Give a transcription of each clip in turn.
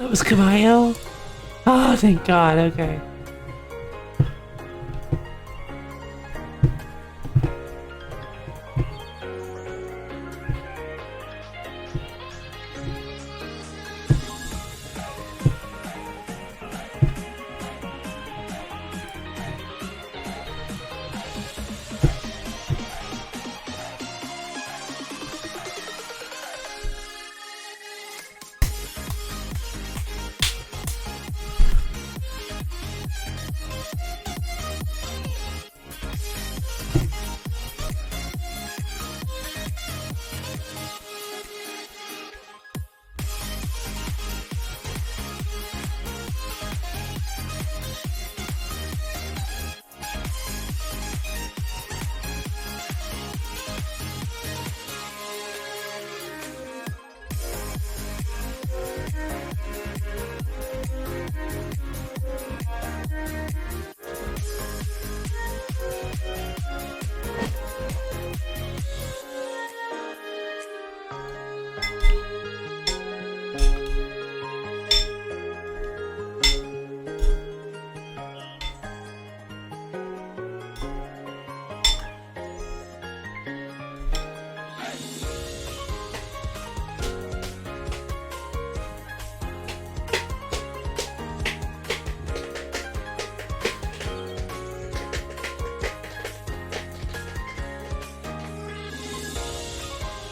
It was Caballo? Oh, thank God, okay.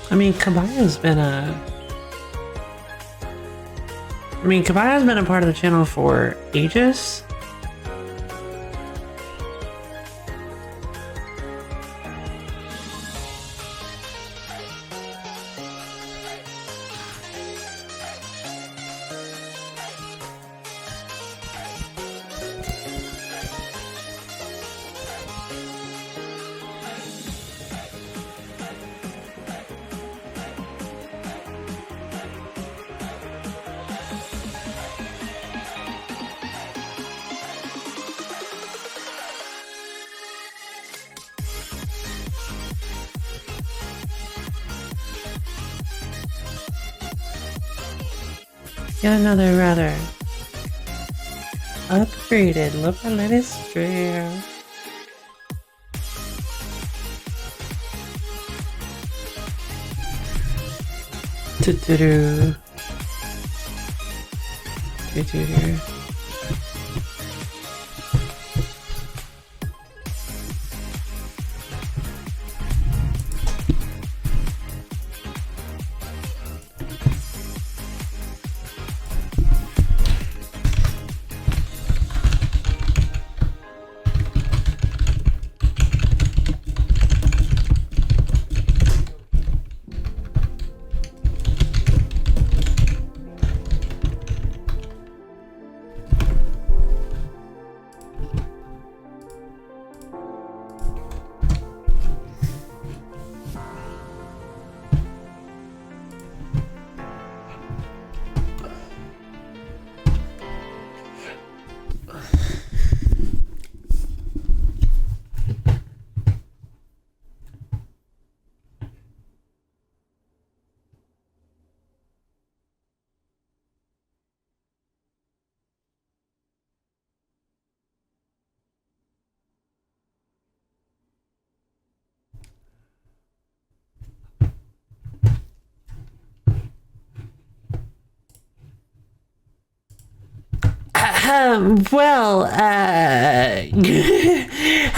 I mean, Caballo's been a part of the channel for ages. Got another rather upgraded LoFiLady stream. Do-do-do. Do-do-do.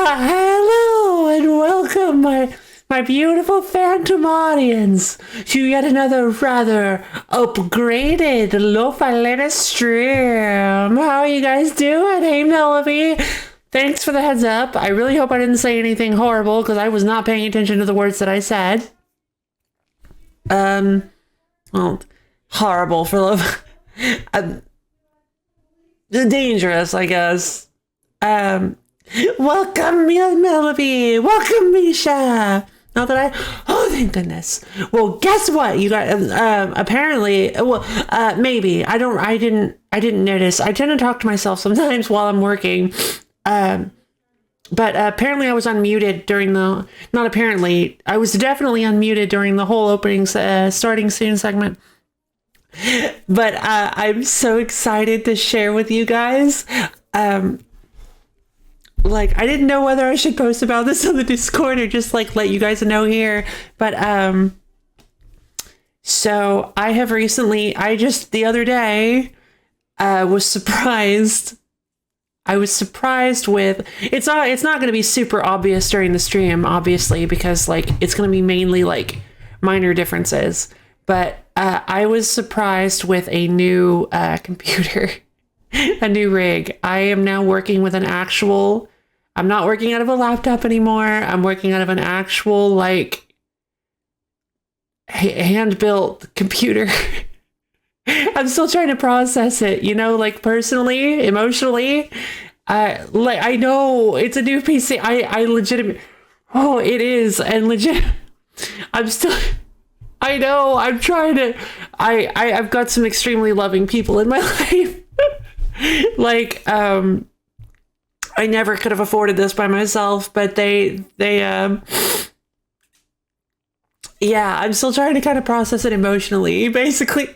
Hello and welcome, my beautiful phantom audience, to yet another rather upgraded LoFiLady stream. How are you guys doing? Hey, Melody. Thanks for the heads up. I really hope I didn't say anything horrible, because I was not paying attention to the words that I said. Well, horrible for love. Dangerous, I guess. Welcome, Melody. Welcome, Misha. Not that oh, thank goodness. Well, guess what? You got, apparently, maybe. I didn't notice. I tend to talk to myself sometimes while I'm working. But apparently I was unmuted during not apparently, I was definitely unmuted during the whole opening, starting soon segment. But I'm so excited to share with you guys. Like, I didn't know whether I should post about this on the Discord or just like let you guys know here. But so I have recently, the other day was surprised. I was surprised with, it's not going to be super obvious during the stream, obviously, because like it's going to be mainly like minor differences. But I was surprised with a new computer, a new rig. I am now working with I'm not working out of a laptop anymore. I'm working out of an actual like hand-built computer. I'm still trying to process it, you know, like personally, emotionally. Like I know it's a new PC. I legitimately, oh, it is, and legit. I'm still. I know. I'm trying to. I've got some extremely loving people in my life. Like I never could have afforded this by myself, but they yeah, I'm still trying to kind of process it emotionally, basically.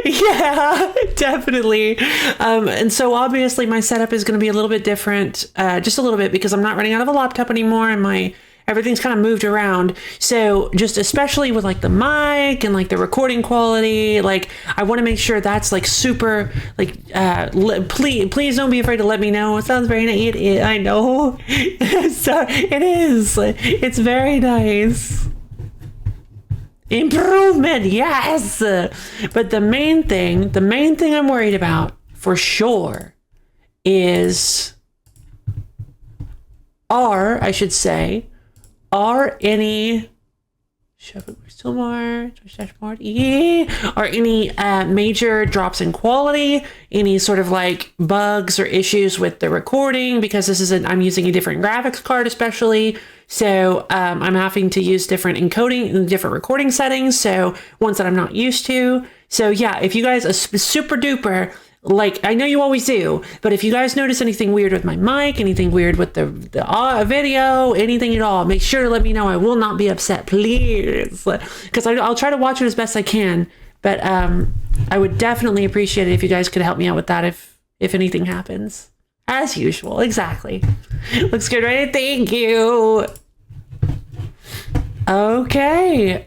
Yeah, definitely. And so obviously my setup is going to be a little bit different, just a little bit, because I'm not running out of a laptop anymore, and everything's kind of moved around. So just especially with like the mic and like the recording quality, like I want to make sure that's like super, like please don't be afraid to let me know. It sounds very nice. I know. So it is. It's very nice. Improvement, yes. But the main thing I'm worried about for sure is are any major drops in quality, any sort of like bugs or issues with the recording, because I'm using a different graphics card especially. So I'm having to use different encoding and different recording settings. So ones that I'm not used to. So yeah, if you guys are super duper, like I know you always do, but if you guys notice anything weird with my mic, anything weird with the video, anything at all, make sure to let me know. I will not be upset, please, because I'll try to watch it as best I can. But I would definitely appreciate it if you guys could help me out with that if anything happens. As usual, exactly. Looks good, right? Thank you. Okay.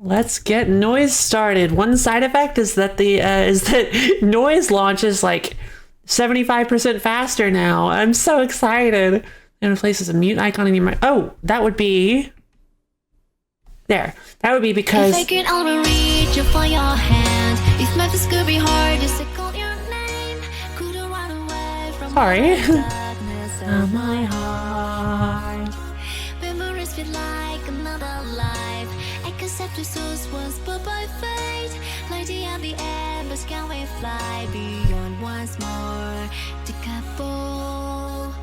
Let's get NOISZ started. One side effect is that NOISZ launches like 75% faster now. I'm so excited. And it places a mute icon in your mind. Oh, that would be there. That would be because. If I could only reach you for your hand. If Memphis could be hard, just to call your name. Couldn't run away from sorry. My heart. Memories feel like another life. I concept the source was but by fate. Like the at the end, but can we fly beyond once more? To couple.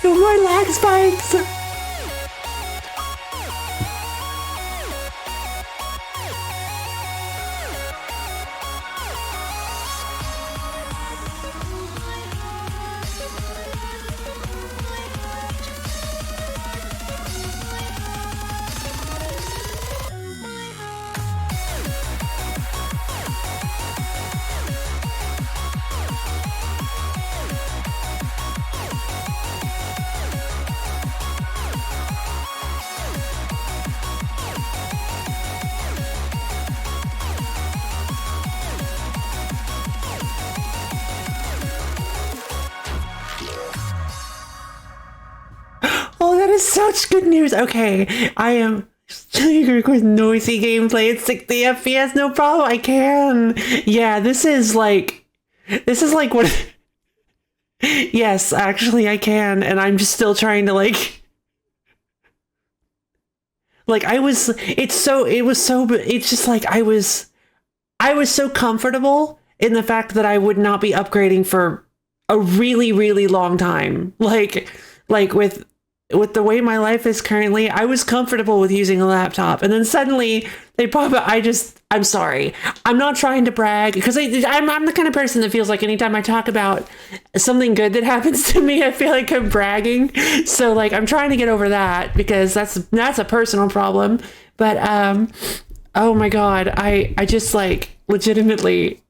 No more lag spikes. Oh, that is such good news. Okay, I am. You can record noisy gameplay at 60 FPS, no problem. I can. Yeah, this is like what. Yes, actually, I can, and I'm just still trying to like I was. It's just like I was so comfortable in the fact that I would not be upgrading for a really, really long time. Like with. with the way my life is currently, I was comfortable with using a laptop. And then suddenly they pop up. I'm sorry. I'm not trying to brag because I'm the kind of person that feels like anytime I talk about something good that happens to me, I feel like I'm bragging. So like, I'm trying to get over that because that's a personal problem. But, oh my God, I just like legitimately,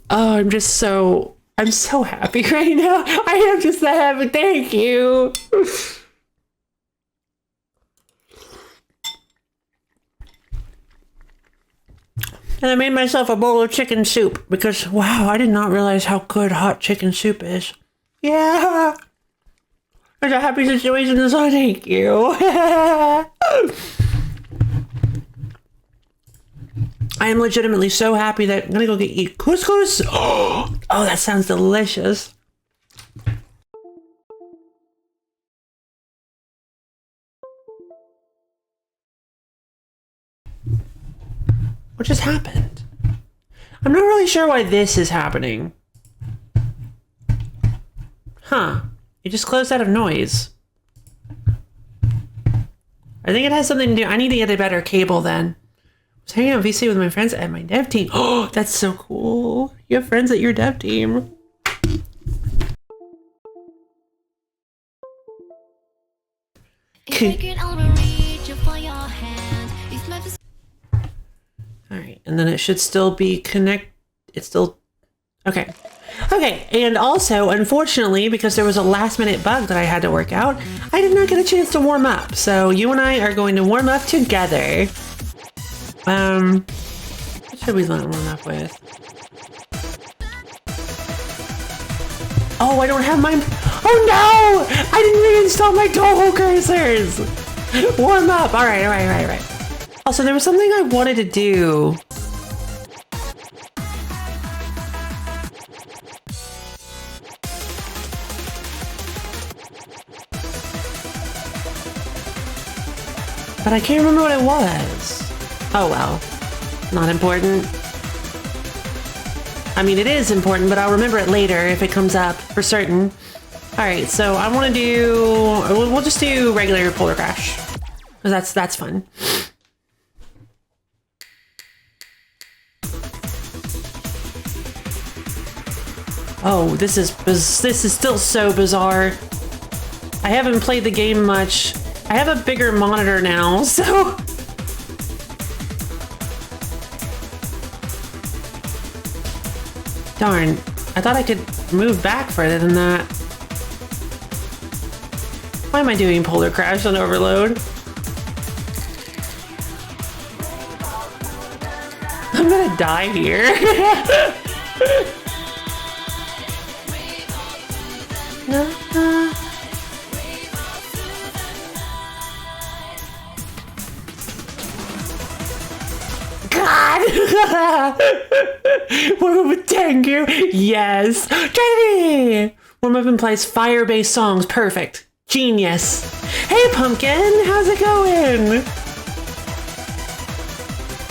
oh, I'm so happy right now. I am just so happy. Thank you. And I made myself a bowl of chicken soup because, wow, I did not realize how good hot chicken soup is. Yeah. It's a happy situation, so thank you. I am legitimately so happy that I'm gonna go eat couscous. Oh, that sounds delicious. What just happened? I'm not really sure why this is happening. Huh. It just closed out of noise. I think it has something to do. I need to get a better cable then. I was hanging out VC with my friends at my dev team. Oh, that's so cool. You have friends at your dev team. Alright, and then it should still be it's still, okay. Okay, and also, unfortunately, because there was a last minute bug that I had to work out, I did not get a chance to warm up. So you and I are going to warm up together. What should we warm up with? Oh, I don't have my, oh no! I didn't reinstall my toggle cursors! Warm up, alright. Also, there was something I wanted to do. But I can't remember what it was. Oh well, not important. I mean, it is important, but I'll remember it later if it comes up for certain. Alright, so I want to do, we'll just do regular polar crash. Because that's fun. Oh, this is still so bizarre. I haven't played the game much. I have a bigger monitor now, so... Darn, I thought I could move back further than that. Why am I doing polar crash on overload? I'm gonna die here. God! Warm up with Tengu? Yes! Trinity! Warm up and plays fire-based songs. Perfect. Genius. Hey, Pumpkin! How's it going?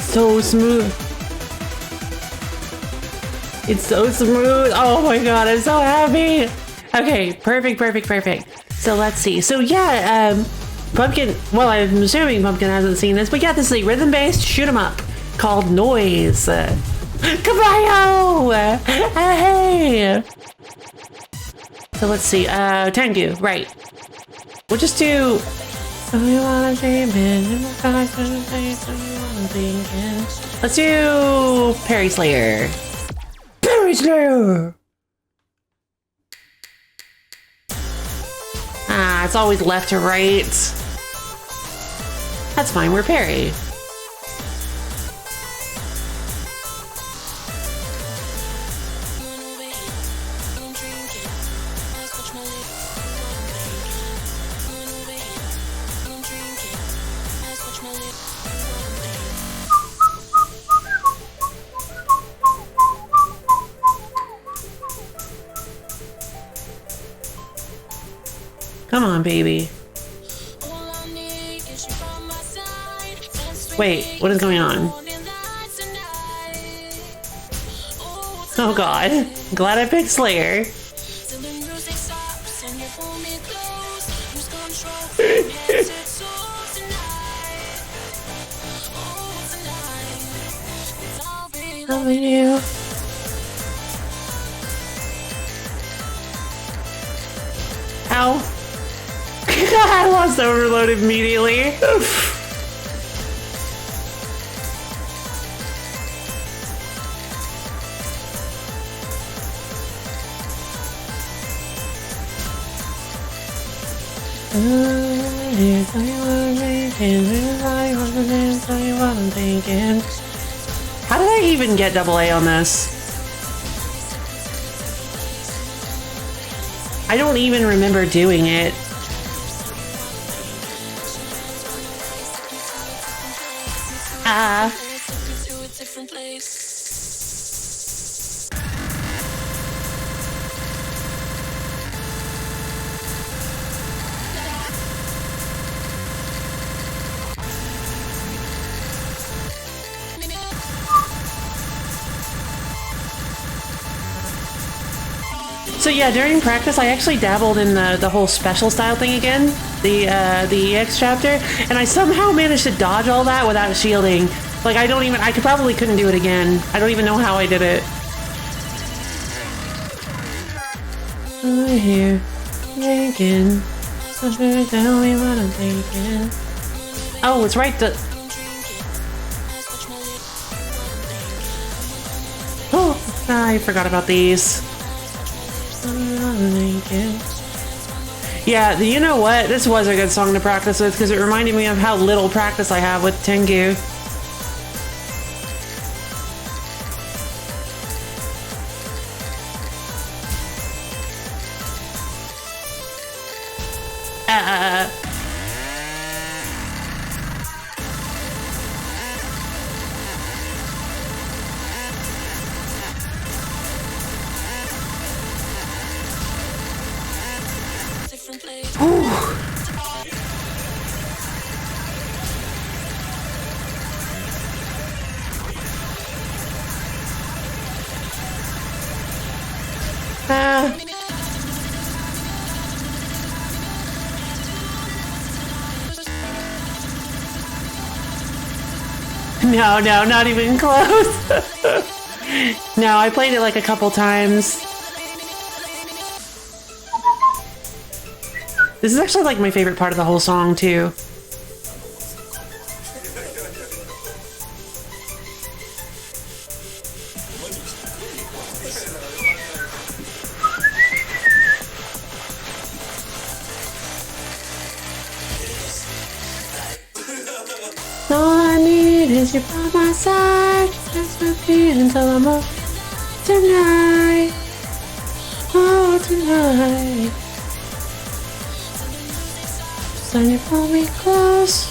So smooth. It's so smooth. Oh my god, I'm so happy. Okay, perfect. So let's see. So yeah, Pumpkin, well, I'm assuming Pumpkin hasn't seen this, but yeah, this is a rhythm-based shoot 'em up called NOISZ. Kabayo! Hey! So let's see, Tengu, right. We'll just do... Let's do Parry Slayer. Parry Slayer! Ah, it's always left to right. That's fine, we're parry. Come on, baby. Wait, what is going on? Oh god. Glad I picked Slayer. Loving you. Ow. I lost overload immediately. How did I even get AA on this? I don't even remember doing it. So yeah, during practice, I actually dabbled in the whole special style thing again, the EX chapter, and I somehow managed to dodge all that without shielding. Like I probably couldn't do it again. I don't even know how I did it. Here, thinking, tell me what I'm thinking. Oh, it's right. Oh, I forgot about these. Yeah, you know what? This was a good song to practice with because it reminded me of how little practice I have with Tengu. No, not even close. No, I played it like a couple times. This is actually like my favorite part of the whole song too. All I need is you by my side. That's my feeling until I'm up tonight. Oh, tonight. So you pull me close.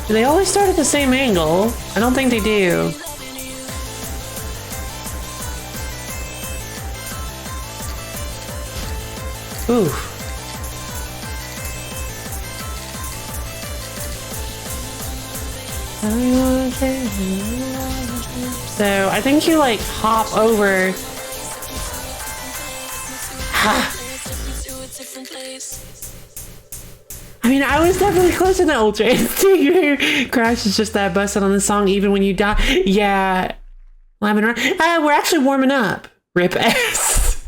Do they always start at the same angle? I don't think they do. Ooh. So I think you like hop over. I mean, I was definitely close to the Ultra Instinct. Crash is just that busted on the song, even when you die. Yeah, Lemon Run. We're actually warming up. Rip S.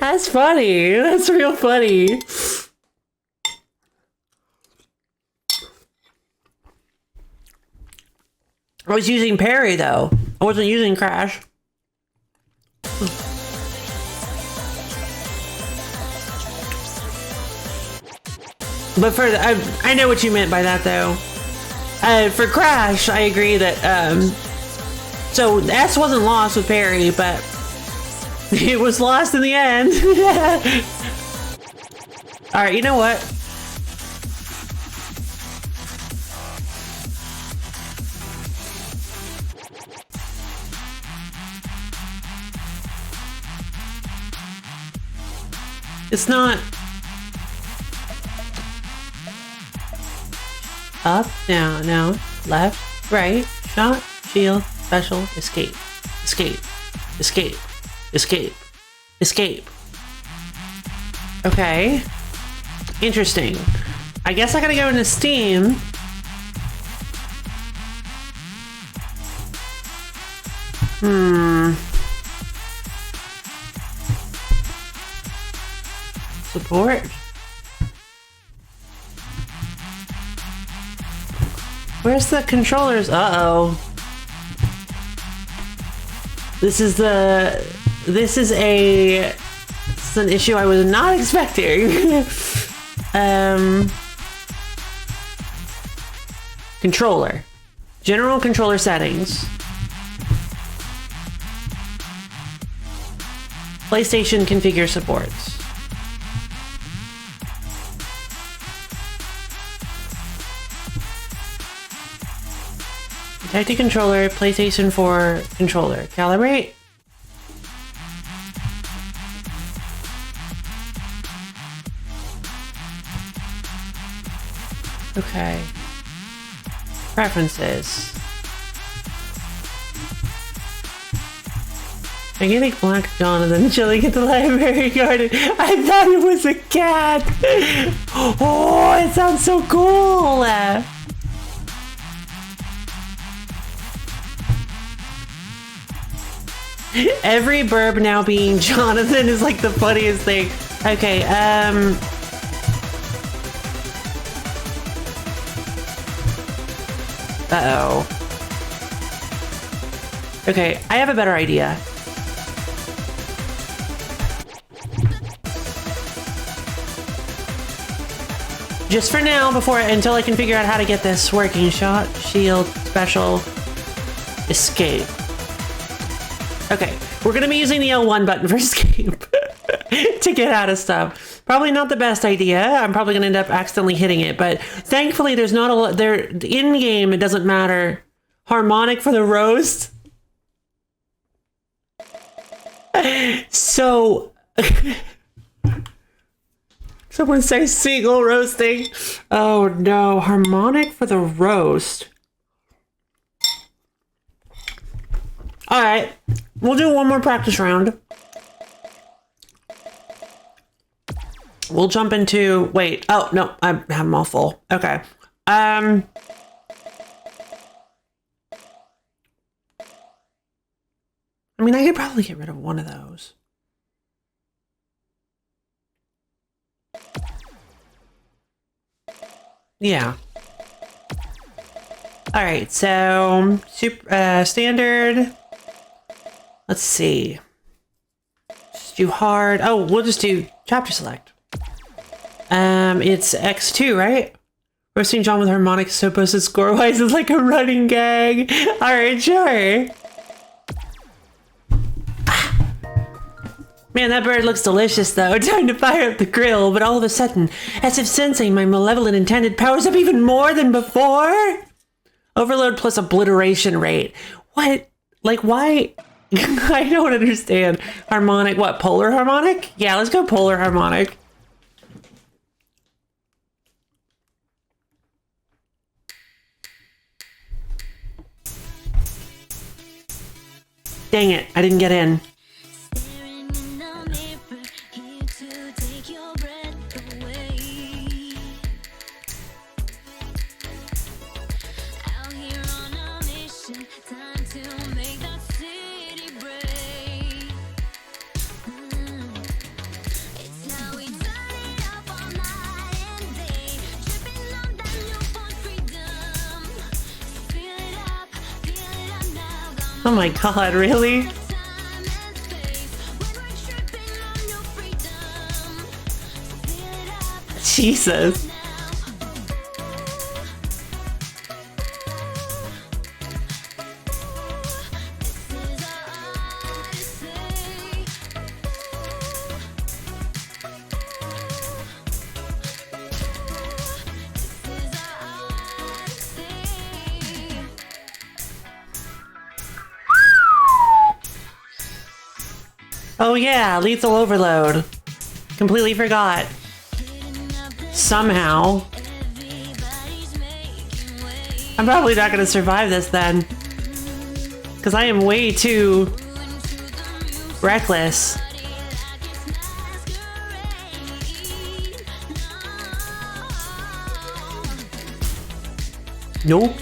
That's funny. That's real funny. I was using parry though. I wasn't using Crash. But for I know what you meant by that though. For Crash, I agree that so S wasn't lost with parry, but it was lost in the end. All right, you know what? It's not up, down, no, left, right, shot, shield, special, escape, escape, escape, escape, escape. Okay. Interesting. I guess I gotta go into Steam. Support? Where's the controllers? Uh-oh. This is an issue I was not expecting. Controller. General controller settings. PlayStation configure supports. Detected controller, PlayStation 4 controller. Calibrate. Okay. Preferences. Organic Black Jonathan chilling at the library garden. I thought it was a cat. Oh, it sounds so cool. Every burb now being Jonathan is like the funniest thing. Okay, uh-oh. Okay, I have a better idea. Just for now, until I can figure out how to get this working. Shot, shield, special, escape. Okay, we're gonna be using the L1 button for escape to get out of stuff. Probably not the best idea. I'm probably gonna end up accidentally hitting it, but thankfully there's not a lot there in game. It doesn't matter. Harmonic for the roast. So, someone say seagull roasting. Oh no, harmonic for the roast. All right, we'll do one more practice round. We'll jump into, wait, oh no, I have them all full. Okay. I mean, I could probably get rid of one of those. Yeah. All right, so standard. Let's see. Just do hard. Oh, we'll just do chapter select. It's X2, right? Roasting John with harmonic so posted score-wise is like a running gag. All right, sure. Man, that bird looks delicious, though. Time to fire up the grill, but all of a sudden, as if sensing my malevolent intended powers up even more than before. Overload plus obliteration rate. What? Like, why? I don't understand. Harmonic, what? Polar harmonic? Yeah, let's go polar harmonic. Dang it, I didn't get in. Oh my god, really? Jesus. Oh yeah, lethal overload. Completely forgot. Somehow. I'm probably not gonna survive this then. Because I am way too reckless. Nope.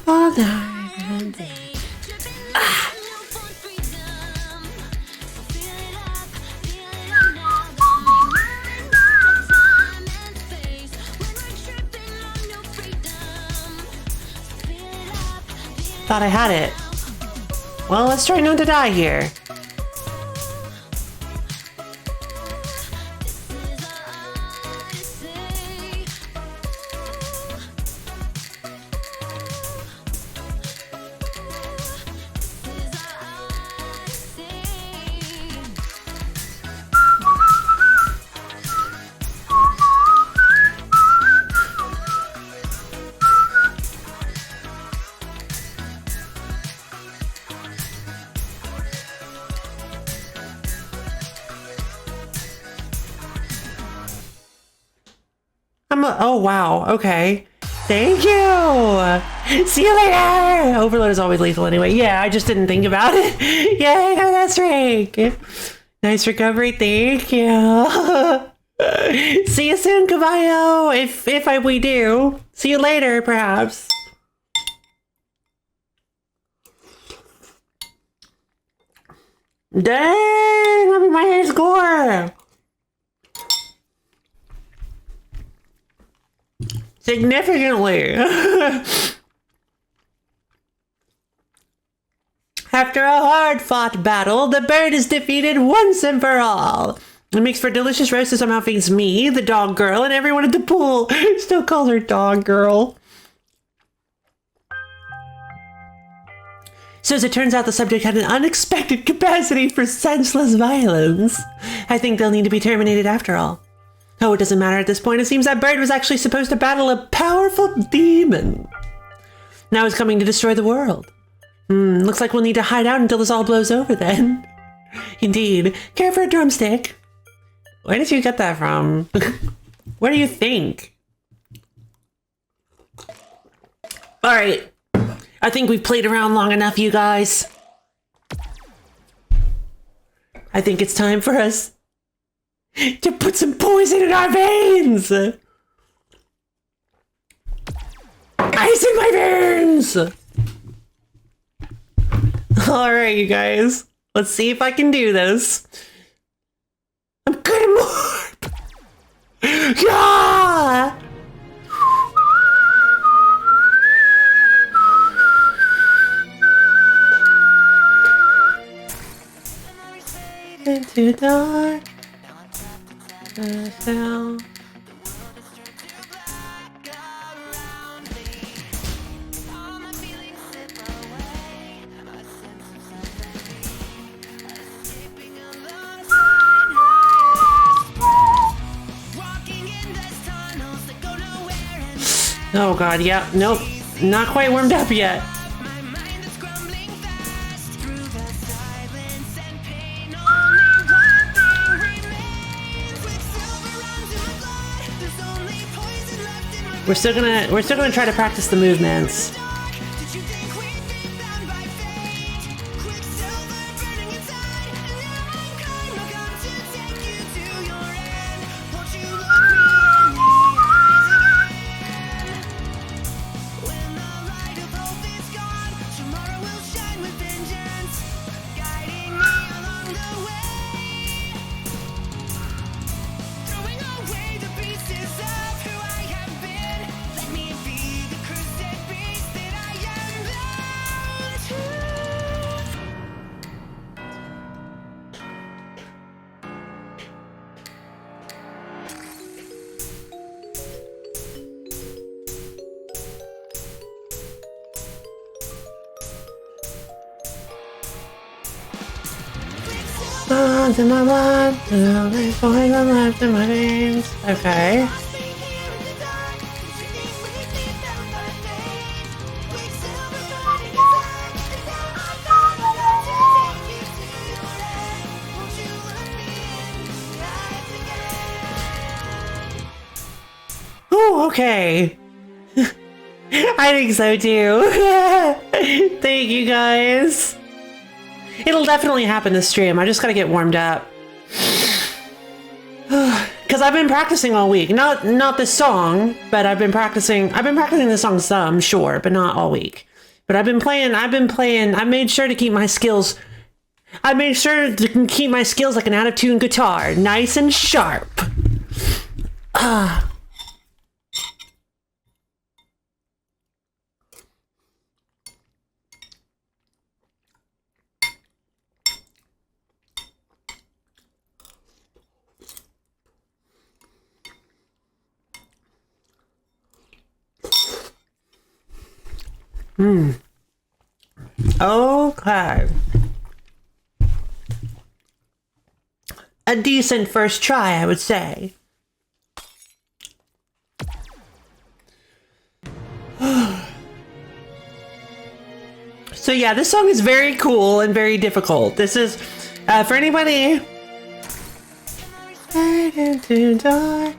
All night and day. Thought I had it. Well, let's try not to die here. Oh, wow. Okay. Thank you. See you later. Overload is always lethal anyway. Yeah, I just didn't think about it. Yeah, no, that's right. Nice recovery. Thank you. See you soon, Caballo. If we do. See you later, perhaps. Dang, look at my high score. Significantly. After a hard-fought battle, the bird is defeated once and for all. It makes for delicious roast and somehow feeds me, the dog girl, and everyone at the pool. Still calls her dog girl. So as it turns out, the subject had an unexpected capacity for senseless violence. I think they'll need to be terminated after all. Oh, it doesn't matter at this point. It seems that bird was actually supposed to battle a powerful demon. Now he's coming to destroy the world. Looks like we'll need to hide out until this all blows over then. Indeed. Care for a drumstick? Where did you get that from? What do you think? Alright. I think we've played around long enough, you guys. I think it's time for us to put some poison in our veins! Ice in my veins! Alright, you guys. Let's see if I can do this. I'm good at morp! Yeah! Into dark. Sound. Oh god, yeah, nope, not quite warmed up yet. We're still gonna try to practice the movements. in my blood, there's poison left in my veins. Okay. Oh, okay. I think so too. Thank you guys. It'll definitely happen this stream. I just gotta get warmed up. Cause I've been practicing all week. Not this song, but I've been practicing this song some, sure, but not all week. But I've been playing, I made sure to keep my skills like an out of tune guitar, nice and sharp. Okay. A decent first try, I would say. So yeah, this song is very cool and very difficult. This is, for anybody... Fade into dark.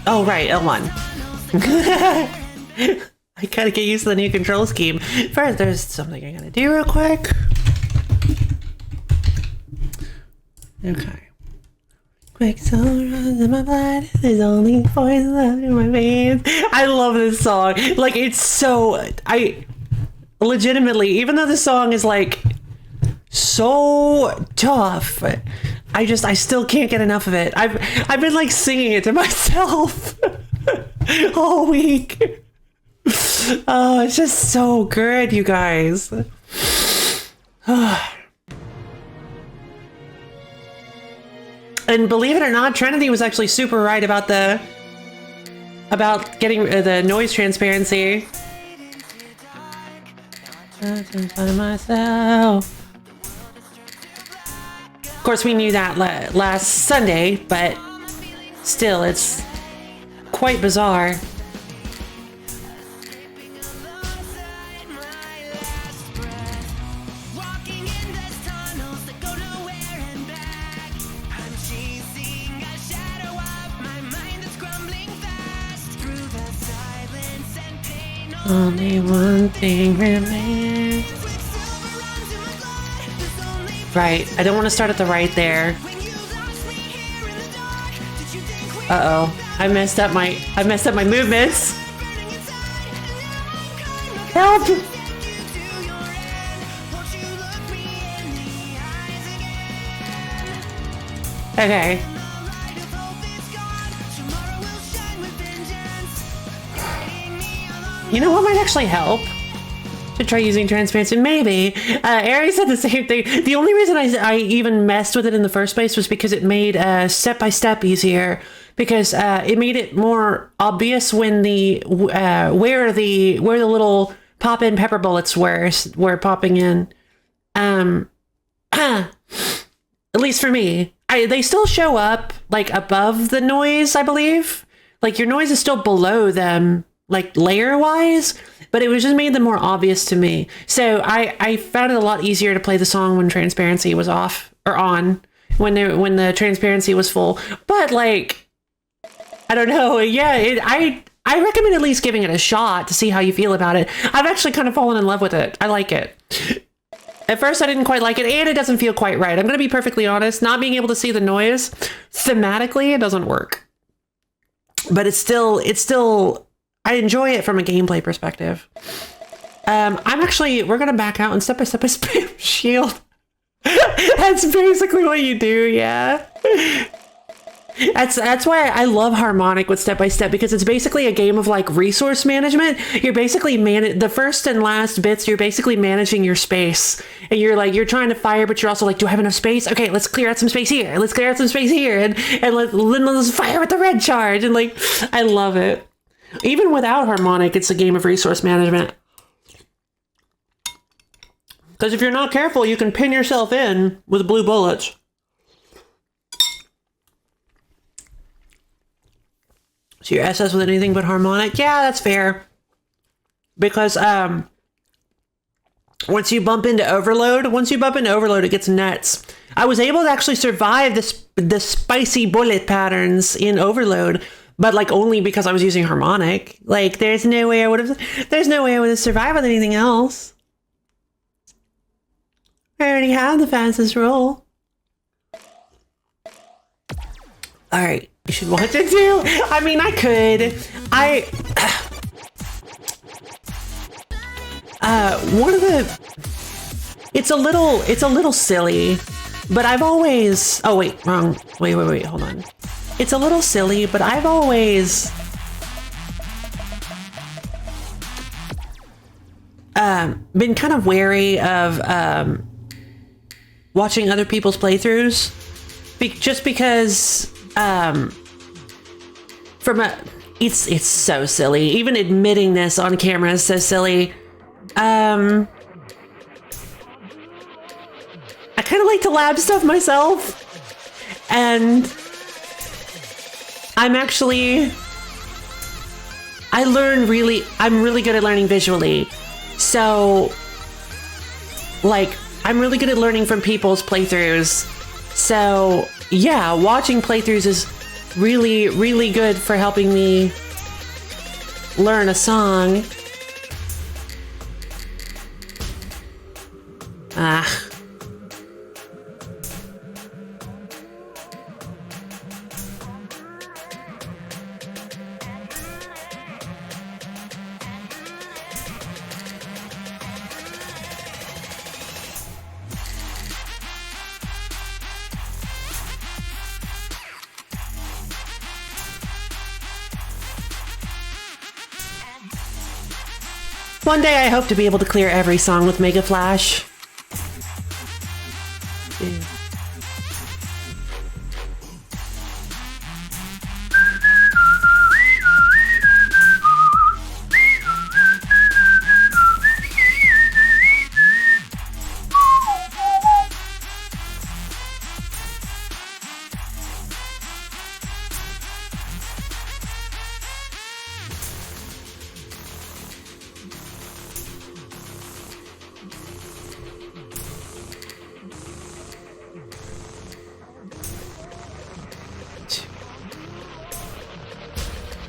Oh, right, L1. I gotta get used to the new control scheme. First, there's something I gotta do real quick. Okay. Quicksilver runs in my blood. There's only poison left in my veins. I love this song. Like, it's so... legitimately, even though this song is like so tough, I still can't get enough of it. I've been like singing it to myself all week. Oh, it's just so good, you guys. And believe it or not, Trinity was actually super right about getting the noise transparency. By myself. Of course, we knew that last Sunday, but still, it's quite bizarre. Only one thing remains. Right, I don't want to start at the right there. Uh-oh, I messed up my movements. Help! Okay. You know what might actually help? To try using transparency, maybe. Ari said the same thing. The only reason I even messed with it in the first place was because it made step-by-step easier. Because it made it more obvious when where the little pop-in pepper bullets were popping in. At least for me. They still show up like above the noise, I believe. Like your noise is still below them, like layer wise, but it was just made them more obvious to me. So I found it a lot easier to play the song when transparency was off or on, when the transparency was full. But like, I don't know. Yeah, I recommend at least giving it a shot to see how you feel about it. I've actually kind of fallen in love with it. I like it. At first, I didn't quite like it, and it doesn't feel quite right. I'm going to be perfectly honest. Not being able to see the noise, thematically, it doesn't work. But it's still, I enjoy it from a gameplay perspective. We're going to back out and step-by-step I spam shield. That's basically what you do, yeah. That's why I love Harmonic with Step by Step, because it's basically a game of like resource management. You're basically the first and last bits, you're basically managing your space. And you're trying to fire, but you're also like, do I have enough space? Okay, let's clear out some space here. Let's clear out some space here. And let's fire with the red charge. And like, I love it. Even without Harmonic, it's a game of resource management. Because if you're not careful, you can pin yourself in with blue bullets. So your SS with anything but Harmonic? Yeah, that's fair. Because once you bump into Overload, it gets nuts. I was able to actually survive the spicy bullet patterns in Overload, but like only because I was using Harmonic. Like there's no way I would have survived with anything else. I already have the fastest roll. All right. You should watch it too. I mean, I could. One of the. It's a little silly, but I've always. Oh wait, wrong. Wait. Hold on. It's a little silly, but I've always. Been kind of wary of watching other people's playthroughs, just because. It's so silly. Even admitting this on camera is so silly. I kind of like to lab stuff myself, and I'm really good at learning visually. So, like, I'm really good at learning from people's playthroughs. So, yeah, watching playthroughs is really, really good for helping me learn a song. One day I hope to be able to clear every song with Mega Flash. Yeah.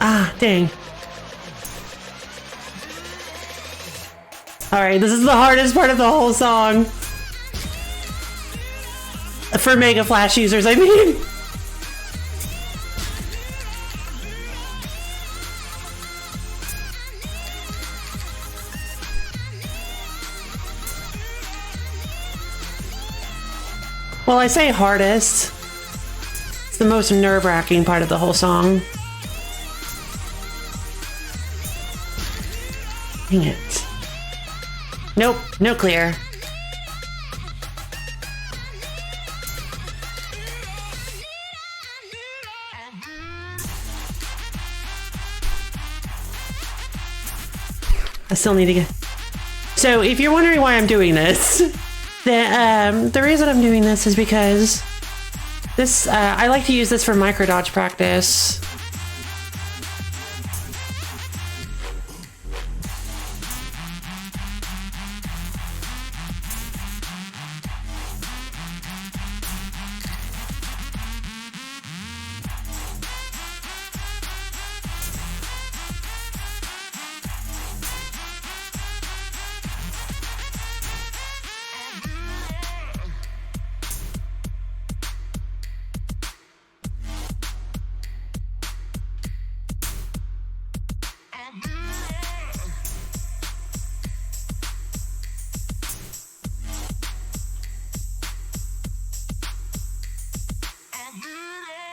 Ah, dang. Alright, this is the hardest part of the whole song. For Mega Flash users, I mean. Well, I say hardest. It's the most nerve-wracking part of the whole song. Dang it. Nope, no clear. I still need to get... So, if you're wondering why I'm doing this, the reason I'm doing this is because this, I like to use this for micro dodge practice.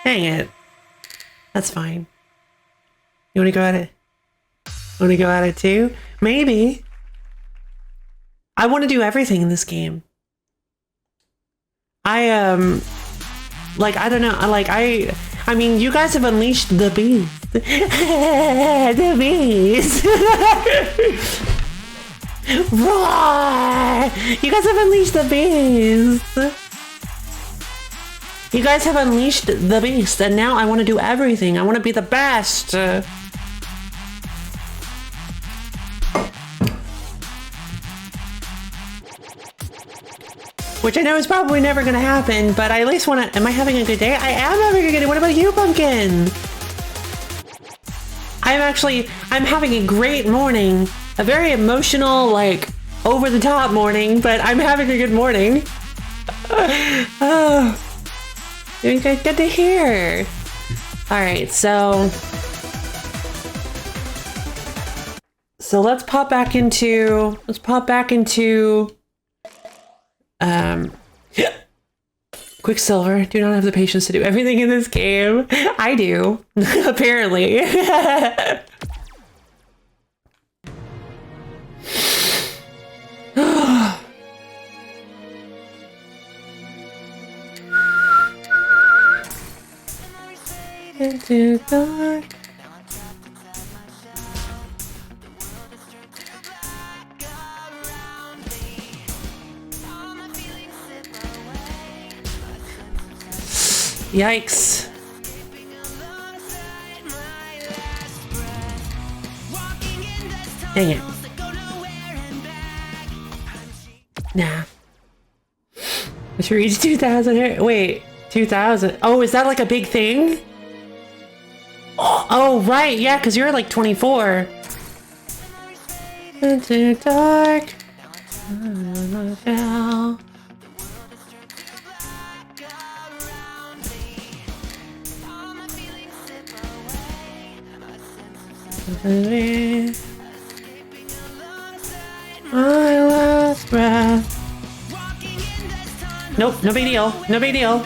Dang it. That's fine. You want to go at it? Want to go at it too? Maybe. I want to do everything in this game. Like, I don't know. I mean, you guys have unleashed the beast. The beast. Roar! You guys have unleashed the beast. You guys have unleashed the beast, and now I want to do everything. I want to be the best. Which I know is probably never going to happen, but I at least want to... Am I having a good day? I am having a good day. What about you, Pumpkin? I'm having a great morning. A very emotional, like, over-the-top morning, but I'm having a good morning. Oh, good to hear. All right, so let's pop back into... Quicksilver. Do not have the patience to do everything in this game. I do, apparently. Into dark. Yikes. Dang it. Nah. I should reach 2,000 here. Wait, 2,000. Oh, is that like a big thing? Oh, right. Yeah, because you're like 24. Into dark. My last breath. Nope, no big deal. No big deal.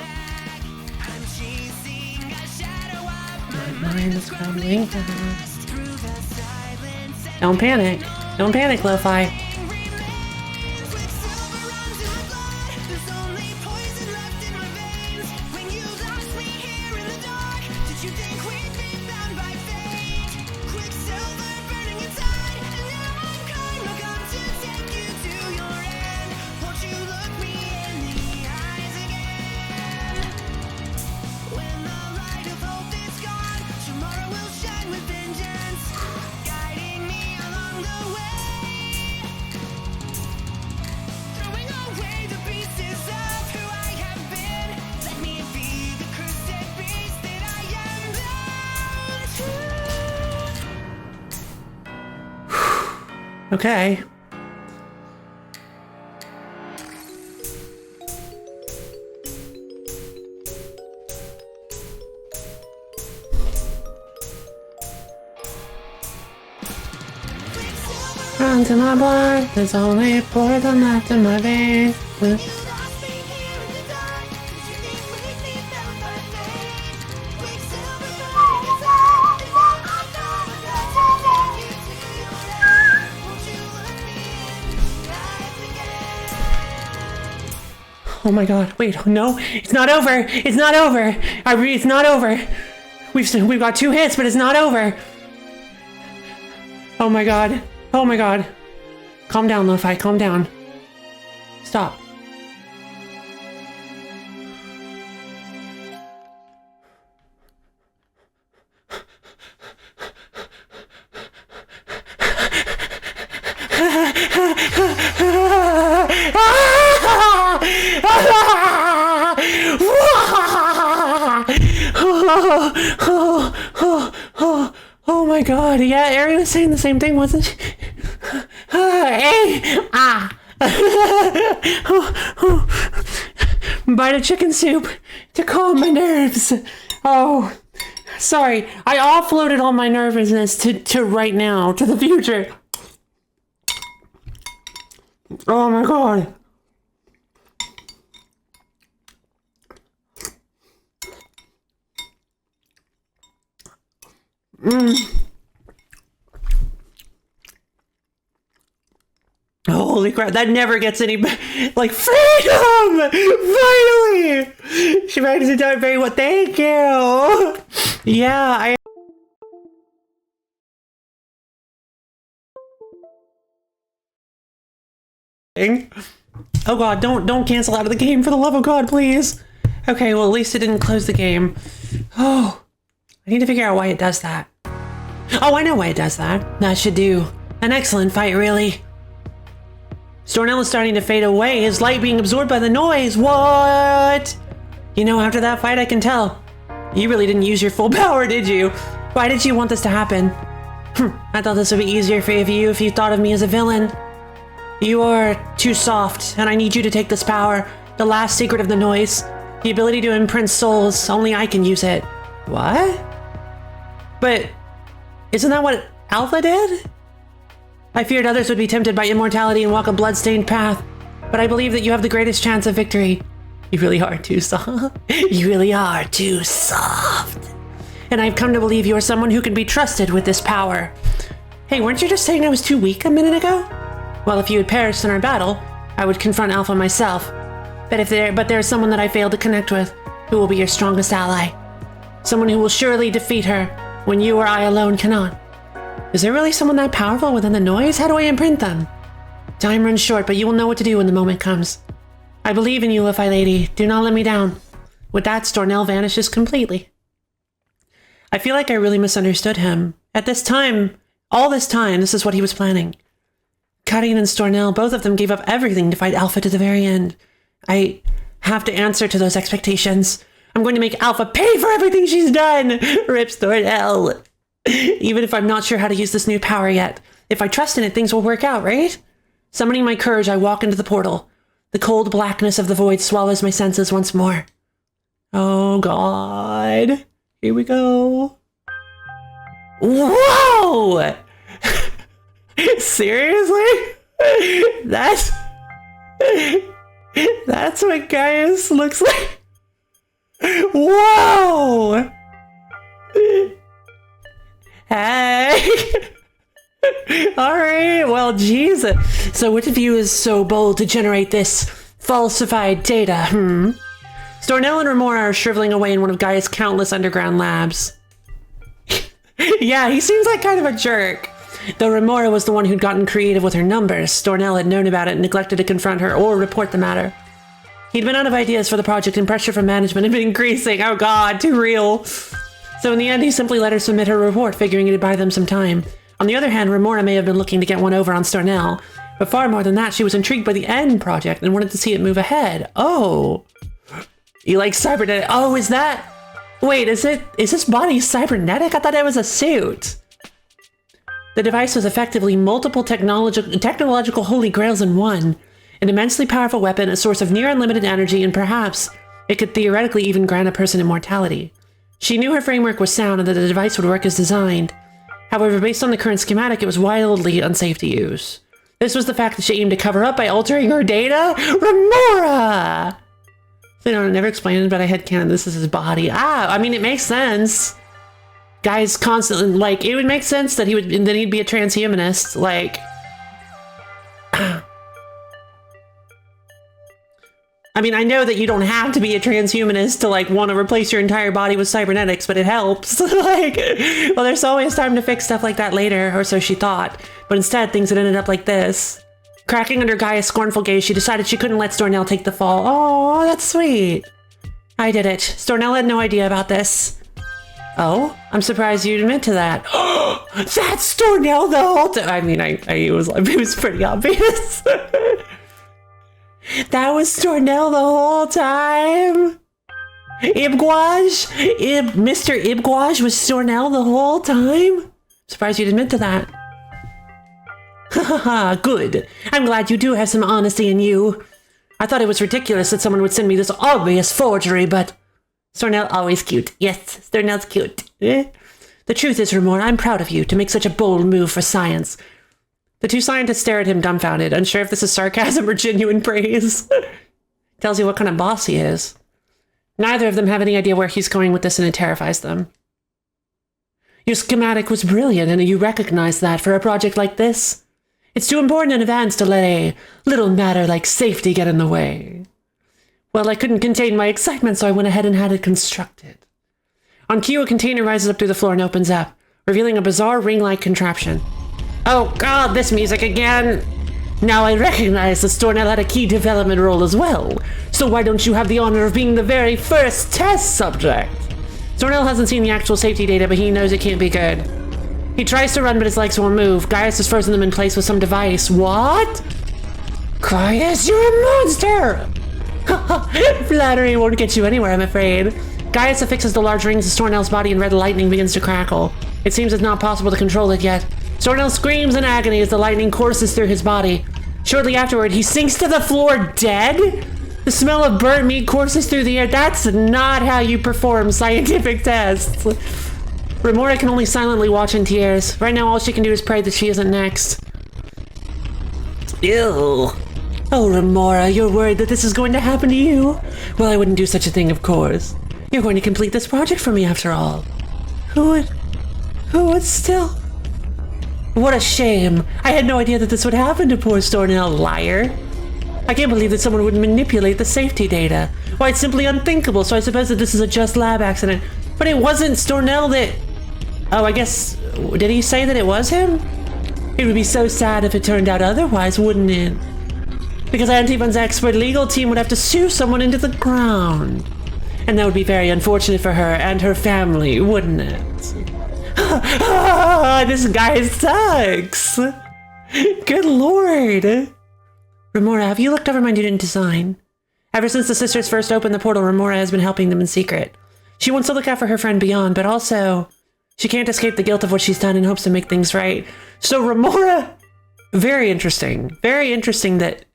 My mind is crumbling fast. Don't panic. Don't panic, Lo-Fi. Okay. Run to my blood, there's only poison left in my veins. Oh my god, wait, no, it's not over, it's not over, it's not over. We've got 2 hits, but it's not over. Oh my god, oh my god. Calm down, Lo-Fi, calm down. Stop. Oh my god, yeah, Ariel was saying the same thing, wasn't she? Bite of chicken soup to calm my nerves. Oh, sorry, I offloaded all my nervousness to right now, to the future. Oh my god. Holy crap, that never gets any like freedom! Finally! She manages to do it very well. Thank you! Yeah, I oh god, don't cancel out of the game for the love of God, please. Okay, well at least it didn't close the game. Oh, I need to figure out why it does that. Oh, I know why it does that. That should do an excellent fight, really. Stornell is starting to fade away, his light being absorbed by the noise. What? You know, after that fight, I can tell. You really didn't use your full power, did you? Why did you want this to happen? I thought this would be easier for you if you thought of me as a villain. You are too soft, and I need you to take this power. The last secret of the NOISZ. The ability to imprint souls. Only I can use it. What? But isn't that what Alpha did? I feared others would be tempted by immortality and walk a blood-stained path, but I believe that you have the greatest chance of victory. You really are too soft. You really are too soft. And I've come to believe you are someone who can be trusted with this power. Hey, weren't you just saying I was too weak a minute ago? Well, if you had perished in our battle, I would confront Alpha myself. But there's someone that I failed to connect with, who will be your strongest ally. Someone who will surely defeat her when you or I alone cannot. Is there really someone that powerful within the NOISZ? How do I imprint them? Time runs short, but you will know what to do when the moment comes. I believe in you, LoFiLady. Do not let me down. With that, Stornell vanishes completely. I feel like I really misunderstood him. At this time, all this time, this is what he was planning. Karin and Stornell, both of them gave up everything to fight Alpha to the very end. I have to answer to those expectations. I'm going to make Alpha pay for everything she's done! Rip Stornell! Even if I'm not sure how to use this new power yet. If I trust in it, things will work out, right? Summoning my courage, I walk into the portal. The cold blackness of the void swallows my senses once more. Oh god. Here we go. Whoa! Seriously? That's what Gaius looks like. Whoa! Hey! Alright, well, Jesus. So which of you is so bold to generate this falsified data, Stornell and Remora are shriveling away in one of Gaia's countless underground labs. Yeah, he seems like kind of a jerk. Though Remora was the one who'd gotten creative with her numbers, Stornell had known about it and neglected to confront her or report the matter. He'd been out of ideas for the project and pressure from management had been increasing. Oh god, too real. So in the end, he simply let her submit her report, figuring it'd buy them some time. On the other hand, Remora may have been looking to get one over on Stornell, but far more than that, she was intrigued by the End project and wanted to see it move ahead. Oh. You like cybernetic? Oh, is that... Wait, is this body cybernetic? I thought it was a suit. The device was effectively multiple technological holy grails in one. An immensely powerful weapon, a source of near unlimited energy, and perhaps it could theoretically even grant a person immortality. She knew her framework was sound and that the device would work as designed. However, based on the current schematic, it was wildly unsafe to use. This was the fact that she aimed to cover up by altering her data? Remora! They don't never explain it, but I headcanon this is his body. I mean, it makes sense. Guys constantly, like, it would make sense that he'd be a transhumanist, like... I mean, I know that you don't have to be a transhumanist to, like, want to replace your entire body with cybernetics, but it helps. Like, well, there's always time to fix stuff like that later, or so she thought. But instead, things had ended up like this. Cracking under Gaia's scornful gaze, she decided she couldn't let Stornell take the fall. Oh, that's sweet. I did it. Stornell had no idea about this. Oh, I'm surprised you'd admit to that. That's Stornell the whole time. I mean, it was pretty obvious. That was Stornell the whole time. Mr. Ibguaj was Stornell the whole time. Surprised you'd admit to that. Haha, good. I'm glad you do have some honesty in you. I thought it was ridiculous that someone would send me this obvious forgery, but... Stornell always cute. Yes, Stornell's cute. The truth is, Remora, I'm proud of you to make such a bold move for science. The two scientists stare at him dumbfounded, unsure if this is sarcasm or genuine praise. Tells you what kind of boss he is. Neither of them have any idea where he's going with this, and it terrifies them. Your schematic was brilliant, and you recognize that for a project like this? It's too important in advance to let a little matter like safety get in the way. Well, I couldn't contain my excitement, so I went ahead and had it constructed. On cue, a container rises up through the floor and opens up, revealing a bizarre ring-like contraption. Oh god, this music again! Now I recognize that Stornell had a key development role as well, so why don't you have the honor of being the very first test subject? Stornell hasn't seen the actual safety data, but he knows it can't be good. He tries to run, but his legs won't move. Gaius has frozen them in place with some device. What? Gaius, you're a monster! Flattery won't get you anywhere, I'm afraid. Gaius affixes the large rings to Stornell's body and red lightning begins to crackle. It seems it's not possible to control it yet. Stornell screams in agony as the lightning courses through his body. Shortly afterward, he sinks to the floor dead? The smell of burnt meat courses through the air. That's not how you perform scientific tests. Remora can only silently watch in tears. Right now, all she can do is pray that she isn't next. Ew. Oh, Remora, you're worried that this is going to happen to you? Well, I wouldn't do such a thing, of course. You're going to complete this project for me, after all. Who would still... What a shame. I had no idea that this would happen to poor Stornell, liar. I can't believe that someone would manipulate the safety data. Why, it's simply unthinkable, so I suppose that this is a just lab accident. But it wasn't Stornell that... Oh, I guess... Did he say that it was him? It would be so sad if it turned out otherwise, wouldn't it? Because Antifon's expert legal team would have to sue someone into the ground. And that would be very unfortunate for her and her family, wouldn't it? This guy sucks. Good lord. Remora, have you looked over my new design? Ever since the sisters first opened the portal, Remora has been helping them in secret. She wants to look out for her friend beyond, but also she can't escape the guilt of what she's done and hopes to make things right. So Remora, very interesting. Very interesting that...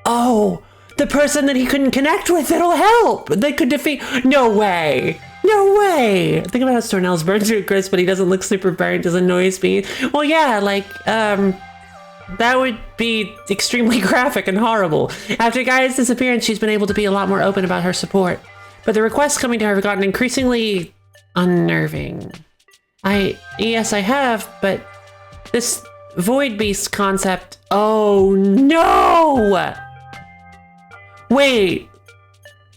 Oh, the person that he couldn't connect with, it'll help. They could defeat... No way. No way! Think about how Stornell's burned to a crisp, but he doesn't look super burnt, doesn't annoys me. Well, yeah, like, that would be extremely graphic and horrible. After Gaia's disappearance, she's been able to be a lot more open about her support. But the requests coming to her have gotten increasingly unnerving. Yes, I have, but this Void Beast concept... Oh, no! Wait,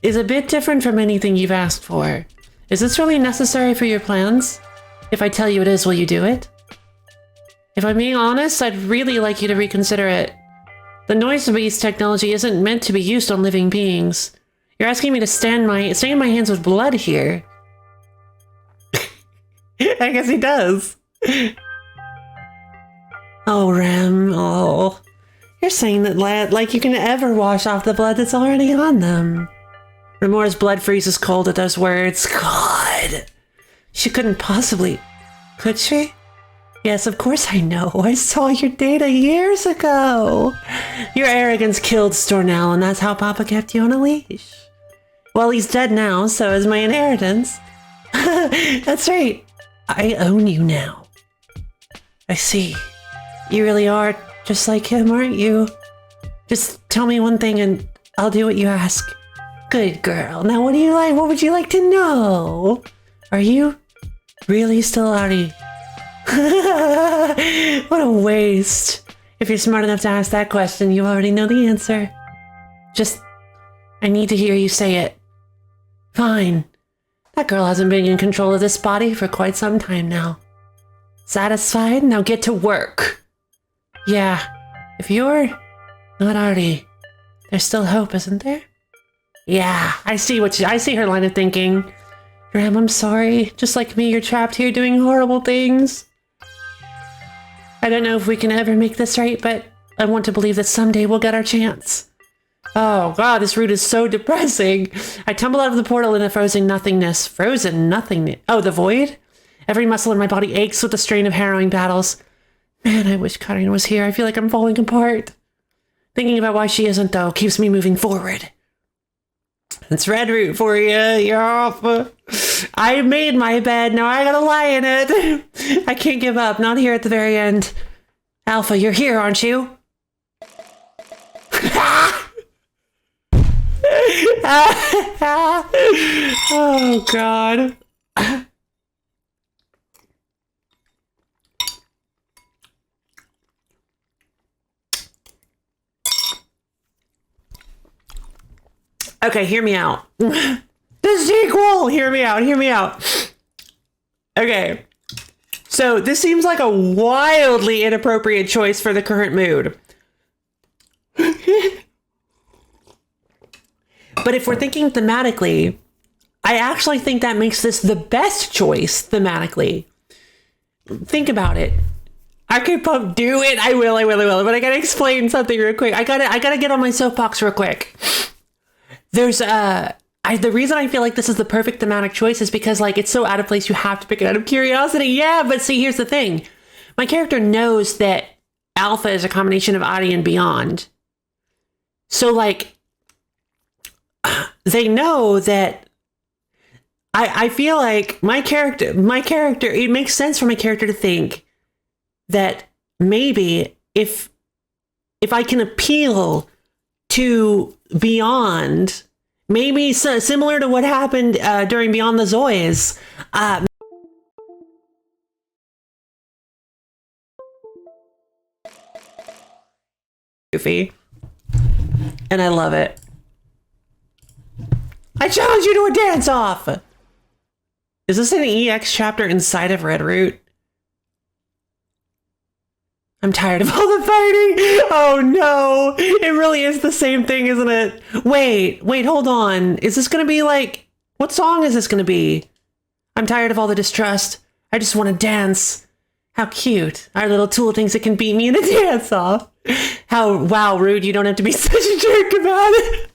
is a bit different from anything you've asked for. Is this really necessary for your plans? If I tell you it is, will you do it? If I'm being honest, I'd really like you to reconsider it. The NOISZ technology isn't meant to be used on living beings. You're asking me to stain my hands with blood here. I guess he does. Oh, Rem, oh. You're saying that, like you can ever wash off the blood that's already on them. Remora's blood freezes cold at those words. God! She couldn't possibly... Could she? Yes, of course I know. I saw your data years ago. Your arrogance killed Stornell, and that's how Papa kept you on a leash. Well, he's dead now, so is my inheritance. That's right. I own you now. I see. You really are just like him, aren't you? Just tell me one thing and I'll do what you ask. Good girl. Now what do you like? What would you like to know? Are you really still Ari? What a waste. If you're smart enough to ask that question, you already know the answer. Just, I need to hear you say it. Fine. That girl hasn't been in control of this body for quite some time now. Satisfied? Now get to work. Yeah, if you're not Ari, there's still hope, isn't there? Yeah, I see her line of thinking. Graham, I'm sorry. Just like me, you're trapped here doing horrible things. I don't know if we can ever make this right, but I want to believe that someday we'll get our chance. Oh god, this route is so depressing. I tumble out of the portal in a frozen nothingness. Frozen nothingness. Oh, the void? Every muscle in my body aches with the strain of harrowing battles. Man, I wish Karin was here. I feel like I'm falling apart. Thinking about why she isn't, though, keeps me moving forward. It's red route for you. You're off. I made my bed. Now I gotta lie in it. I can't give up. Not here at the very end. Alpha, you're here, aren't you? Oh, God. Okay, hear me out. The sequel! Hear me out, hear me out. Okay. So this seems like a wildly inappropriate choice for the current mood. But if we're thinking thematically, I actually think that makes this the best choice thematically. Think about it. I could do it. I will. But I gotta explain something real quick. I gotta get on my soapbox real quick. There's the reason I feel like this is the perfect thematic choice is because like it's so out of place you have to pick it out of curiosity. Yeah, but see, here's the thing. My character knows that alpha is a combination of Adi and beyond. So like they know that I feel like my character, it makes sense for my character to think that maybe if I can appeal to Beyond, maybe similar to what happened during Beyond the NOISZ, goofy, and I love it. I challenge you to a dance-off! Is this an EX chapter inside of Redroot? I'm tired of all the fighting! Oh no! It really is the same thing, isn't it? Wait, hold on. Is this gonna be like... What song is this gonna be? I'm tired of all the distrust. I just want to dance. How cute. Our little tool thinks it can beat me in a dance-off. How, wow, rude, you don't have to be such a jerk about it.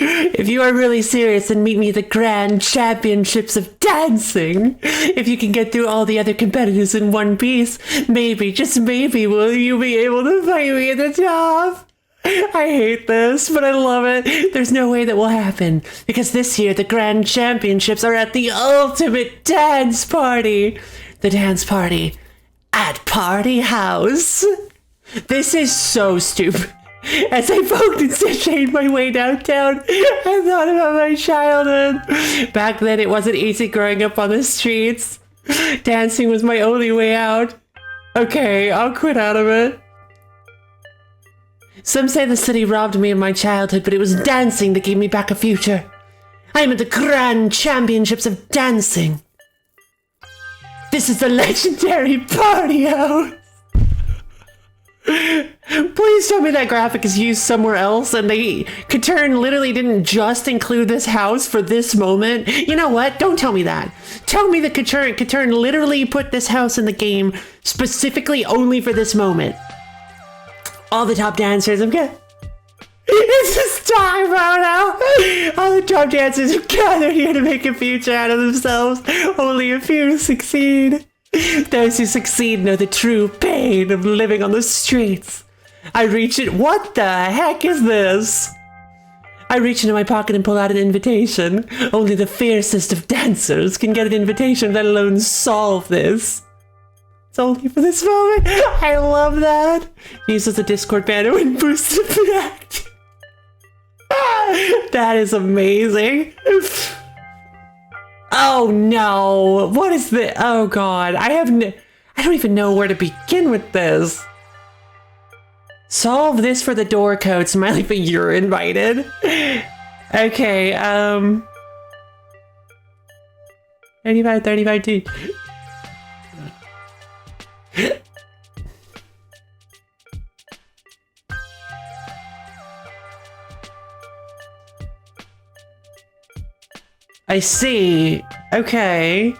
If you are really serious, then meet me at the Grand Championships of Dancing. If you can get through all the other competitors in one piece, maybe, just maybe, will you be able to fight me at the top? I hate this, but I love it. There's no way that will happen, because this year the Grand Championships are at the ultimate dance party. The dance party at Party House. This is so stupid. As I poked and sashayed my way downtown, I thought about my childhood. Back then, it wasn't easy growing up on the streets. Dancing was my only way out. Okay, I'll quit out of it. Some say the city robbed me of my childhood, but it was dancing that gave me back a future. I am at the Grand Championships of Dancing. This is the legendary Party House. Please tell me that graphic is used somewhere else and they Catern literally didn't just include this house for this moment. You know what? Don't tell me that. Tell me that Catern literally put this house in the game specifically only for this moment. All the top dancers, okay? It's just time right now. All the top dancers have gathered here to make a future out of themselves. Only a few succeed. Those who succeed know the true pain of living on the streets. I reach it. What the heck is this? I reach into my pocket and pull out an invitation. Only the fiercest of dancers can get an invitation, let alone solve this. It's only for this moment. I love that. Use as a Discord banner when boosted back. That is amazing. Oh no, what is this? Oh god, I don't even know where to begin with this. Solve this for the door code, smiley, but you're invited. Okay, 35, 35, 2. I see. Okay.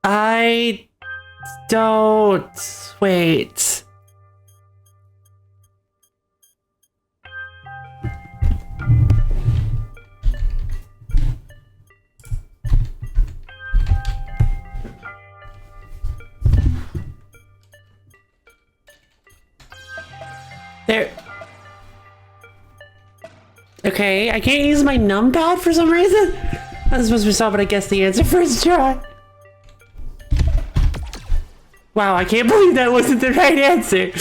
I don't... Wait. There. Okay, I can't use my numpad for some reason. I was supposed to resolve, but I guess the answer first try. Wow, I can't believe that wasn't the right answer.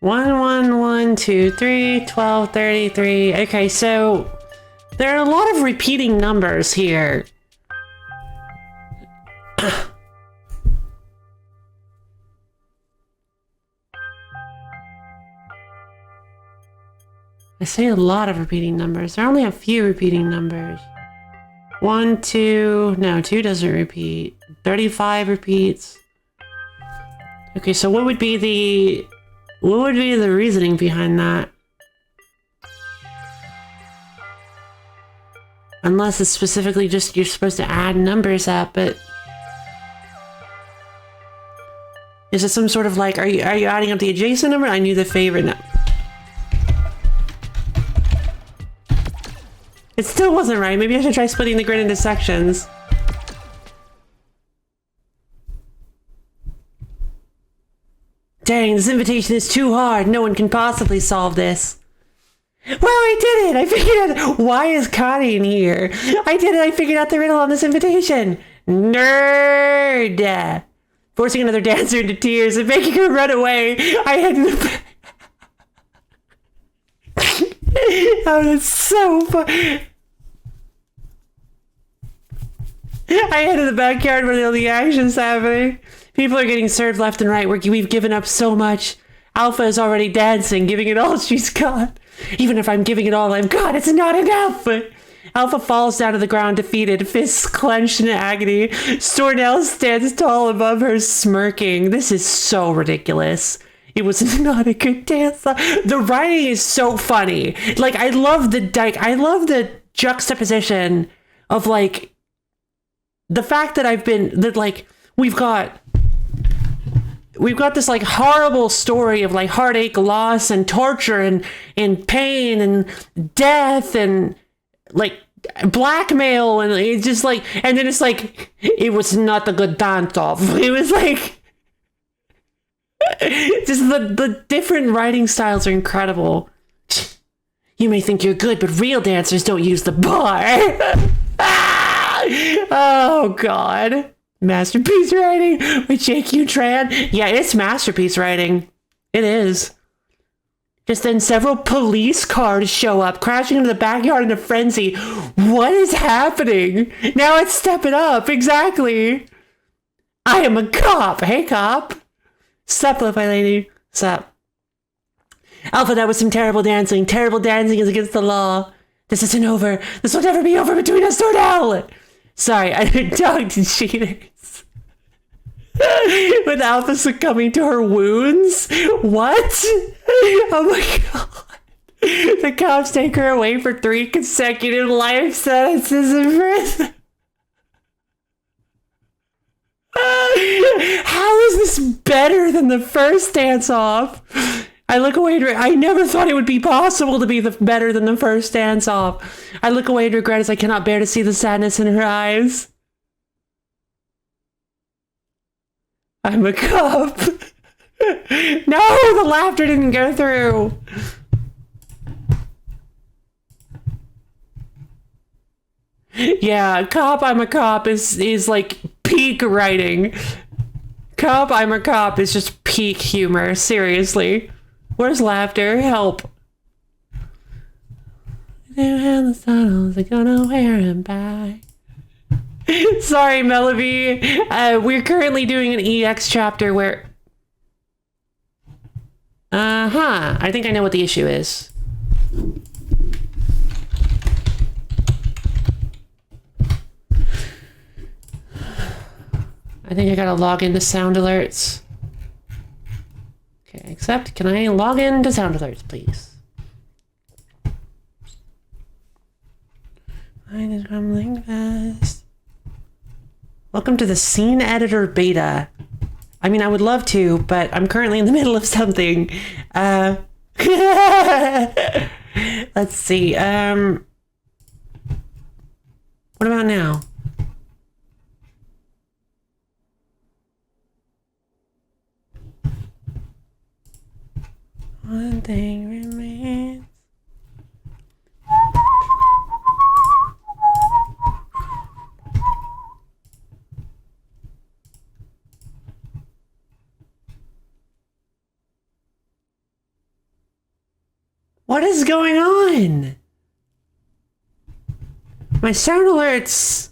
1, 1, 1, 2, 3, 12, 33. Okay, so there are a lot of repeating numbers here. I say a lot of repeating numbers. There are only a few repeating numbers. 1, 2, no, 2 doesn't repeat. 35 repeats. Okay, so what would be the reasoning behind that? Unless it's specifically just you're supposed to add numbers up, but is it some sort of like, are you adding up the adjacent number? I knew the favorite number. It still wasn't right. Maybe I should try splitting the grid into sections. Dang, this invitation is too hard. No one can possibly solve this. Well, I did it! I figured out... Why is Connie in here? I did it! I figured out the riddle on this invitation! Nerd! Forcing another dancer into tears and making her run away. I had... Oh, that's so fun. I head to the backyard where all the action's happening. People are getting served left and right. We've given up so much. Alpha is already dancing, giving it all she's got. Even if I'm giving it all I've got, it's not enough. Alpha falls down to the ground defeated, fists clenched in agony. Stornell stands tall above her, smirking. This is so ridiculous. It was not a good dance. The writing is so funny. Like, I love the juxtaposition of, like, the fact that we've got this like horrible story of like heartache, loss, and torture, and pain, and death, and like blackmail, and it's just like, and then it's like, it was not a good dance off. It was like, just the different writing styles are incredible. You may think you're good, but real dancers don't use the bar. Oh God. Masterpiece writing with JQ Tran. Yeah, it's masterpiece writing. It is. Just then several police cars show up, crashing into the backyard in a frenzy. What is happening? Now it's stepping up. Exactly. I am a cop. Hey, cop. Sup, LoFiLady. Sup. Alpha, that was some terrible dancing. Terrible dancing is against the law. This isn't over. This will never be over between us, Stornell. Sorry, I talked to cheaters. With Alpha succumbing to her wounds? What? Oh my God. The cops take her away for 3 consecutive life sentences in prison. How is this better than the first dance-off? I look away and I never thought it would be possible to be better than the first dance-off. I look away and regret as I cannot bear to see the sadness in her eyes. I'm a cop. No, the laughter didn't go through. Yeah, cop, I'm a cop is like peak writing. Cop, I'm a cop is just peak humor, seriously. Where's laughter? Help. The tunnels are gonna wear him back. Sorry, Melody. We're currently doing an EX chapter where... I think I know what the issue is. I think I gotta log into sound alerts. Okay, accept. Can I log into sound alerts, please? Mine is crumbling fast. Welcome to the scene editor beta. I mean, I would love to, but I'm currently in the middle of something. Let's see. What about now? One thing remains. What is going on? My sound alerts.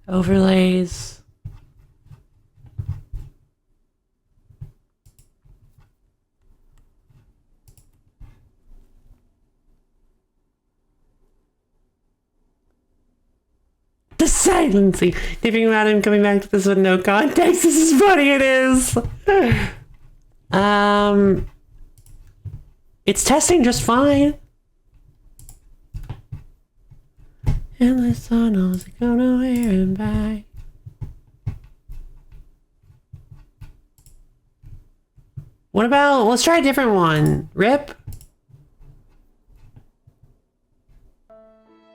Overlays. The silencing. Thinking about him coming back to this with no context. This is funny, it is. It's testing just fine. Endless tunnels that go nowhere and back. What about, let's try a different one. Rip.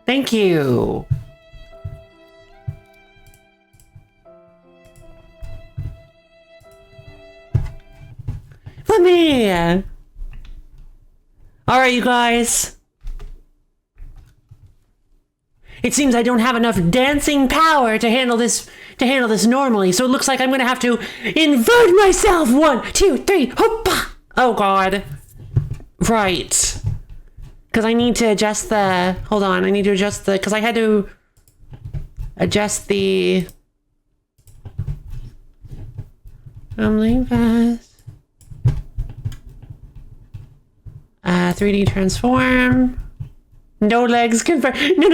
Thank you. Let me. All right, you guys. It seems I don't have enough dancing power to handle this normally, so it looks like I'm gonna have to invert myself. 1, 2, 3, hoppa! Oh god. Right. Because I need to adjust the, hold on, I need to adjust the, because I had to adjust the, I'm fast. 3D transform. No legs confirmed. No.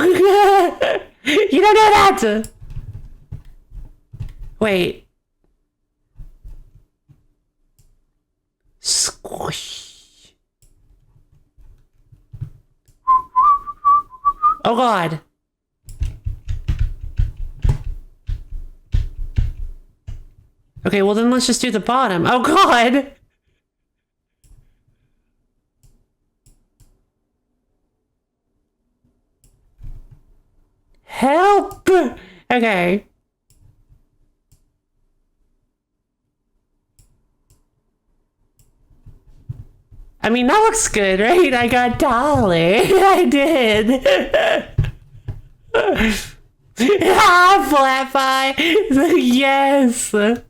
You don't know that. Wait. Squish. Oh god. Okay, well then let's just do the bottom. Oh god. Help! Okay. I mean, that looks good, right? I got Dolly. I did. Flat pie. Yes. Move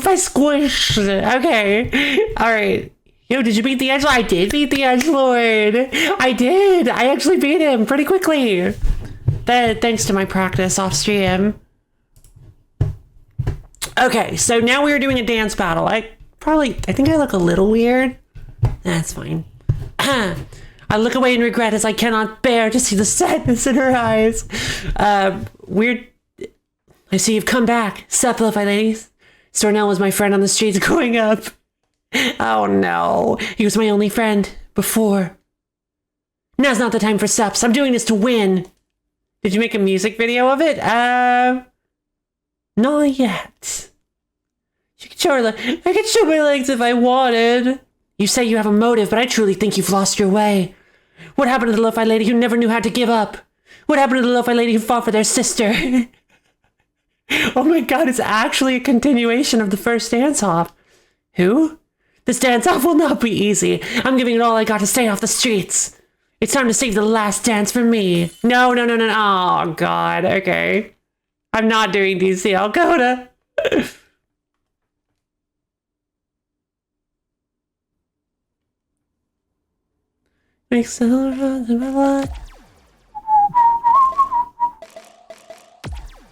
by squish. Okay. All right. Yo, did you beat the edgelord? I did beat the edgelord. I did. I actually beat him pretty quickly. Thanks to my practice off stream. Okay, so now we are doing a dance battle. I think I look a little weird. That's fine. I look away in regret as I cannot bear to see the sadness in her eyes. Weird. I see you've come back. Sup, LoFiLady? Stornell was my friend on the streets growing up. Oh no, he was my only friend before. Now's not the time for sups. I'm doing this to win. Did you make a music video of it? Not yet. You can show her, I could show my legs if I wanted. You say you have a motive, but I truly think you've lost your way. What happened to the LoFiLady who never knew how to give up? What happened to the LoFiLady who fought for their sister? Oh my god, it's actually a continuation of the first dance-off. Who? This dance-off will not be easy. I'm giving it all I got to stay off the streets. It's time to save the last dance for me. No. Oh, God. Okay. I'm not doing DC Alcona.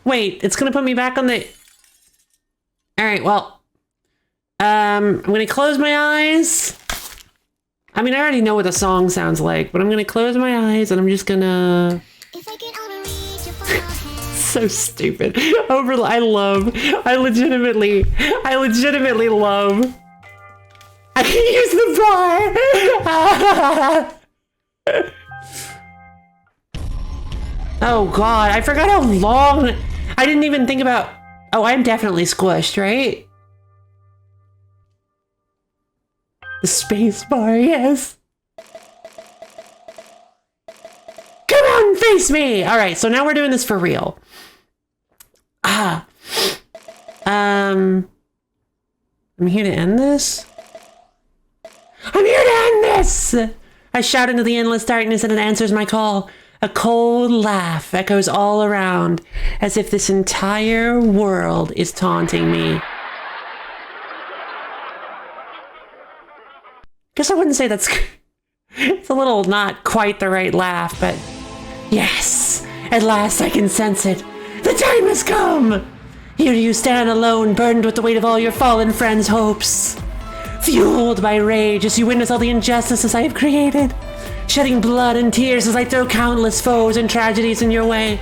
Wait, it's gonna put me back on the... Alright, well... I'm gonna close my eyes. I mean, I already know what the song sounds like, but I'm gonna close my eyes and I'm just gonna... So stupid. I legitimately love... I can use the bar! Oh god, I forgot how long... I didn't even think about... Oh, I'm definitely squished, right? The space bar, yes. Come on, face me! Alright, so now we're doing this for real. I'm here to end this. I'm here to end this! I shout into the endless darkness and it answers my call. A cold laugh echoes all around, as if this entire world is taunting me. Guess I wouldn't say that's... It's a little not quite the right laugh, but... Yes! At last I can sense it. The time has come! Here you stand alone, burdened with the weight of all your fallen friends' hopes. Fueled by rage as you witness all the injustices I have created. Shedding blood and tears as I throw countless foes and tragedies in your way.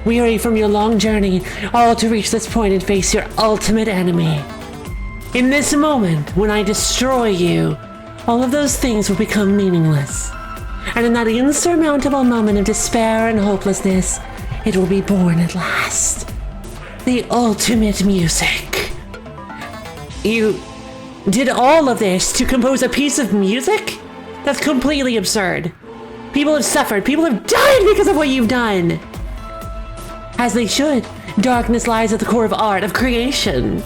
Weary from your long journey, all to reach this point and face your ultimate enemy. In this moment, when I destroy you, all of those things will become meaningless. And in that insurmountable moment of despair and hopelessness, it will be born at last. The ultimate music. You did all of this to compose a piece of music? That's completely absurd. People have suffered. People have died because of what you've done. As they should. Darkness lies at the core of art, of creation.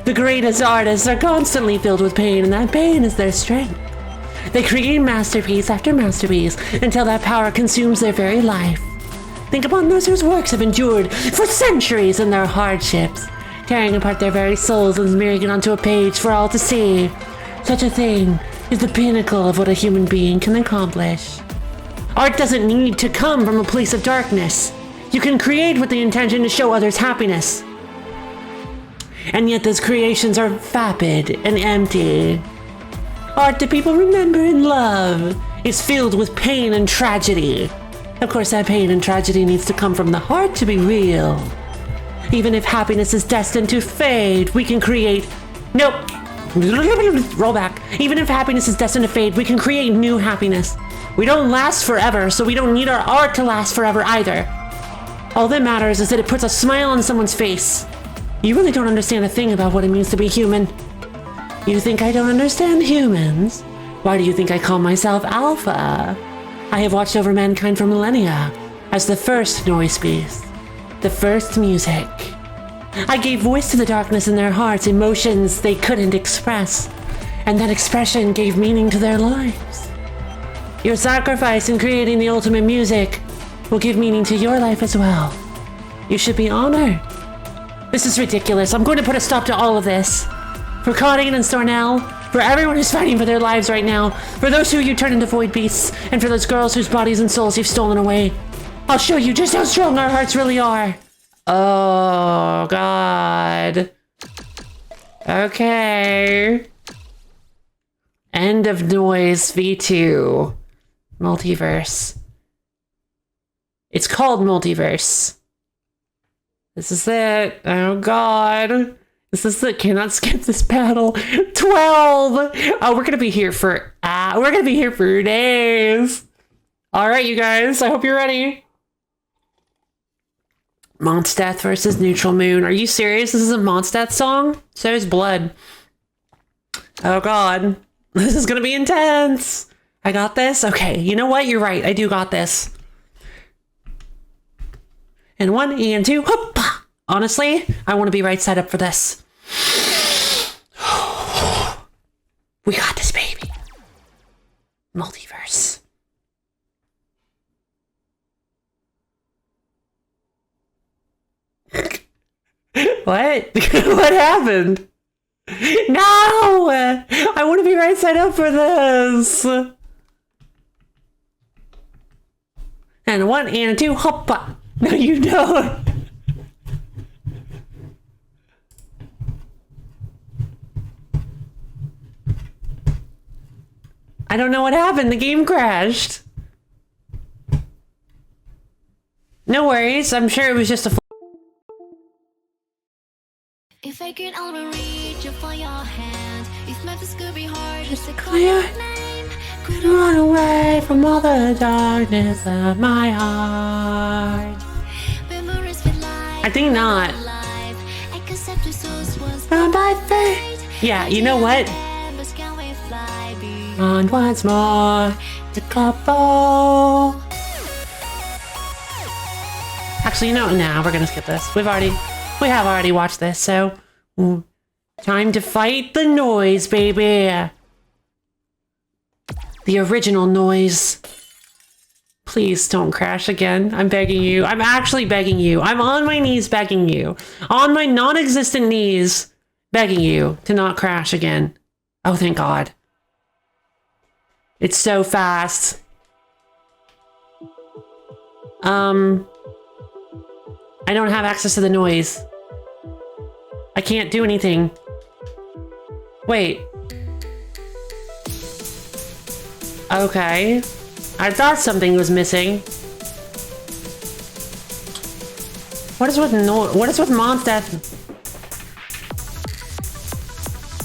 The greatest artists are constantly filled with pain, and that pain is their strength. They create masterpiece after masterpiece until that power consumes their very life. Think upon those whose works have endured for centuries in their hardships, tearing apart their very souls and smearing it onto a page for all to see. Such a thing is the pinnacle of what a human being can accomplish. Art doesn't need to come from a place of darkness. You can create with the intention to show others happiness. And yet those creations are vapid and empty. Art that people remember and love is filled with pain and tragedy. Of course, that pain and tragedy needs to come from the heart to be real. Even if happiness is destined to fade, we can create... Nope. Roll back. Even if happiness is destined to fade, we can create new happiness. We don't last forever, so we don't need our art to last forever either. All that matters is that it puts a smile on someone's face. You really don't understand a thing about what it means to be human. You think I don't understand humans? Why do you think I call myself Alpha? I have watched over mankind for millennia as the first noise beast, the first music. I gave voice to the darkness in their hearts, emotions they couldn't express, and that expression gave meaning to their lives. Your sacrifice in creating the ultimate music will give meaning to your life as well. You should be honored. This is ridiculous. I'm going to put a stop to all of this. For Claudine and Stornell, for everyone who's fighting for their lives right now, for those who you turn into void beasts, and for those girls whose bodies and souls you've stolen away. I'll show you just how strong our hearts really are. Oh, God. Okay. End of NOISZ V2. Multiverse. It's called Multiverse. This is it. Oh, God. This is it. Cannot skip this battle. 12. Oh, we're gonna be here for days. All right, you guys. I hope you're ready. Mondstadt versus Neutral Moon. Are you serious? This is a Mondstadt song? So is Blood. Oh, God. This is gonna be intense. I got this? Okay. You know what? You're right. I do got this. And 1 and 2. Hoppa! Honestly, I want to be right side up for this. We got this, baby. Multiverse. What? What happened? No! I want to be right side up for this. And 1 and 2. Hoppa! No, you don't. I don't know what happened. The game crashed. No worries. I'm sure it was just a... If I could only reach you for your hand, if Memphis could be hard just to call clear. your name, Could run away from all the darkness of my heart. memories with life. I think not. Alive. Except your souls was From my fate. Yeah, you know what? Embers, can we fly beyond? On once more, the couple. Actually, you know, nah, we're gonna skip this. We have already watched this, so time to fight the NOISZ, baby. The original noise. Please don't crash again. I'm begging you. I'm actually begging you. I'm on my knees begging you. On my non-existent knees begging you to not crash again. Oh, thank God. It's so fast. I don't have access to the noise. I can't do anything. Wait. Okay. I thought something was missing. What is with Mondstadt?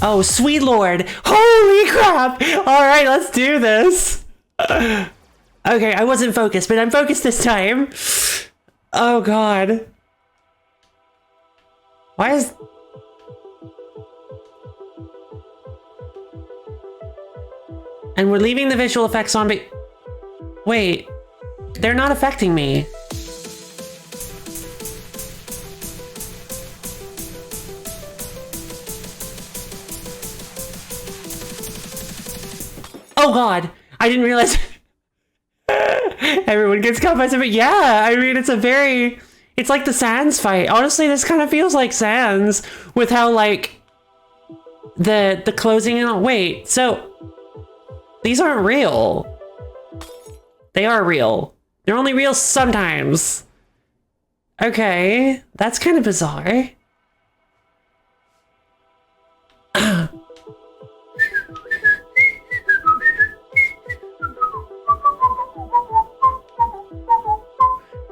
Oh, sweet lord. Holy crap! Alright, let's do this. Okay, I wasn't focused, but I'm focused this time. Oh god. Why is... And we're leaving the visual effects on, but... Wait. They're not affecting me. Oh god! I didn't realize... Everyone gets comments, but yeah, I mean, it's a very... It's like the Sans fight. Honestly, this kind of feels like Sans with how, like, the closing and... Wait, so... These aren't real. They are real. They're only real sometimes. Okay, that's kind of bizarre.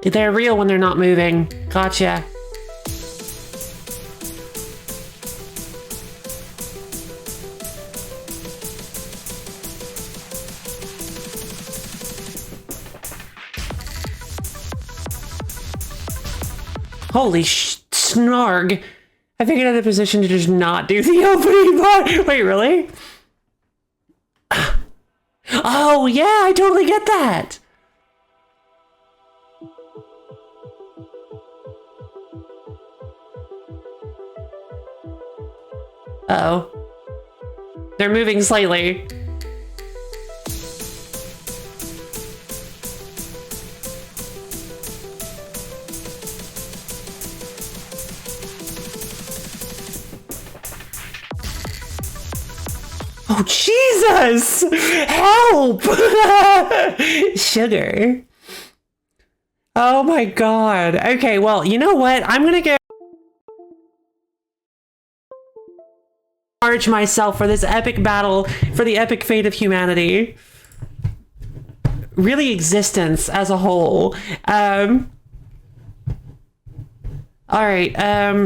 They're real when they're not moving. Gotcha. Holy snarg. I figured out a position to just not do the opening part. Wait, really? Oh, yeah, I totally get that. Uh-oh. They're moving slightly. Oh, Jesus! Help! Sugar. Oh my god. Okay, well, you know what? I'm gonna go charge myself for this epic battle for the epic fate of humanity. Really, existence as a whole. Alright,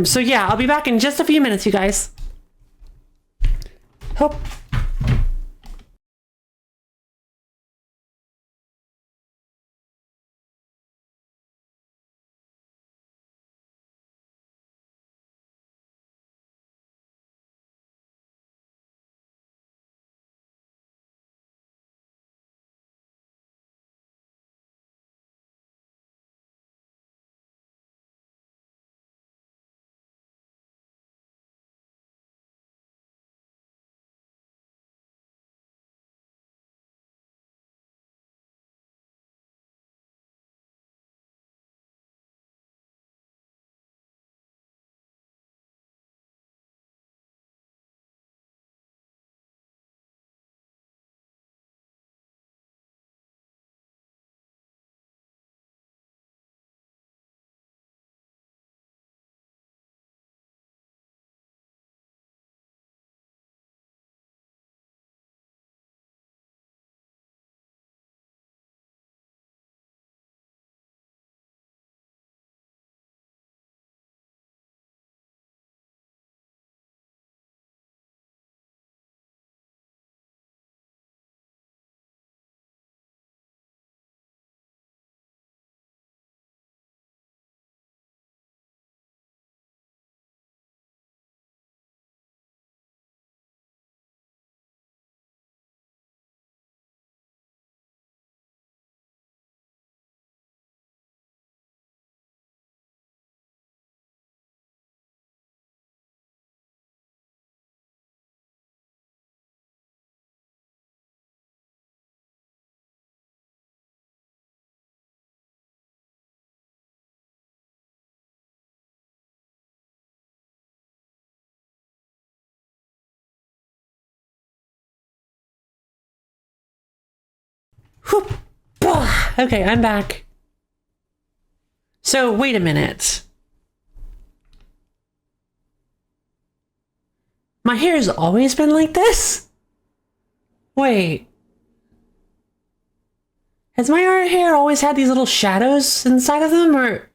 so yeah, I'll be back in just a few minutes, you guys. Hope. Okay, I'm back. So, wait a minute. My hair has always been like this? Wait. Has my hair always had these little shadows inside of them, or...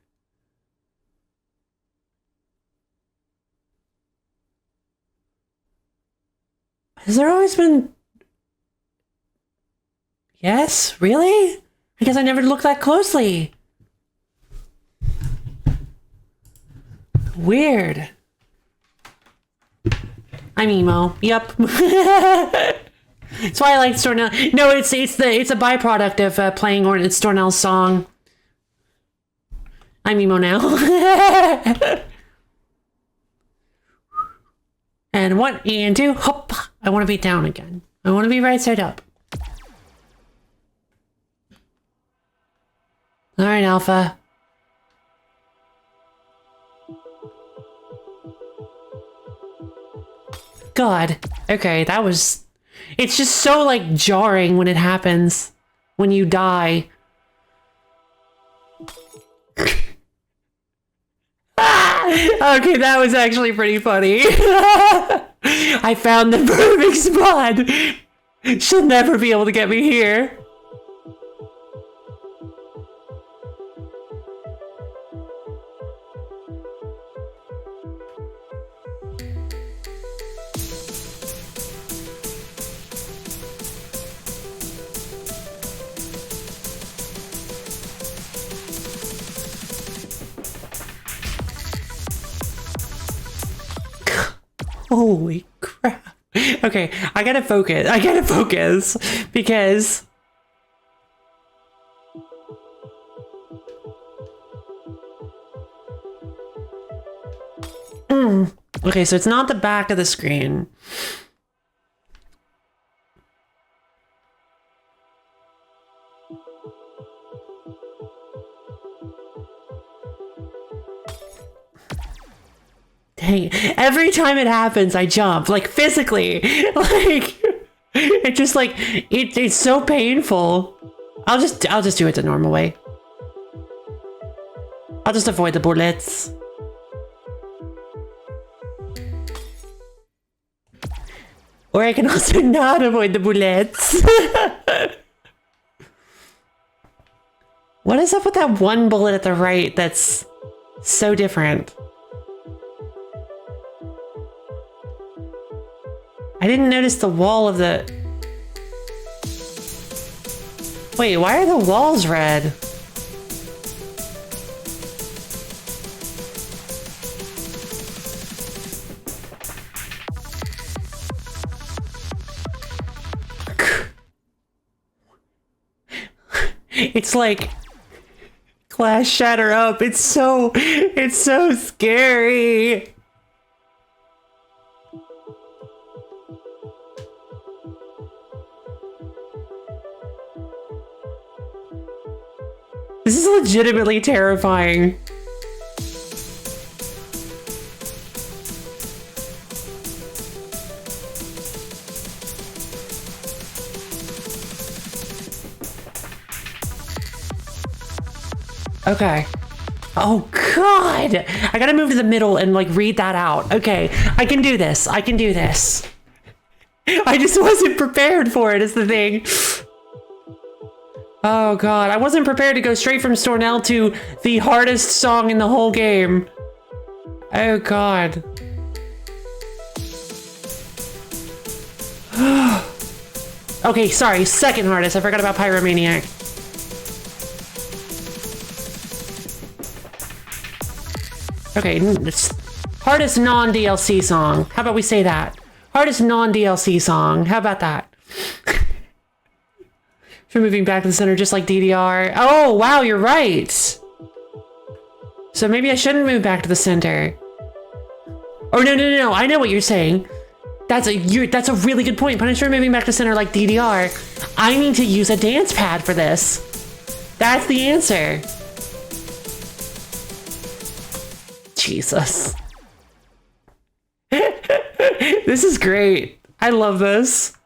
Has there always been... Yes? Really? I guess I never looked that closely. Weird. I'm emo. Yep. That's why I like Stornell. No, it's a byproduct of playing Stornell's song. I'm emo now. And 1 and 2, hop. I want to be down again. I want to be right side up. All right, Alpha. God. Okay, that was... It's just so, like, jarring when it happens. When you die. Okay, that was actually pretty funny. I found the perfect spot. She'll never be able to get me here. Holy crap. Okay, I gotta focus because... Okay, so it's not the back of the screen. Dang, every time it happens, I jump, like physically, like, it just like, it's so painful. I'll just do it the normal way. I'll just avoid the bullets. Or I can also not avoid the bullets. What is up with that one bullet at the right that's so different? I didn't notice the wall of the... Wait, why are the walls red? It's like glass shatter up. It's so scary. This is legitimately terrifying. Okay. Oh God! I gotta move to the middle and like read that out. Okay, I can do this. I can do this. I just wasn't prepared for it is the thing. Oh God, I wasn't prepared to go straight from Stornell to the hardest song in the whole game. Oh God. Okay, sorry, second hardest. I forgot about Pyromaniac. Okay, hardest non-DLC song. How about we say that? Hardest non-DLC song. How about that? For moving back to the center just like DDR. Oh, wow, you're right. So maybe I shouldn't move back to the center. Oh, no. I know what you're saying. That's a really good point. Punisher moving back to center like DDR. I need to use a dance pad for this. That's the answer. Jesus. This is great. I love this.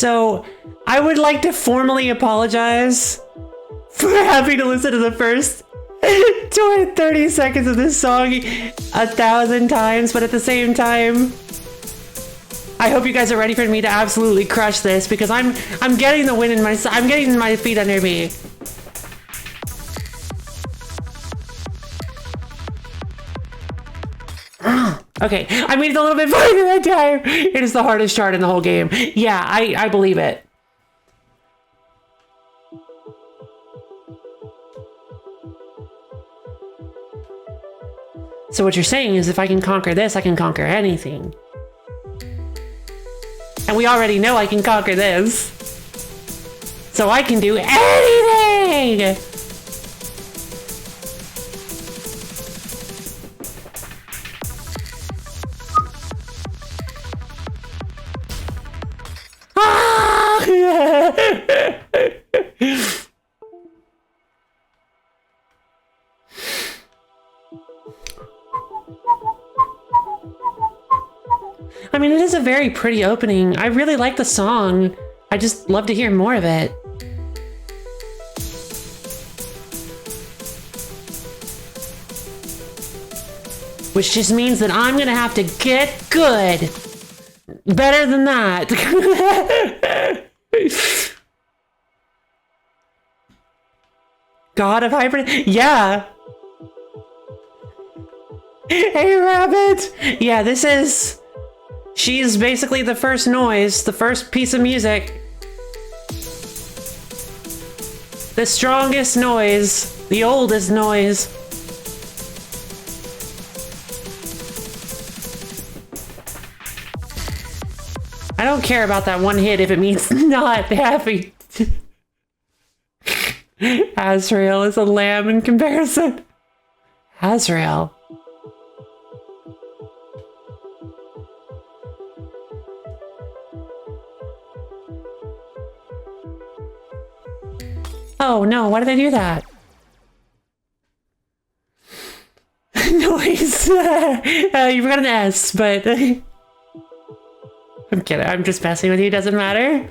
So, I would like to formally apologize for having to listen to the first 30 seconds of this song 1,000 times, but at the same time, I hope you guys are ready for me to absolutely crush this, because I'm getting the win in my... I'm getting my feet under me. Okay, I made it a little bit farther that time. It is the hardest chart in the whole game. Yeah, I believe it. So what you're saying is if I can conquer this, I can conquer anything. And we already know I can conquer this. So I can do anything! I mean, it is a very pretty opening. I really like the song. I just love to hear more of it. Which just means that I'm gonna have to get good. Better than that. God of hybrid. Yeah. Hey, Rabbit. Yeah, this is... She's basically the first NOISZ, the first piece of music. The strongest NOISZ. The oldest NOISZ. I don't care about that one hit if it means not happy. Azrael is a lamb in comparison. Azrael. Oh no, why did I do that? NOISZ. You forgot an S, but... I'm kidding, I'm just messing with you, doesn't matter.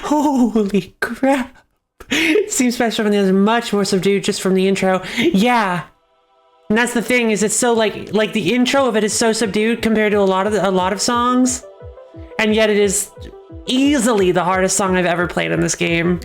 Holy crap. Seems special from the others, much more subdued just from the intro. Yeah. And that's the thing, is it's so like the intro of it is so subdued compared to a lot of songs. And yet it is easily the hardest song I've ever played in this game.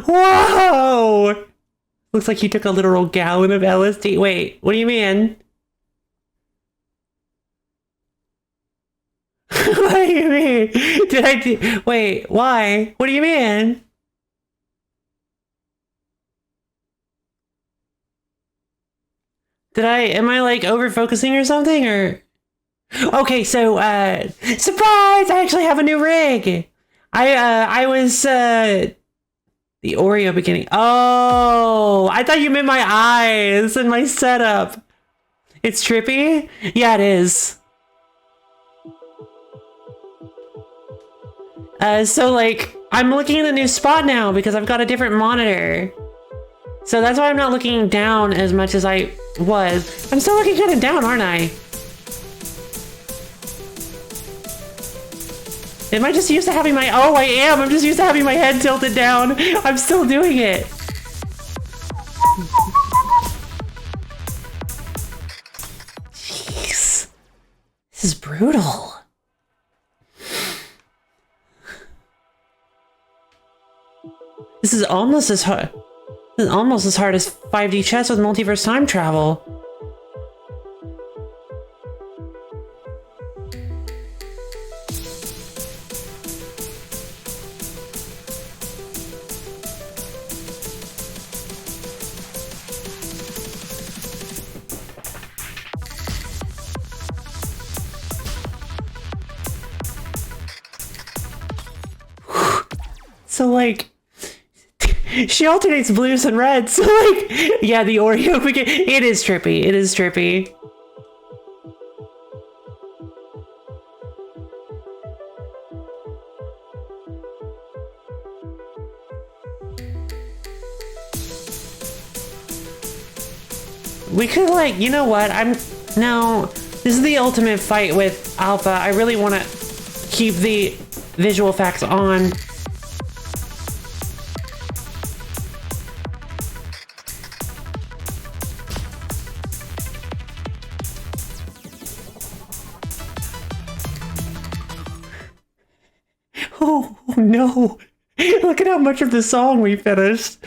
Whoa! Looks like you took a literal gallon of LSD. Wait, what do you mean? What do you mean? Did I do... Wait, why? What do you mean? Am I like over focusing or something, or? Okay, so, surprise! I actually have a new rig! I was, the Oreo beginning. Oh, I thought you meant my eyes and my setup. It's trippy? Yeah, it is. So like, I'm looking at a new spot now because I've got a different monitor. So that's why I'm not looking down as much as I was. I'm still looking kind of down, aren't I? Am I just used to having my... Oh, I am! I'm just used to having my head tilted down. I'm still doing it. Jeez. This is brutal. This is almost as hard... This is almost as hard as 5D chess with multiverse time travel. So like, she alternates blues and reds. So like, yeah, the Oreo. It is trippy. It is trippy. We could like, you know what? No, this is the ultimate fight with Alpha. I really want to keep the visual effects on. Oh no. Look at how much of the song we finished.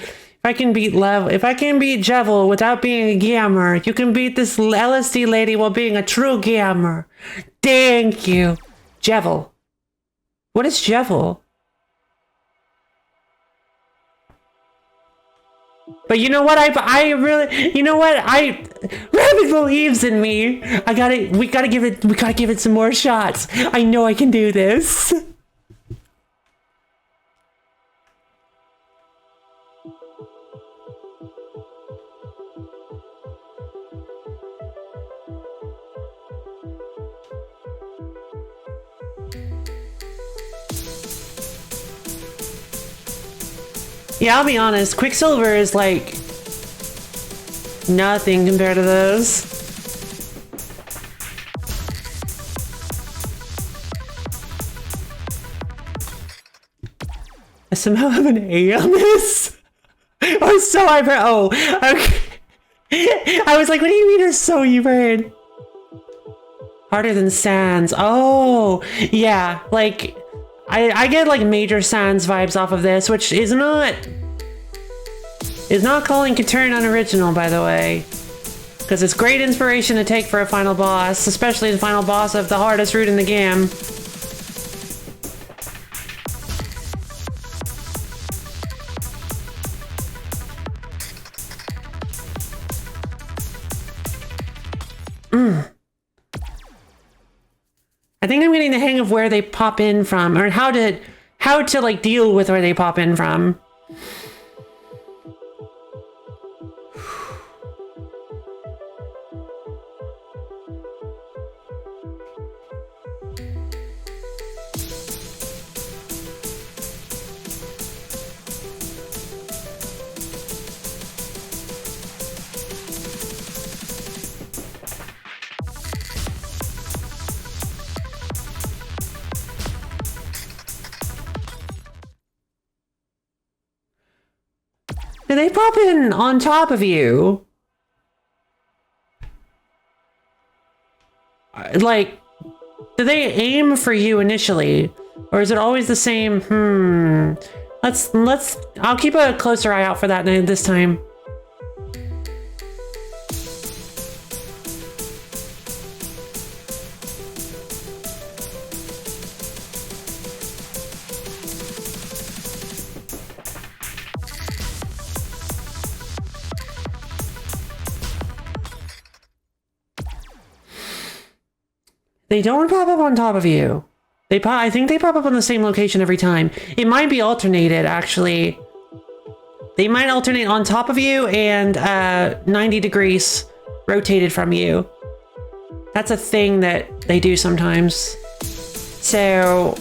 If I can beat Jevil without being a gamer, you can beat this LSD lady while being a true gamer. Thank you. Jevil. What is Jevil? But you know what? I really, you know what? Rabbit believes in me. We gotta give it some more shots. I know I can do this. Yeah, I'll be honest, Quicksilver is like nothing compared to those. I somehow have an A on this. Oh, so I've heard. Oh, okay. I was like, what do you mean you're so you've heard? Harder than Sans. Oh, yeah, like I get like major Sans vibes off of this, which is not calling Catern unoriginal, by the way, because it's great inspiration to take for a final boss, especially the final boss of the hardest route in the game. I think I'm getting the hang of where they pop in from, or how to like deal with where they pop in from. Do they pop in on top of you? Like, do they aim for you initially? Or is it always the same? I'll keep a closer eye out for that this time. They don't pop up on top of you. I think they pop up on the same location every time. It might be alternated, actually. They might alternate on top of you and 90 degrees rotated from you. That's a thing that they do sometimes. So...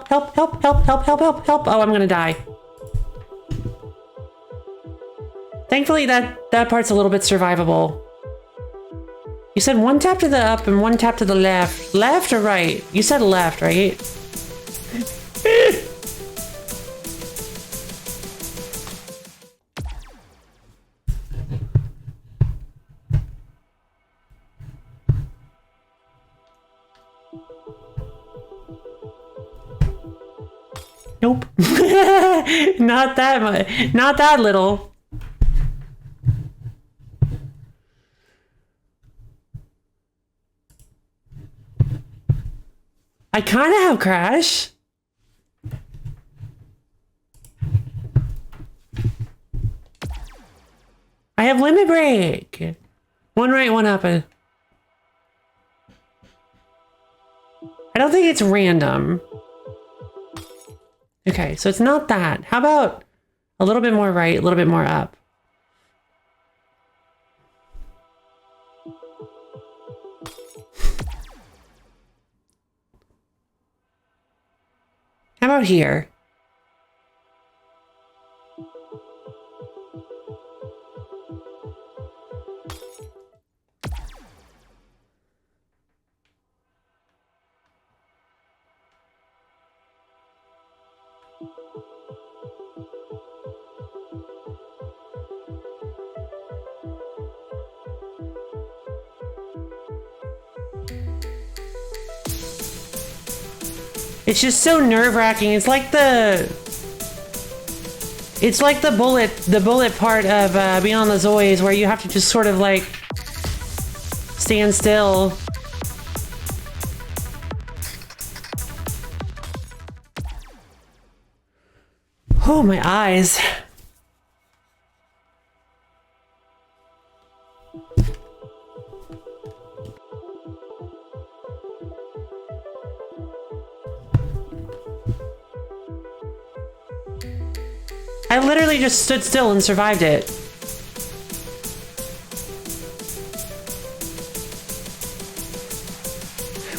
Help. Oh, I'm gonna die. Thankfully, that part's a little bit survivable. You said one tap to the up and one tap to the left. Left or right? You said left, right? Nope. Not that much. Not that little. I kind of have Crash. I have Limit Break. One right, one up. I don't think it's random. Okay, so it's not that. How about a little bit more right, a little bit more up? How about here? It's just so nerve-wracking. It's like the bullet part of Beyond the Zoys, where you have to just sort of like stand still. Oh, my eyes. I literally just stood still and survived it.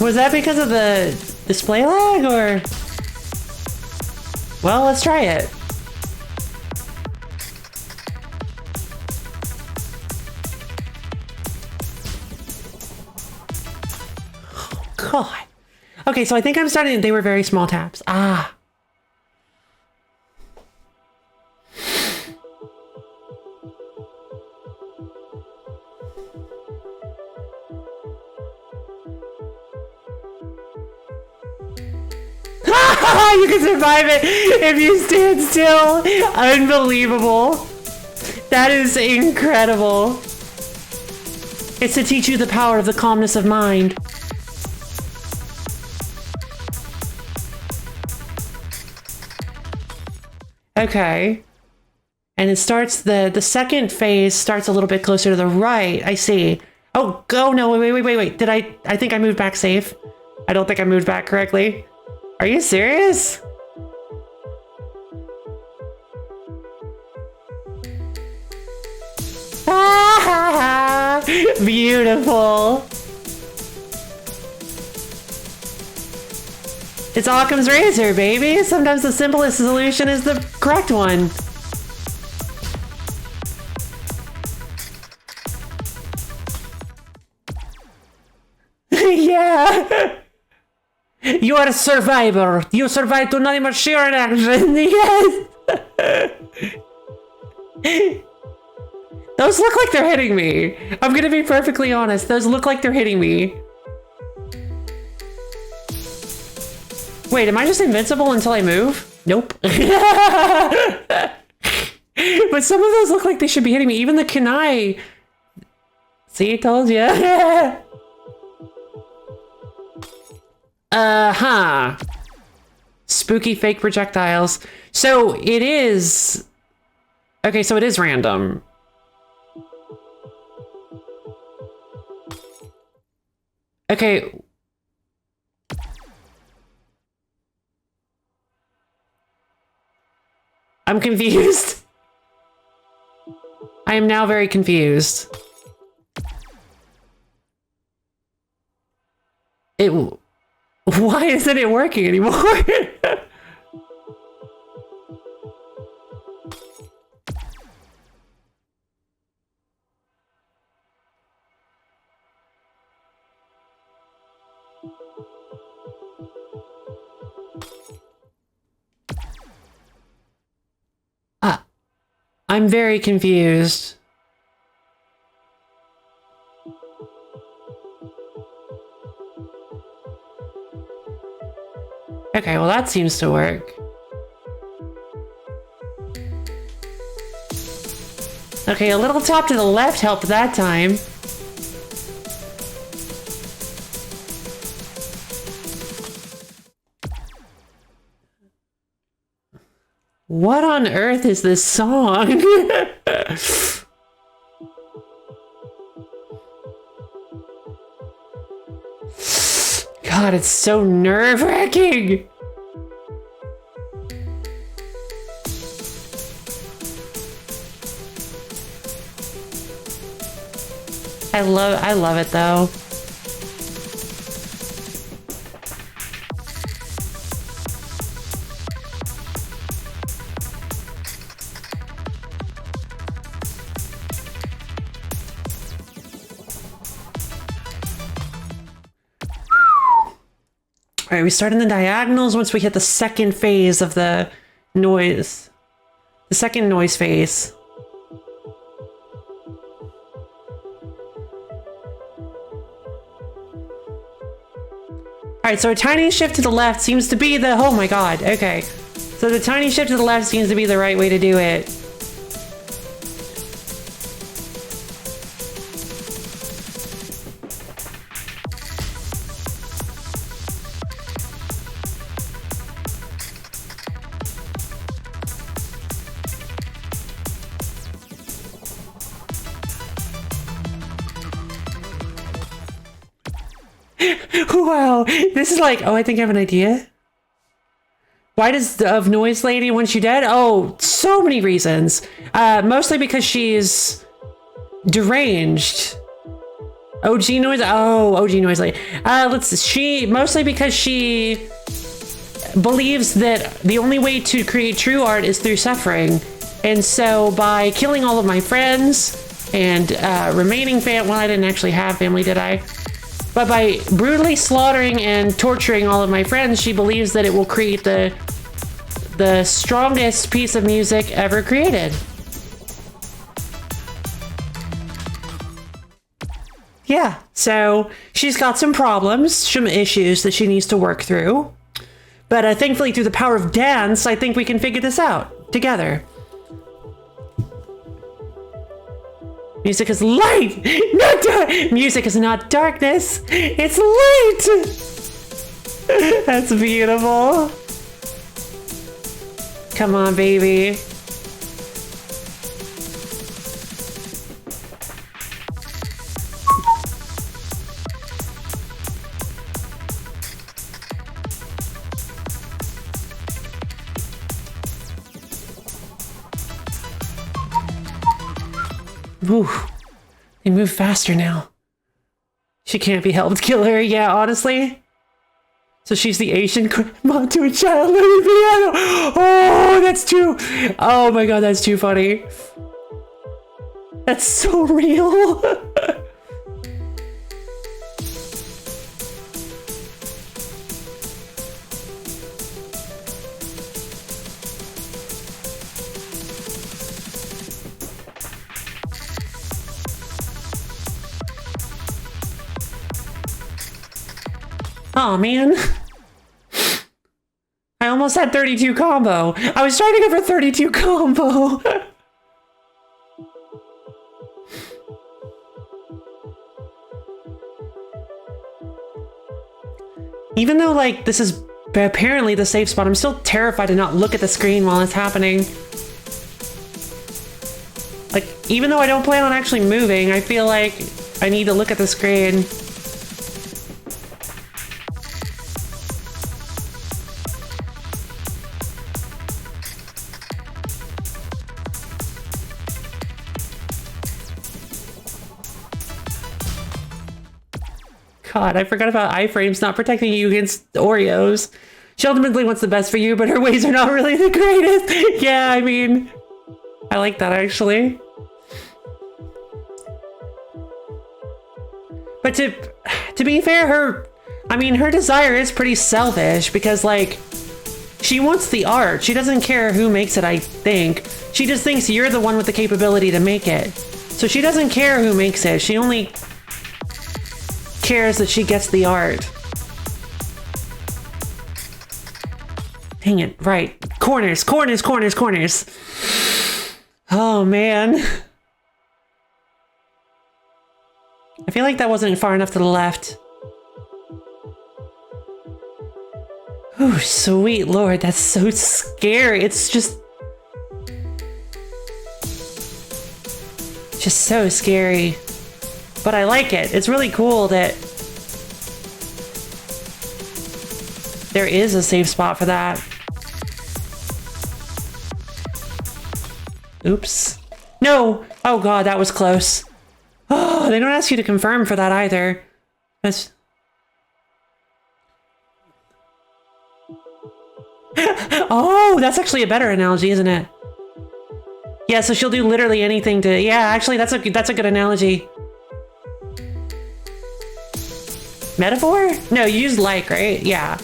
Was that because of the display lag, or? Well, let's try it. God. Okay, so I think I'm starting. They were very small taps. Ah. You can survive it if you stand still. Unbelievable. That is incredible. It's to teach you the power of the calmness of mind. Okay. And it starts, the second phase starts a little bit closer to the right. I see. Oh, no, wait. I think I moved back safe. I don't think I moved back correctly. Are you serious? Beautiful. It's Occam's razor, baby. Sometimes the simplest solution is the correct one. Yeah. You are a survivor. You survived to not even share an action. Yes. Those look like they're hitting me. I'm gonna be perfectly honest. Those look like they're hitting me. Wait, am I just invincible until I move? Nope. But some of those look like they should be hitting me. Even the kunai. See, told ya. Uh-huh. Spooky fake projectiles. So it is... Okay, so it is random. Okay. I'm confused. I am now very confused. Why isn't it working anymore? I'm very confused. Okay, well that seems to work. Okay, a little tap to the left helped that time. What on earth is this song? God, it's so nerve-wracking. I love it though. All right, we start in the diagonals once we hit the second phase of the noise. The second noise phase. All right, so a tiny shift to the left seems to be the, oh my God, okay. So the tiny shift to the left seems to be the right way to do it. Wow, this is like, oh, I think I have an idea. Why does of NOISZ when she dead? Oh, so many reasons. Mostly because she's deranged. OG NOISZ. Oh, OG NOISZ. She mostly because she believes that the only way to create true art is through suffering, and so by killing all of my friends and remaining well, I didn't actually have family, did I? But by brutally slaughtering and torturing all of my friends, she believes that it will create the strongest piece of music ever created. Yeah, so she's got some problems, some issues that she needs to work through. But thankfully, through the power of dance, I think we can figure this out together. Music is light, not dark. Music is not darkness, it's light. That's beautiful. Come on, baby. Ooh, they move faster now. She can't be helped, kill her. Yeah, honestly. So she's the Asian mom to a child learning piano. Oh, that's too. Oh my God, that's too funny. That's so real. Oh man. I almost had 32 combo. I was trying to go for 32 combo. Even though, like, this is apparently the safe spot, I'm still terrified to not look at the screen while it's happening. Like, even though I don't plan on actually moving, I feel like I need to look at the screen. God, I forgot about iframes not protecting you against Oreos. She ultimately wants the best for you, but her ways are not really the greatest. Yeah, I mean, I like that actually. But to be fair, her desire is pretty selfish because, like, she wants the art. She doesn't care who makes it, I think. She just thinks you're the one with the capability to make it. So she doesn't care who makes it. She only cares that she gets the art. Dang it, right. Corners, corners, corners, corners. Oh man. I feel like that wasn't far enough to the left. Oh, sweet Lord, that's so scary. It's just just so scary. But I like it. It's really cool that there is a safe spot for that. Oops. No! Oh god, that was close. Oh, they don't ask you to confirm for that either. That's... Oh, that's actually a better analogy, isn't it? Yeah, so she'll do literally anything to... Yeah, actually, that's a good analogy. Metaphor? No, you use like, right? Yeah.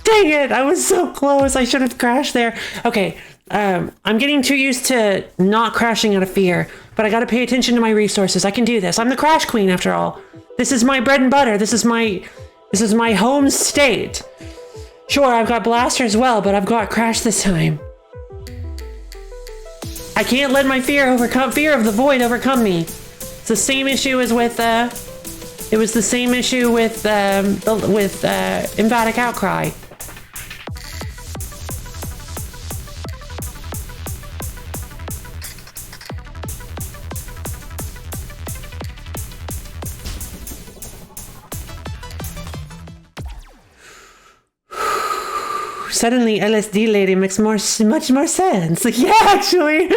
Dang it, I was so close. I should have crashed there. Okay, I'm getting too used to not crashing out of fear, but I gotta pay attention to my resources. I can do this. I'm the crash queen after all. This is my bread and butter. This is my home state. Sure, I've got blaster as well, but I've got crash this time. I can't let my fear of the void overcome me. It's the same issue as with it was the same issue with emphatic outcry. Suddenly, LSD makes much more sense. Yeah, actually.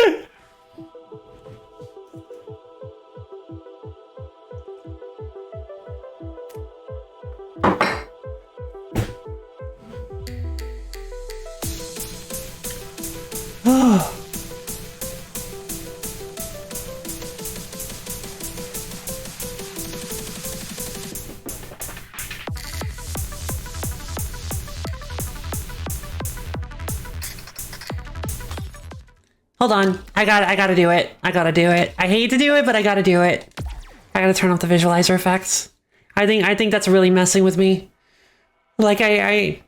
Oh. Hold on. I gotta do it. I gotta do it. I hate to do it, but I gotta do it. I gotta turn off the visualizer effects. I think that's really messing with me. Like I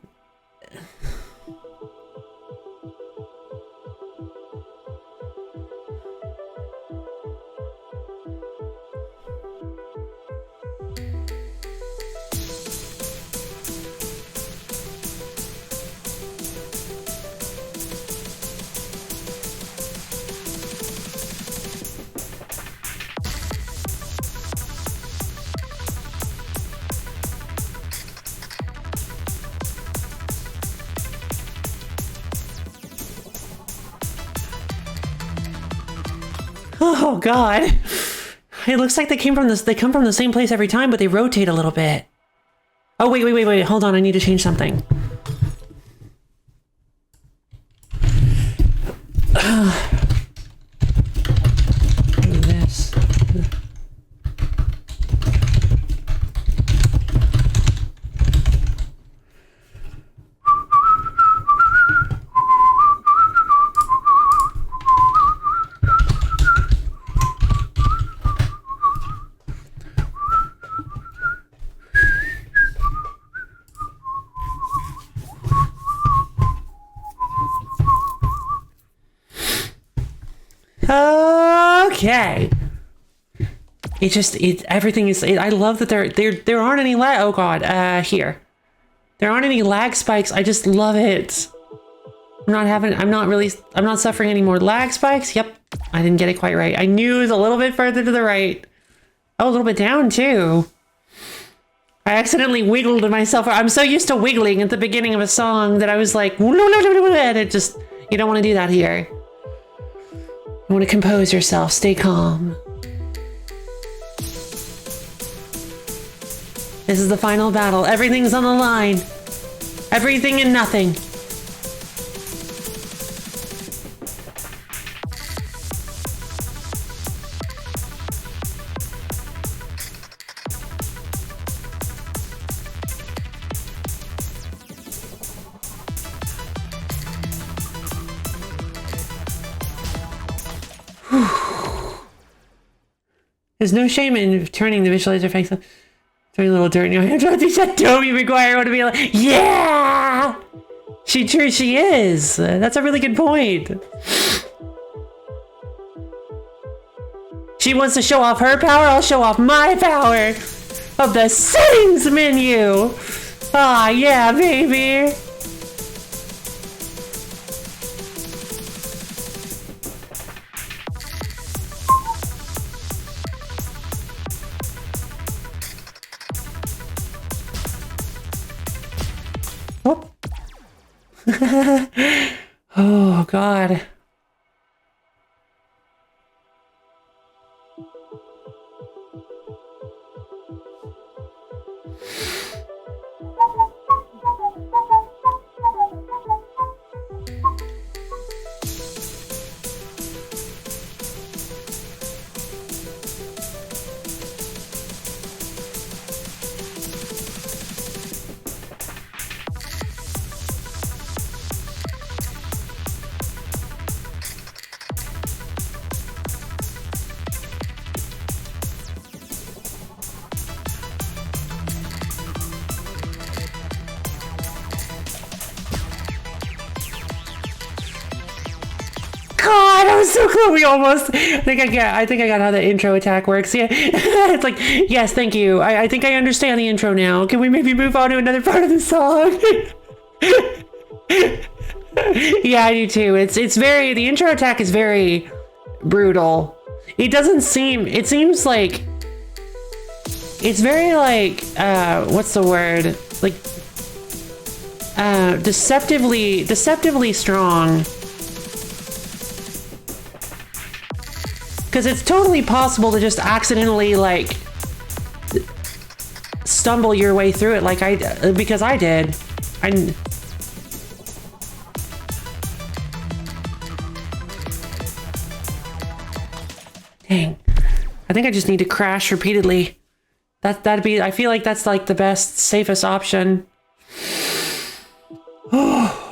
Oh god. It looks like they come from the same place every time, but they rotate a little bit. Oh wait. Hold on, I need to change something. This. Okay. Everything is. I love that there aren't any lag. Oh god. Here. There aren't any lag spikes. I just love it. I'm not suffering any more lag spikes. Yep. I didn't get it quite right. I knew it was a little bit further to the right. Oh, a little bit down too. I accidentally wiggled myself. I'm so used to wiggling at the beginning of a song that I was like, and it just, you don't want to do that here. You want to compose yourself, stay calm. This is the final battle. Everything's on the line. Everything and nothing. There's no shame in turning the visualizer effects on. Throwing a little dirt in your hand. She said Tobey Maguire would be like, yeah! She is. That's a really good point. She wants to show off her power, I'll show off my power of the settings menu. Ah, yeah, baby. Oh. Oh, God. God, I was so close. We almost. I think I got how the intro attack works. Yeah, it's like, yes, thank you. I think I understand the intro now. Can we maybe move on to another part of the song? Yeah, I do too. It's very. The intro attack is very brutal. It doesn't seem. It seems like. It's very like. What's the word? Like. Deceptively strong. Because it's totally possible to just accidentally, like, stumble your way through it like because I did. Dang. I think I just need to crash repeatedly. That'd be, I feel like that's like the best, safest option. Oh.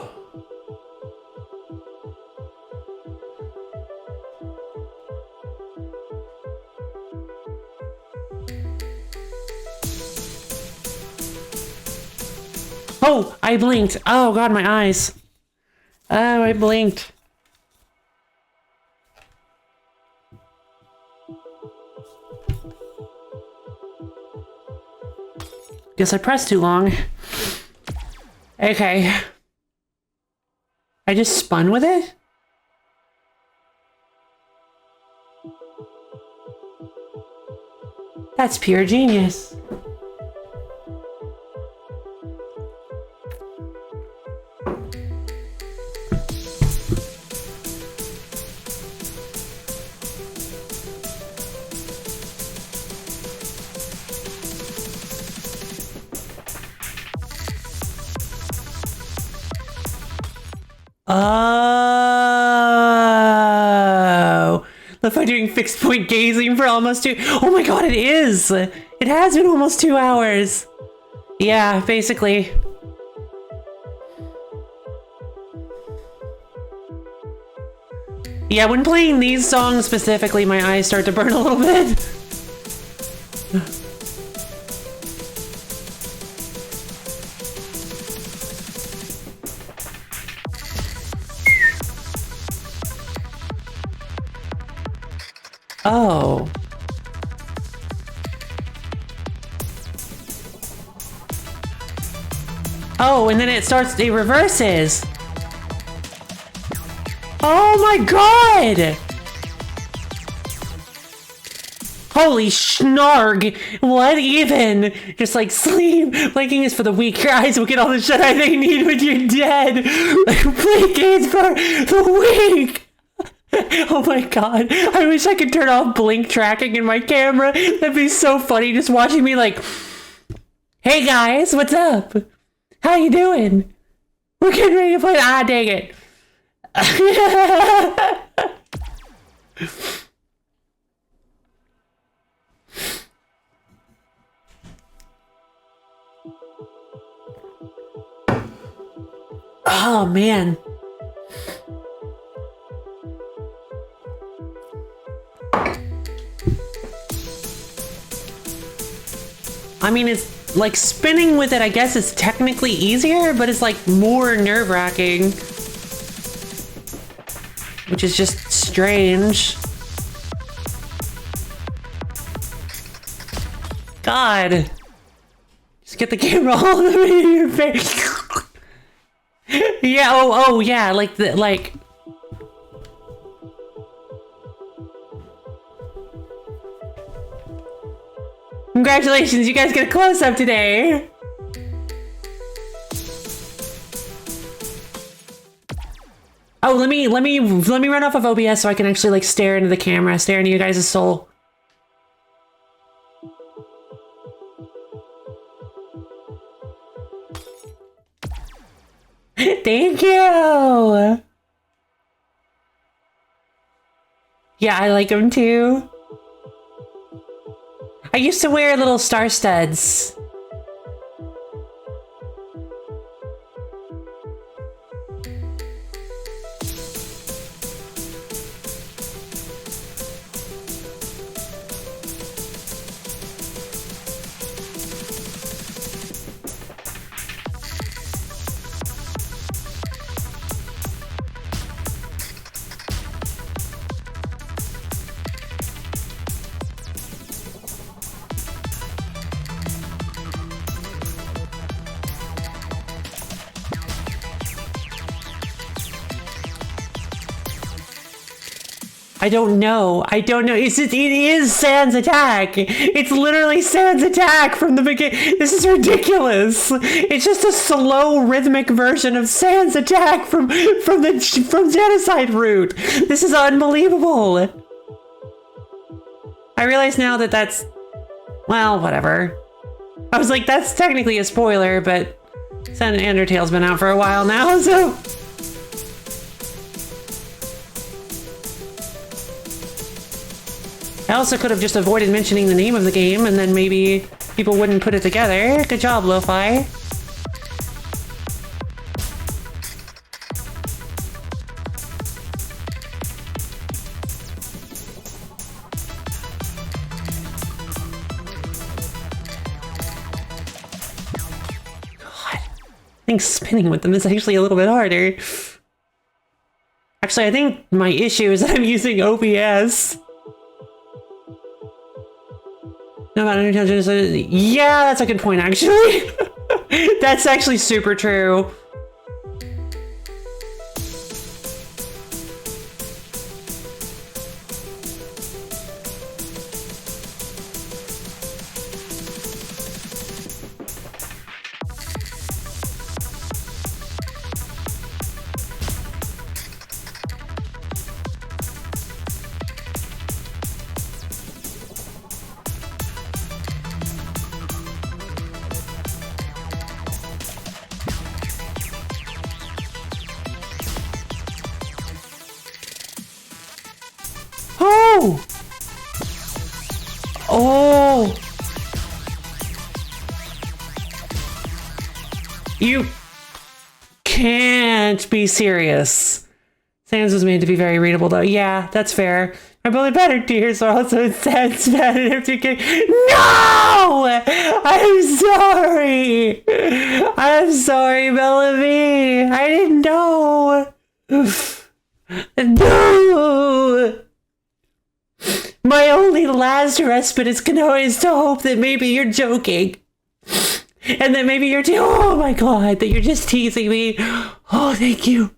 Oh, I blinked. Oh God, my eyes. Oh, I blinked. Guess I pressed too long. Okay. I just spun with it? That's pure genius. Oh, if I'm doing fixed point gazing for almost 2. Oh my God, it is. It has been almost 2 hours. Yeah, basically. Yeah, when playing these songs specifically, my eyes start to burn a little bit. Oh. Oh, and then it reverses. Oh my God! Holy schnarg! What even? Just like sleep. Blinking is for the weak. Your eyes will get all the shut-eye they need when you're dead. Blinking is for the weak. Oh my God. I wish I could turn off blink tracking in my camera. That'd be so funny just watching me like, hey guys, what's up? How you doing? We're getting ready to play. Ah, dang it. Oh man. I mean, it's like spinning with it, I guess it's technically easier, but it's like more nerve-wracking. Which is just strange. God. Just get the camera all the way to your face. Yeah, oh, yeah, like... Congratulations, you guys get a close-up today! Oh, let me run off of OBS so I can actually like stare into the camera, stare into you guys' soul. Thank you! Yeah, I like them too. I used to wear little star studs. I don't know. It is Sans attack. It's literally Sans attack from the beginning. This is ridiculous. It's just a slow rhythmic version of Sans attack from Genocide Root. This is unbelievable. I realize now that that's, well, whatever. I was like, that's technically a spoiler, but Undertale's been out for a while now, so. I also could have just avoided mentioning the name of the game, and then maybe people wouldn't put it together. Good job, Lo-Fi. God, I think spinning with them is actually a little bit harder. Actually, I think my issue is that I'm using OBS. No, about Undertale Genocide. Yeah, that's a good point, actually. That's actually super true. Oh! Oh! You can't be serious. Sans was made to be very readable, though. Yeah, that's fair. My bullet battered tears are also sad, bad and empty. No! I'm sorry! I'm sorry, Bellamy. I didn't know. No! My only last respite is to hope that maybe you're joking. And that maybe you're oh my god, that you're just teasing me. Oh, thank you.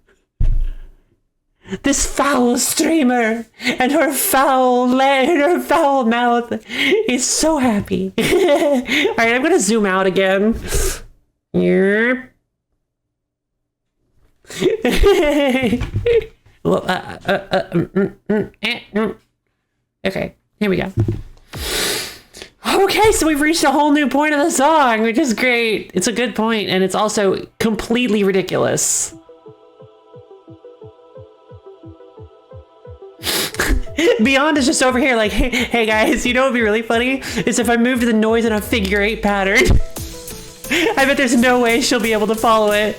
This foul streamer and her foul mouth is so happy. Alright, I'm gonna zoom out again. Yep. Okay, here we go. Okay, so we've reached a whole new point of the song, which is great. It's a good point, and it's also completely ridiculous. Beyond is just over here like, hey guys, you know what would be really funny? Is if I moved the noise in a figure 8 pattern. I bet there's no way she'll be able to follow it.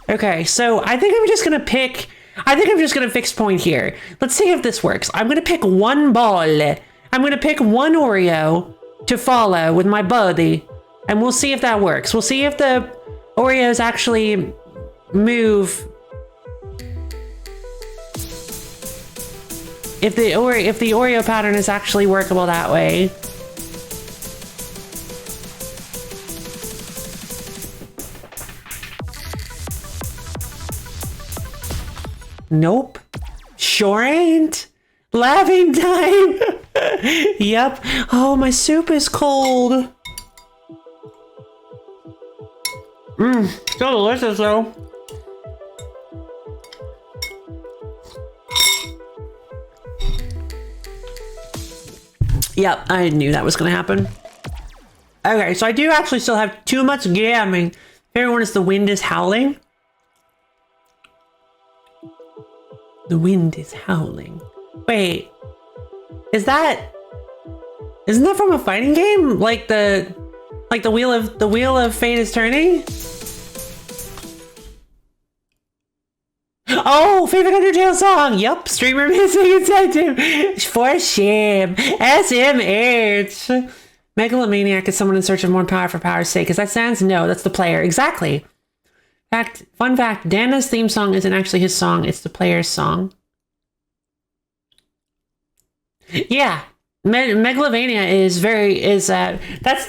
Okay, so I think I'm just gonna fix point here. Let's see if this works. I'm gonna pick one ball. I'm gonna pick one Oreo to follow with my buddy, and we'll see if that works. We'll see if the Oreos actually move. If the Oreo pattern is actually workable that way. Nope. Sure ain't. Laughing time. Yep. Oh, my soup is cold. Still delicious though. Yep, I knew that was gonna happen. Okay, so I do actually still have too much gamming. If everyone is the wind is howling. The wind is howling. Wait, isn't that from a fighting game? Like the wheel of fate is turning? Oh, favorite Undertale song. Yup, streamer missing incentive. For shame. SMH. Megalomaniac is someone in search of more power for power's sake. Is that Sans? No, that's the player. Exactly. Fun fact, Dana's theme song isn't actually his song, it's the player's song. Yeah. Megalovania is that's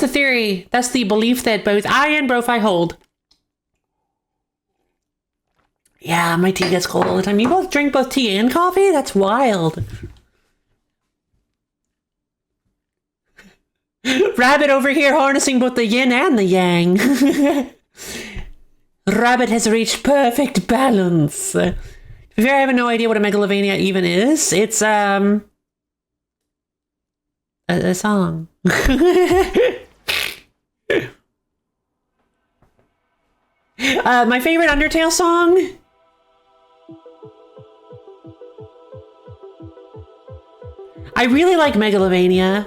the theory, that's the belief that both I and Brofi hold. Yeah, my tea gets cold all the time. You both drink both tea and coffee? That's wild. Rabbit over here harnessing both the yin and the yang. Rabbit has reached perfect balance. To be fair, I have no idea what a Megalovania even is. It's, a song. My favorite Undertale song? I really like Megalovania.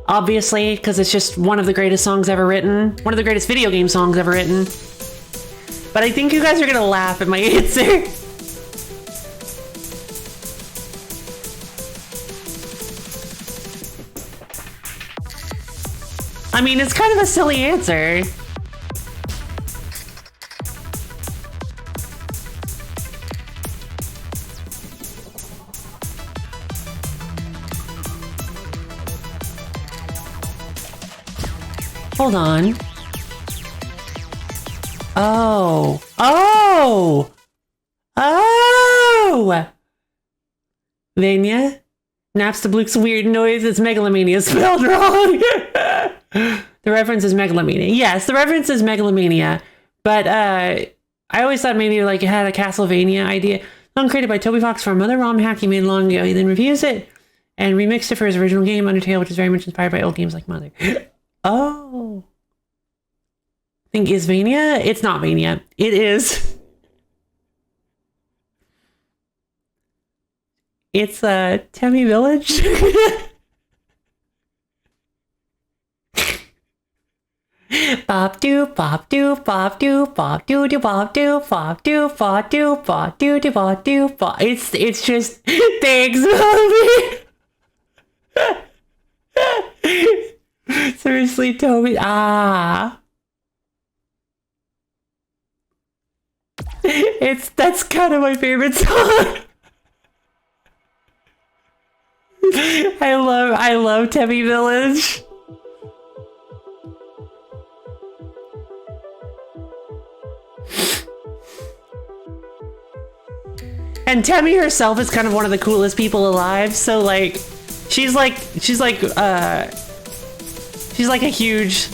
Obviously, because it's just one of the greatest songs ever written. One of the greatest video game songs ever written. But I think you guys are gonna laugh at my answer. I mean, it's kind of a silly answer. Hold on. Oh. Vania? Napstabluke's weird noise. It's Megalomania spelled wrong. The reference is Megalomania. Yes, the reference is Megalomania. But I always thought maybe like it had a Castlevania idea. Song created by Toby Fox for a mother ROM hack he made long ago. He then reviews it and remixed it for his original game, Undertale, which is very much inspired by old games like Mother. Oh. I think is Vania? It's not Vania. It is. It's Temmie Village. Bop doo bop doo bop doo bop doo doo bop doo bop doo bop doo bop doo doo bop doo bop. It's just thanks, mommy. Seriously, Toby. That's kind of my favorite song. I love Temmie Village. And Temmie herself is kind of one of the coolest people alive, so like she's like a huge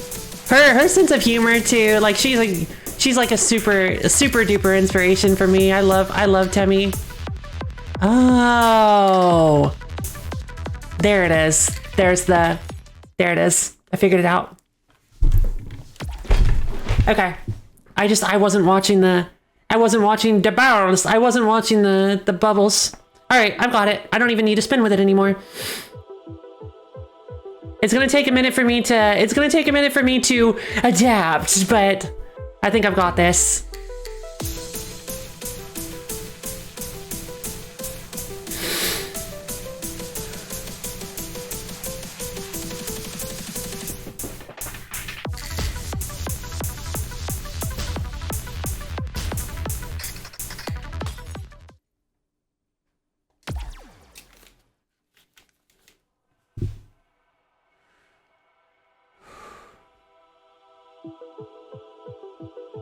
her sense of humor too, like she's like a super duper inspiration for me. I love Temmie. Oh, there it is. There it is. I figured it out. Okay. I wasn't watching the barrels. I wasn't watching the bubbles. All right, I've got it. I don't even need to spin with it anymore. It's gonna take a minute for me to adapt, but I think I've got this.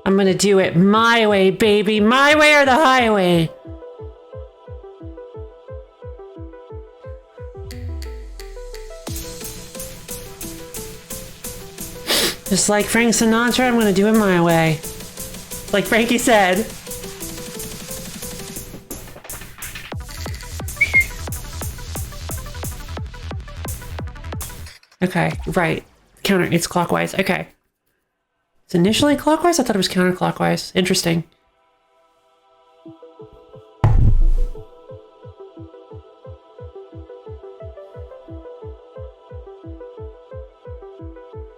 I'm gonna do it my way, baby. My way or the highway. Just like Frank Sinatra, I'm gonna do it my way. Like Frankie said. Okay, right. It's clockwise. Okay. It's initially clockwise? I thought it was counterclockwise. Interesting.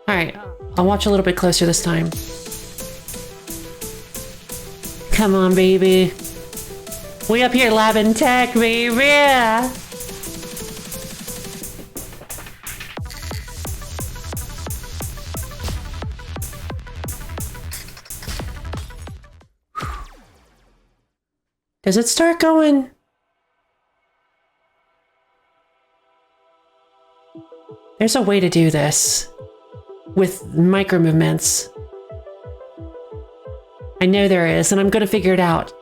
Alright, I'll watch a little bit closer this time. Come on, baby. We up here lab and tech, baby! Does it start going? There's a way to do this with micro movements. I know there is, and I'm gonna figure it out.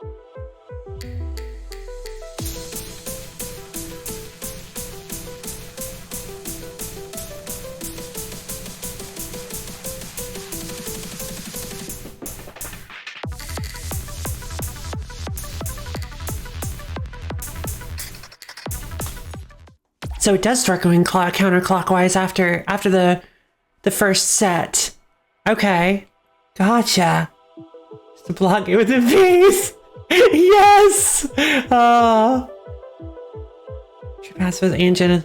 So it does start going counterclockwise after the first set. Okay, gotcha. Just to block it with a piece. Yes. Pass with engine.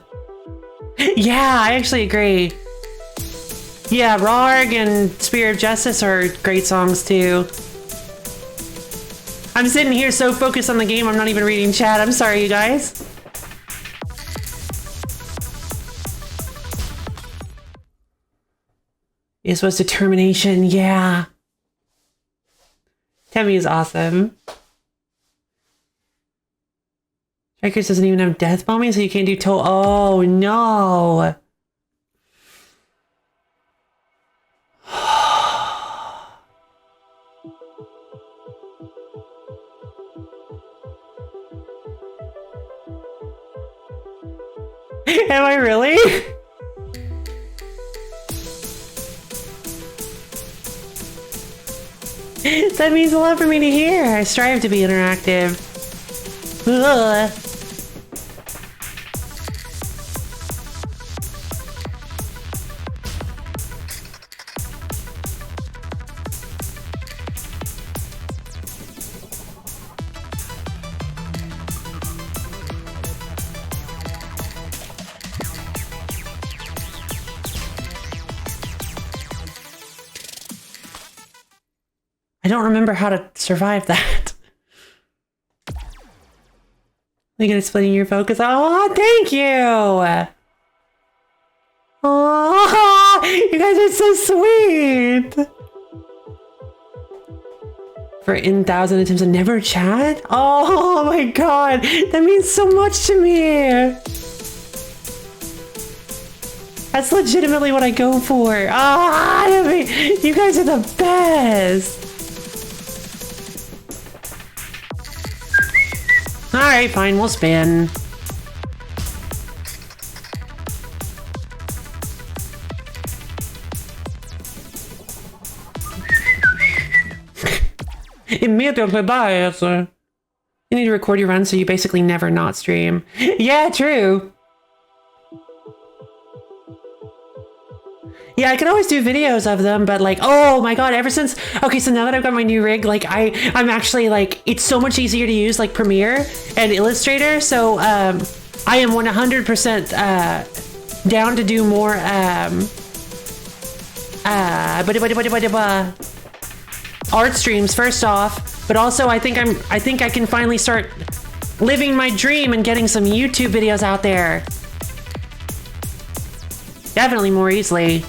Yeah, I actually agree. Yeah, Rarg and Spirit of Justice are great songs too. I'm sitting here so focused on the game, I'm not even reading chat. I'm sorry, you guys. It was determination, yeah. Temmie is awesome. Strikers doesn't even have death bombing, so you can't do oh no. Am I really? That means a lot for me to hear. I strive to be interactive. Ugh. I don't remember how to survive that. Look at it splitting your focus. Oh, thank you. Oh, you guys are so sweet. For N,000 attempts and never chat? Oh my god, that means so much to me. That's legitimately what I go for. Ah, you guys are the best. Alright, fine, we'll spin. Immediately bias. You need to record your run so you basically never not stream. Yeah, true. Yeah, I can always do videos of them, but like, oh my god, ever since, okay, so now that I've got my new rig, like I'm actually like, it's so much easier to use like Premiere and Illustrator, so I am 100% down to do more art streams first off, but also I think I can finally start living my dream and getting some YouTube videos out there. Definitely more easily.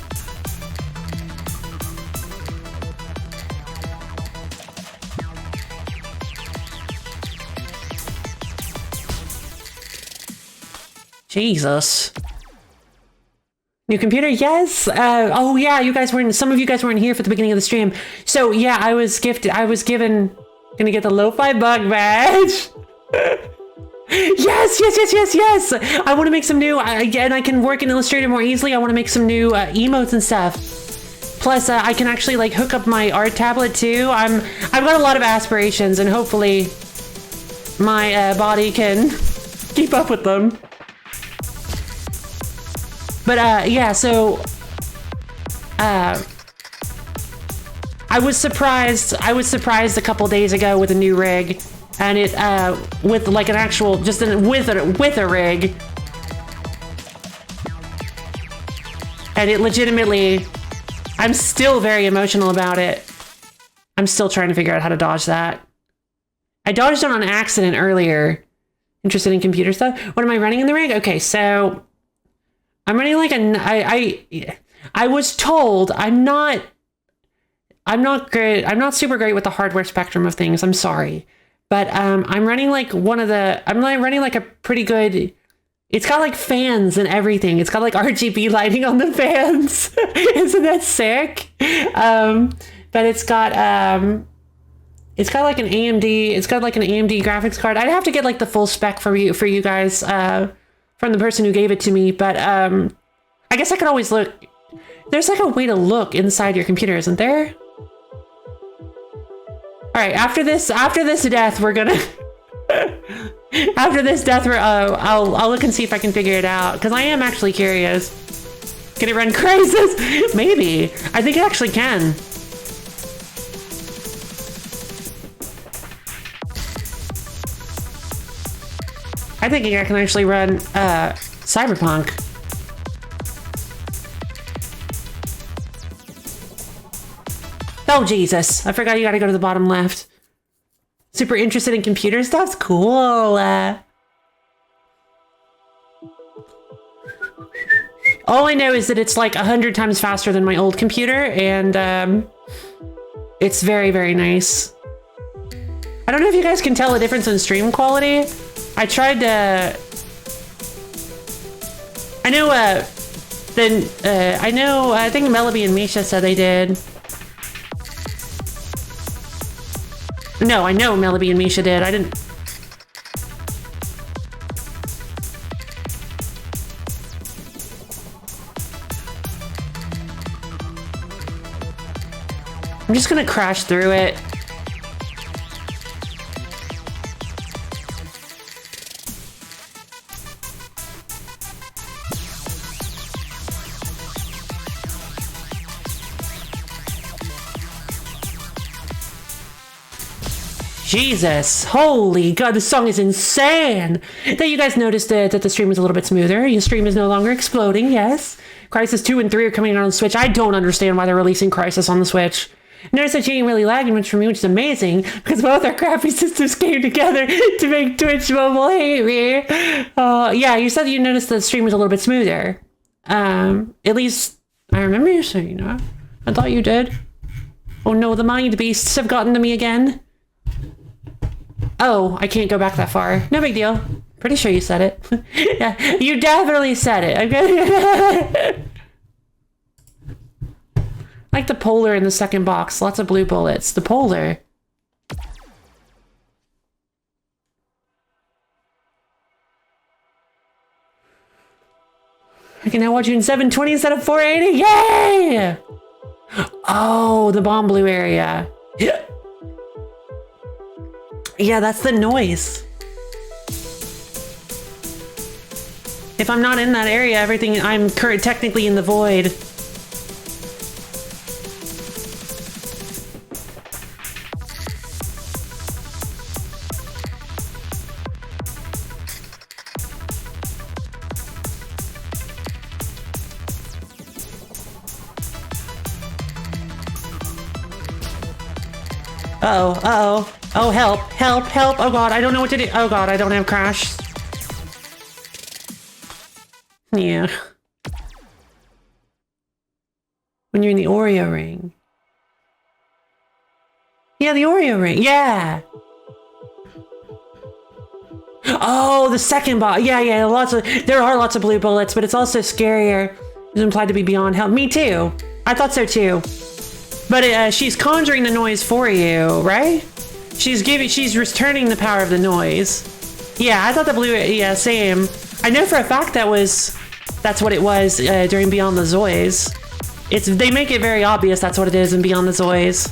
Jesus. New computer? Yes. Oh yeah, some of you guys weren't here for the beginning of the stream. So yeah, I was gonna get the Lo-Fi bug badge. Yes. I want to make some new, again, I can work in Illustrator more easily. I want to make some new emotes and stuff. Plus, I can actually like hook up my art tablet too. I've got a lot of aspirations, and hopefully my body can keep up with them. But yeah, so I was surprised a couple days ago with a new rig, and it with like an actual with a rig, and it legitimately, I'm still very emotional about it. I'm still trying to figure out how to dodge that. I dodged it on accident earlier. Interested in computer stuff? What am I running in the rig? Okay, so I'm running like I was told I'm not great. I'm not super great with the hardware spectrum of things. I'm sorry. But I'm running like running like a pretty good, it's got like fans and everything. It's got like RGB lighting on the fans. Isn't that sick? But it's got like an AMD graphics card. I'd have to get like the full spec for you guys from the person who gave it to me, but I guess I could always look. There's like a way to look inside your computer, isn't there? All right, after this death, we're gonna I'll look and see if I can figure it out, because I am actually curious. Can it run Crysis? Maybe. I think it actually can. I think I can actually run Cyberpunk. Oh, Jesus. I forgot you gotta go to the bottom left. Super interested in computer stuff? Cool. All I know is that it's like 100 times faster than my old computer, and it's very, very nice. I don't know if you guys can tell the difference in stream quality. I tried to... I think Melody and Misha said they did. No, I know Melody and Misha did. I didn't... I'm just gonna crash through it. Jesus, holy God, this song is insane. That you guys noticed that the stream is a little bit smoother. Your stream is no longer exploding, yes. Crysis 2 and 3 are coming out on the Switch. I don't understand why they're releasing Crysis on the Switch. Notice that she ain't really lagging much for me, which is amazing, because both our crappy systems came together to make Twitch Mobile hate me. Yeah, you said you noticed the stream was a little bit smoother. At least I remember you saying that. I thought you did. Oh no, the mind beasts have gotten to me again. Oh, I can't go back that far. No big deal. Pretty sure you said it. Yeah, you definitely said it. Okay. Like the polar in the second box. Lots of blue bullets. The polar. I can now watch you in 720 instead of 480. Yay! Oh, the bomb blue area. Yeah. Yeah, that's the NOISZ. If I'm not in that area, I'm technically in the void. Uh-oh, uh-oh. Oh, help, help, help. Oh God, I don't know what to do. Oh God, I don't have crash. Yeah. When you're in the Oreo ring. Yeah, the Oreo ring. Yeah. Oh, the second boss. Yeah, there are lots of blue bullets, but it's also scarier It's implied to be beyond help. Me too. I thought so too. But she's conjuring the noise for you, right? She's returning the power of the noise. Yeah, I thought the blue, yeah, same. I know for a fact that's what it was during Beyond the Zoys. They make it very obvious that's what it is in Beyond the Zoys.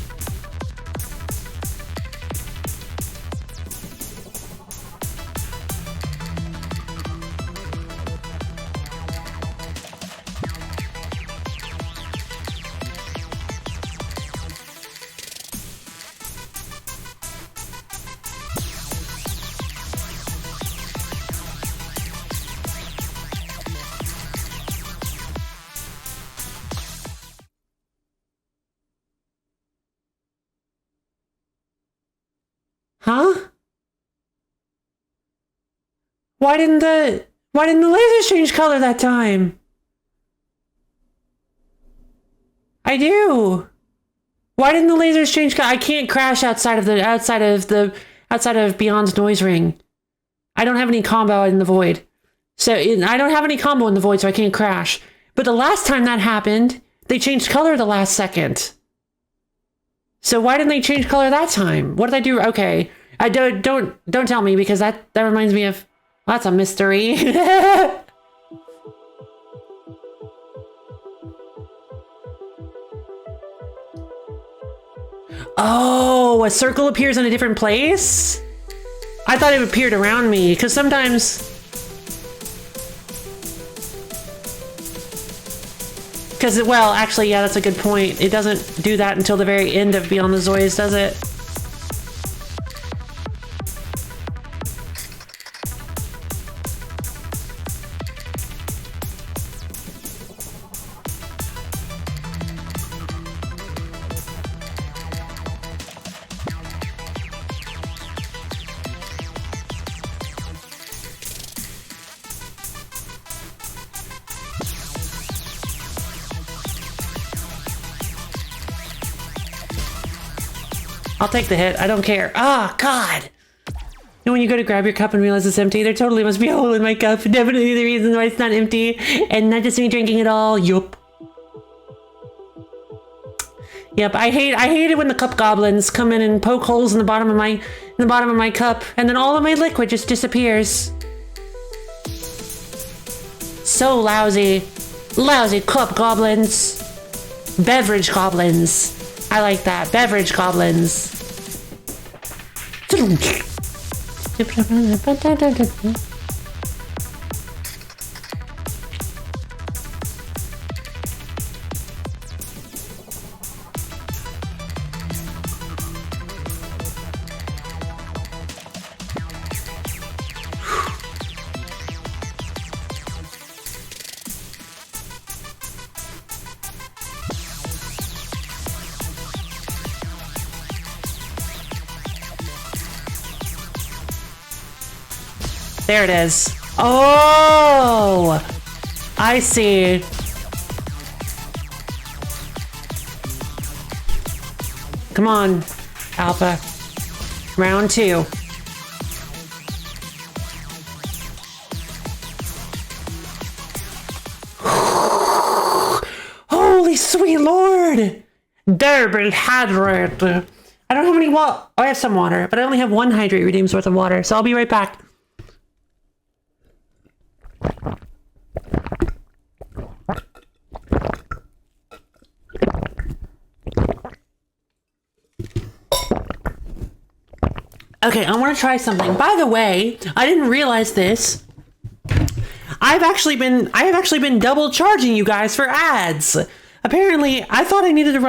Huh? Why didn't the lasers change color that time? I do. Why didn't the lasers change color? I can't crash outside of Beyond's noise ring. I don't have any combo in the void. So I don't have any combo in the void, so I can't crash. But the last time that happened, they changed color the last second. So why didn't they change color that time? What did I do? Okay. I don't tell me, because that reminds me of, well, that's a mystery. Oh, a circle appears in a different place? I thought it appeared around me, because sometimes... Because, well, actually, yeah, that's a good point. It doesn't do that until the very end of Beyond the Zoys, does it? I'll take the hit. I don't care. Ah, God. And when you go to grab your cup and realize it's empty, there totally must be a hole in my cup. Definitely the reason why it's not empty. And not just me drinking it all. Yup. Yep, I hate it when the cup goblins come in and poke holes in the bottom of my cup, and then all of my liquid just disappears. So lousy. Lousy cup goblins. Beverage goblins. I like that. Beverage goblins. There it is. Oh, I see. Come on, Alpha. Round 2. Holy sweet Lord! Double hydrate. I don't have any water. Oh, I have some water, but I only have 1 hydrate redeems worth of water, so I'll be right back. Okay, I want to try something. By the way, I didn't realize this. I have actually been double charging you guys for ads. Apparently, I thought I needed to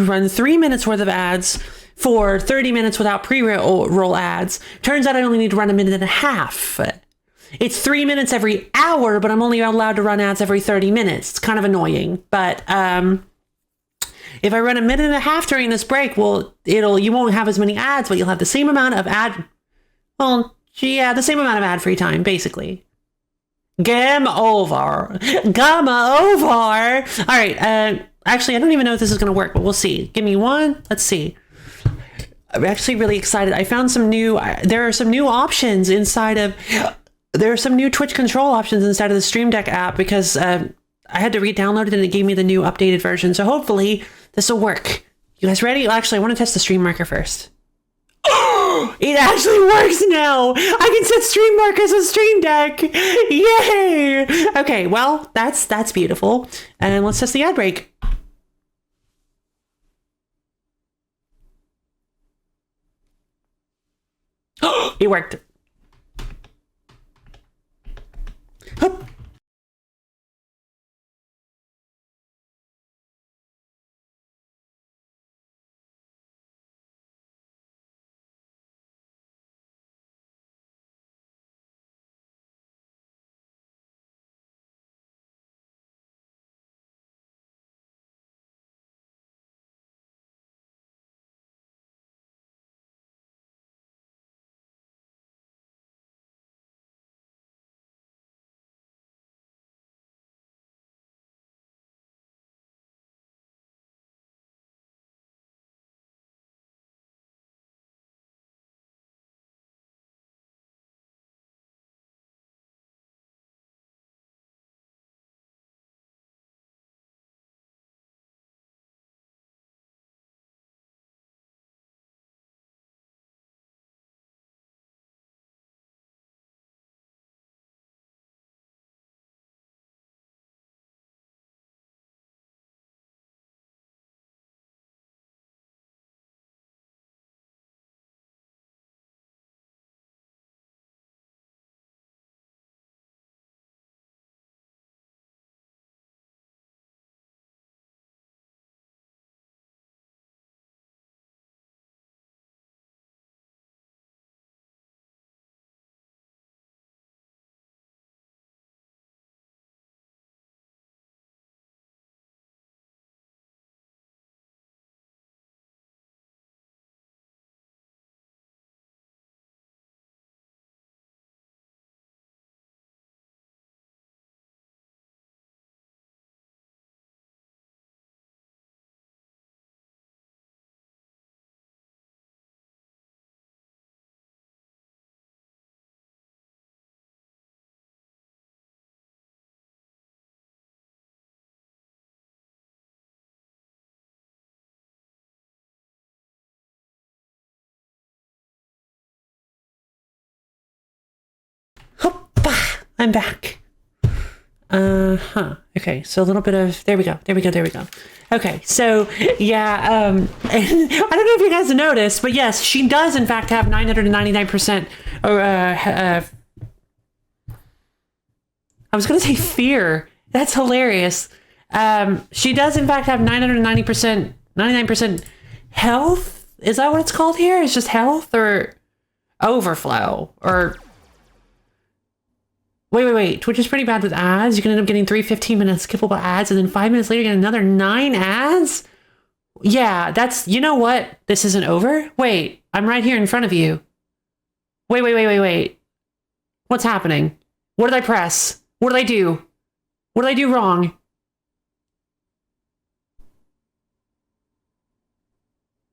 run 3 minutes worth of ads for 30 minutes without pre-roll ads. Turns out I only need to run 1.5 minutes. It's 3 minutes every hour, but I'm only allowed to run ads every 30 minutes. It's kind of annoying, but if I run 1.5 minutes during this break, well, you won't have as many ads, but you'll have the same amount of the same amount of ad free time, basically. Game over. Gamma over. All right. Actually, I don't even know if this is going to work, but we'll see. Give me one. Let's see. I'm actually really excited. I found there are some new options inside of there are some new Twitch control options inside of the Stream Deck app because I had to re-download it and it gave me the new updated version. So hopefully this will work. You guys ready? Actually, I want to test the stream marker first. Oh, it actually works now. I can set stream markers on Stream Deck. Yay! Okay, well, that's beautiful. And let's test the ad break. Oh, it worked. Hup. Hoppa! I'm back. Okay, so a little bit of there we go. Okay, so yeah, and I don't know if you guys have noticed, but yes, she does in fact have 999% I was gonna say fear. That's hilarious. She does in fact have 99% health. Is that what it's called here? It's just health or overflow or wait. Twitch is pretty bad with ads. You can end up getting 3 15-minute skippable ads, and then 5 minutes later you get another 9 ads. Yeah, that's, you know what? This isn't over. Wait, I'm right here in front of you. Wait. What's happening? What did I press? What did I do? What did I do wrong?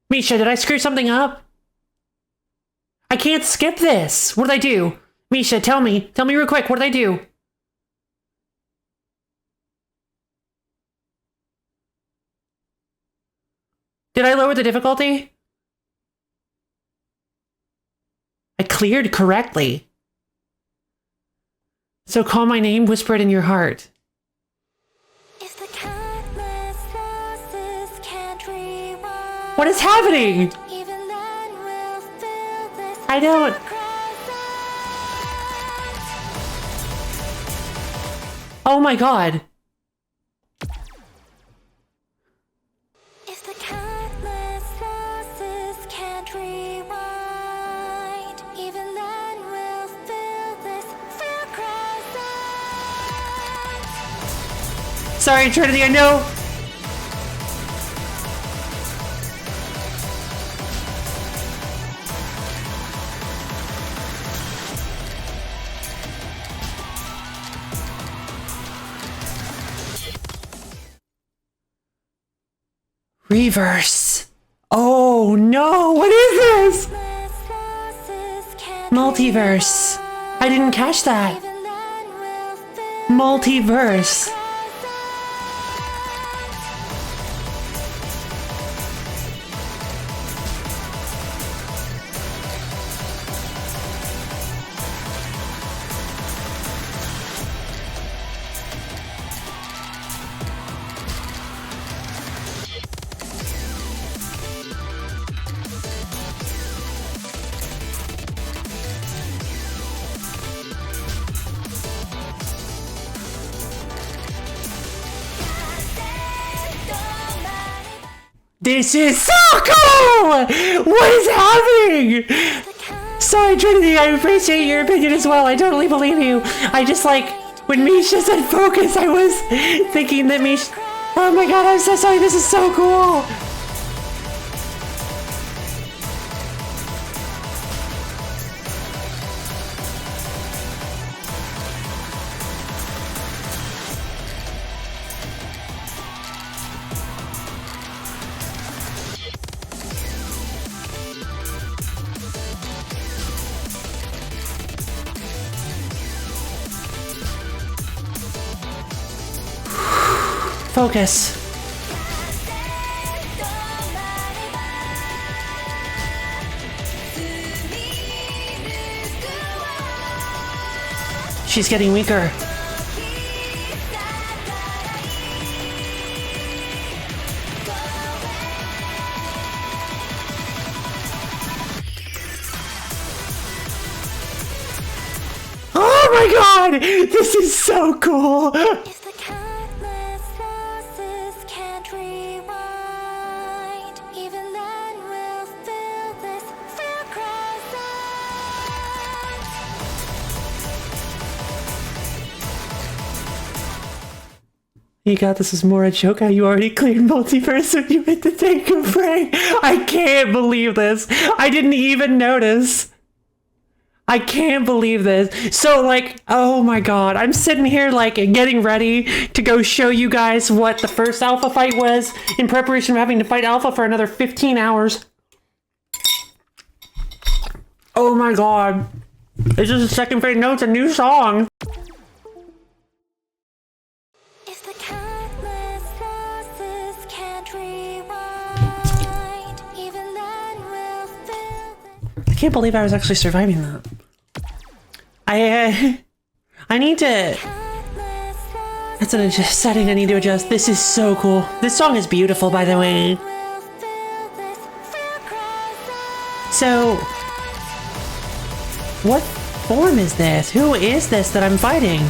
Misha, did I screw something up? I can't skip this. What did I do? Misha, tell me real quick, what did I do? Did I lower the difficulty? I cleared correctly. So call my name, whisper it in your heart. If the countless losses can't rewind, What is happening? even then we'll fill this I don't... Oh my god. If the countless losses can't rewind, even then we'll fill this fear crescent. Sorry, Trinity, I know. Reverse. Oh no, what is this? Multiverse. I I didn't catch that. Even then we'll feel Multiverse. This is so cool! What is happening? Sorry, Trinity, I appreciate your opinion as well. I totally believe you. I just like, when Misha said focus, I was thinking that Misha... Oh my god, I'm so sorry, this is so cool! Focus. She's getting weaker. Oh my god! This is so cool! If the countless losses can't rewind, even then we'll feel this fear You got this is more a joke how you already cleared multiverse when you hit the tank of prey. I can't believe this. I didn't even notice. I can't believe this. So like, oh my god, I'm sitting here like getting ready to go show you guys what the first alpha fight was in preparation of having to fight alpha for another 15 hours. Oh my god. This is the second fate notes, a new song. If the countless losses can't rewind, even then we'll feel I can't believe I was actually surviving that. I need to... countless losses That's an setting I need to adjust. This is so cool. This song is beautiful, by the way. will feel this fear So... what form is this? Who is this that I'm fighting?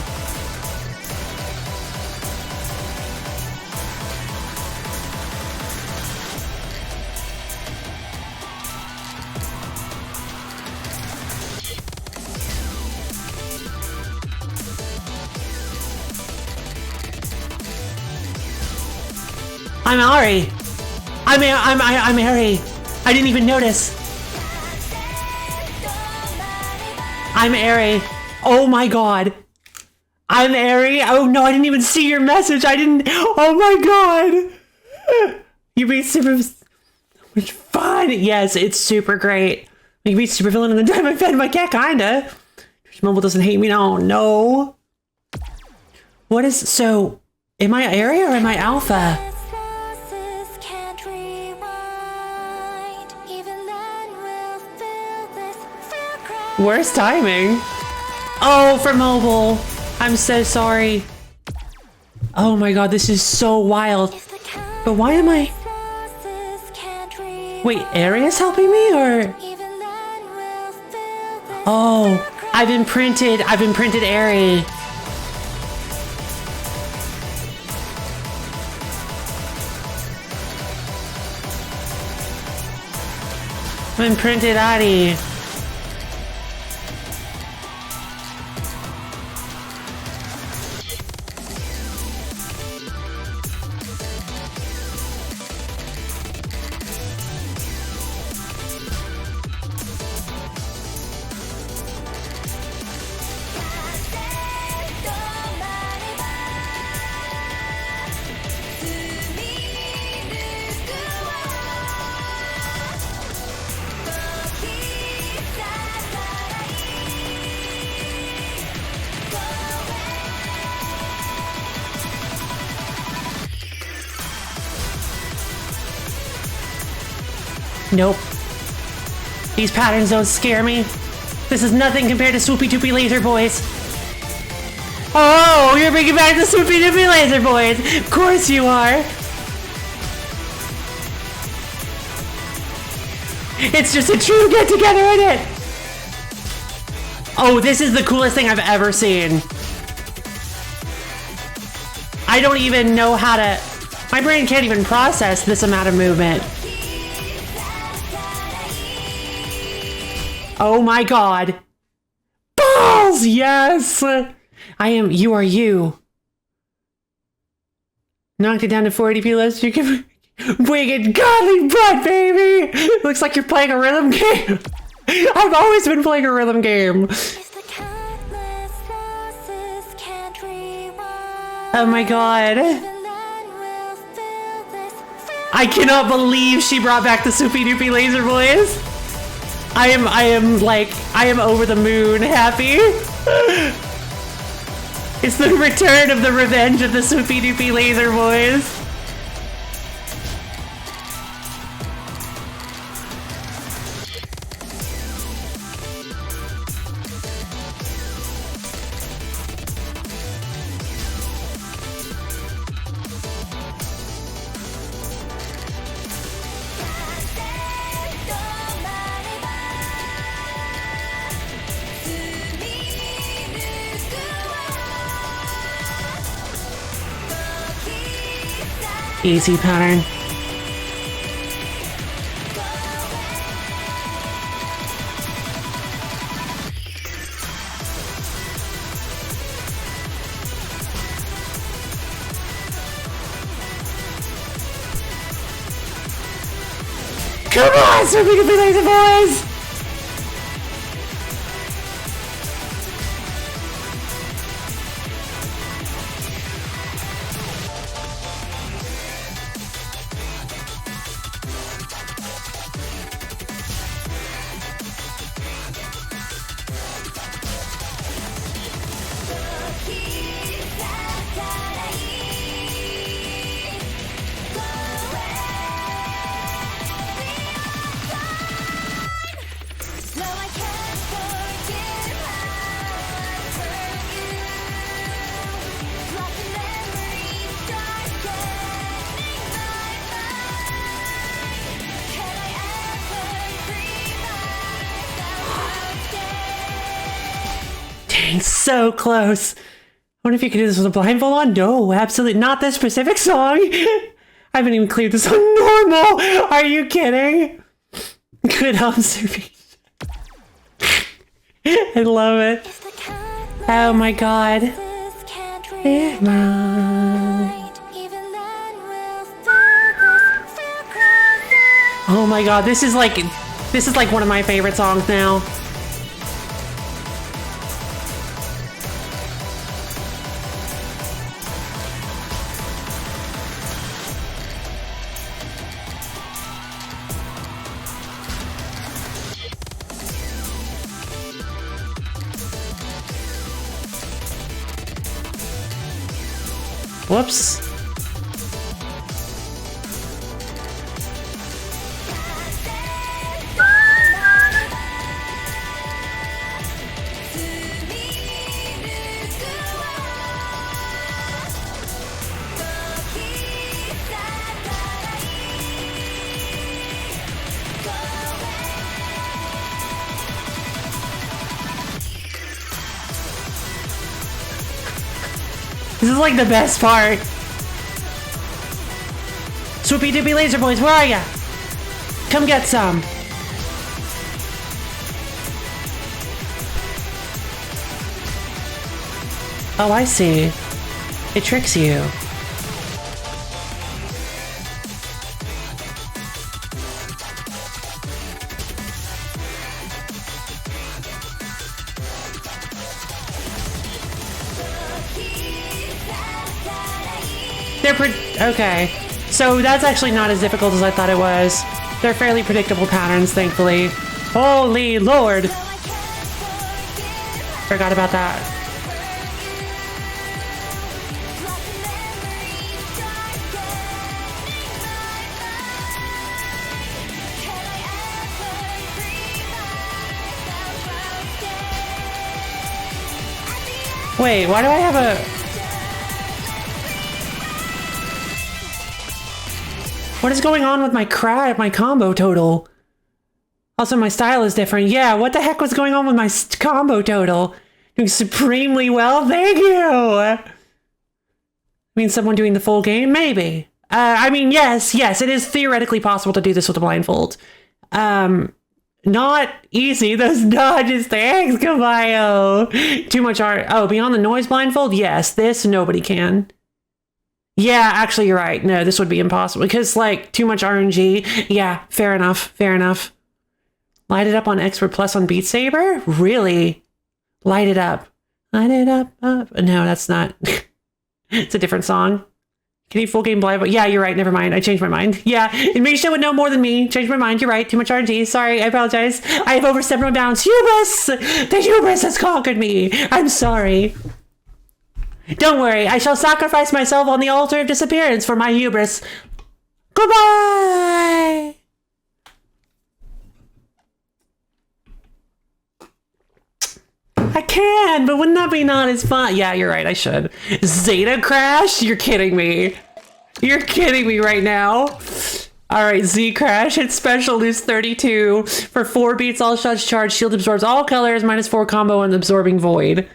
I'm Ari. I'm Ari. I didn't even notice. I'm Ari. Oh my god. I'm Ari. Oh no, I didn't even see your message. I didn't. Oh my god. You beat super. Which fun. Yes, it's super great. You beat super villain in the time I fed my cat, kinda. Mobile doesn't hate me now. No. What is so? Am I Ari or am I Alpha? losses can't rewind, even then we'll feel this fear Worst timing. Oh, for mobile. I'm so sorry. Oh my god, this is so wild. If the But why am I... losses can't rewind, Wait, Aria's helping me or... even then we'll feel this Oh, I've imprinted Ari. I've imprinted Ari. Nope. These patterns don't scare me. This is nothing compared to Swoopy Doopy Laser Boys. Oh, you're bringing back the Swoopy Doopy Laser Boys. Of course you are. It's just a true get together, isn't it? Oh, this is the coolest thing I've ever seen. I don't even know how to... My brain can't even process this amount of movement. Oh my god. Balls! Yes! I am... You are you. Knocked it down to 480p less. You can... Wicked godly butt, baby! Looks like you're playing a rhythm game. I've always been playing a rhythm game. Oh my god. I cannot believe she brought back the Swoopy Doopy Laser Boys. I am over the moon happy. It's the return of the revenge of the Swoopy Doopy Laser Boys. Easy pattern. Come on, Swoopy Doopy Laser Boys! Dang, so close. I wonder if you could do this with a blindfold on? No, absolutely not this specific song. I haven't even cleared this on normal. Are you kidding? Good observation. I love it. Oh my god. Oh my god, this is like one of my favorite songs now. Whoops. This is like the best part. Swoopy Doopy Laser Boys, where are ya? Come get some. Oh, I see. It tricks you. Okay. So that's actually not as difficult as I thought it was. They're fairly predictable patterns, thankfully. Holy Lord! Forgot about that. Wait, why do I have a... What is going on with my combo total? Also, my style is different. Yeah, what the heck was going on with my combo total? Doing supremely well, thank you! I mean, someone doing the full game? Maybe. I mean, yes, it is theoretically possible to do this with a blindfold. Not easy, those dodges, thanks, Caballo! Too much art. Oh, beyond the noise blindfold? Yes, this nobody can. Yeah, actually, you're right. No, this would be impossible because, like, too much RNG. Yeah, fair enough. Light it up on Expert Plus on Beat Saber? Really? Light it up. Light it up. No, that's not. It's a different song. Can you full game blindfold? Yeah, you're right. Never mind. I changed my mind. Yeah, Misha would know more than me. Changed my mind. You're right. Too much RNG. Sorry. I apologize. I have overstepped my bounds. Hubris! The hubris has conquered me. I'm sorry. Don't worry. I shall sacrifice myself on the altar of disappearance for my hubris. Goodbye! I can, but wouldn't that be not as fun? Yeah, you're right, I should. Zeta Crash? You're kidding me. You're kidding me right now. Alright, Z Crash, hit special, lose 32. For 4 beats, all shots charged, shield absorbs all colors, -4 combo, and absorbing void.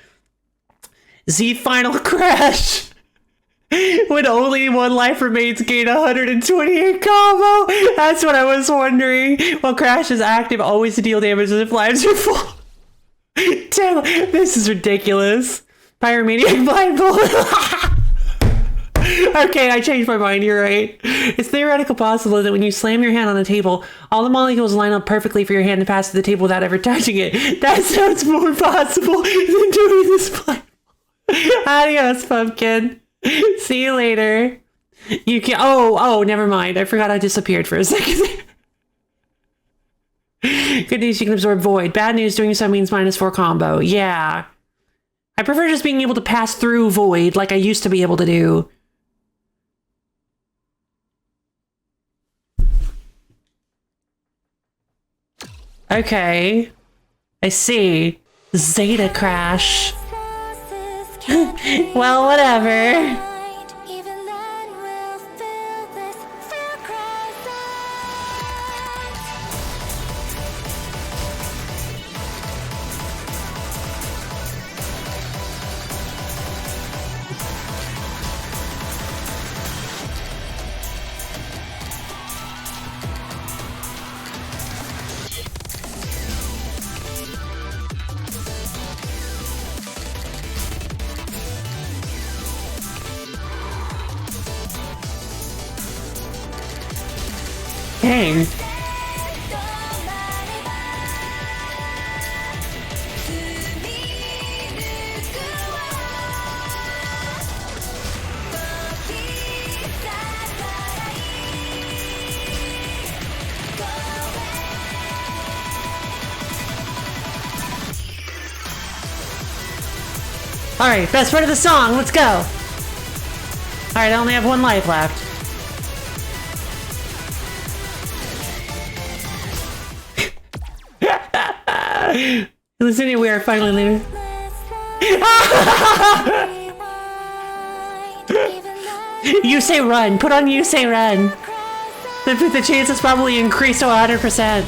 Z Final Crash. When only 1 life remains, gain 128 combo. That's what I was wondering. While Crash is active, always to deal damage if lives are full. Damn, this is ridiculous. Pyromaniac blindfold. Okay, I changed my mind, you're right. It's theoretical possible that when you slam your hand on a table, all the molecules line up perfectly for your hand to pass to the table without ever touching it. That sounds more possible than doing this blindfold. Adios, pumpkin. See you later. You can... Oh, never mind. I forgot I disappeared for a second. Good news, you can absorb void. Bad news, doing so means -4 combo. Yeah. I prefer just being able to pass through void like I used to be able to do. Okay. I see. Zeta Crash. Well, whatever. Dang. Alright, best part of the song, let's go! Alright, I only have 1 life left. Listen here, we are finally leaving. You say run. Put on you say run. The chances probably increase to 100%.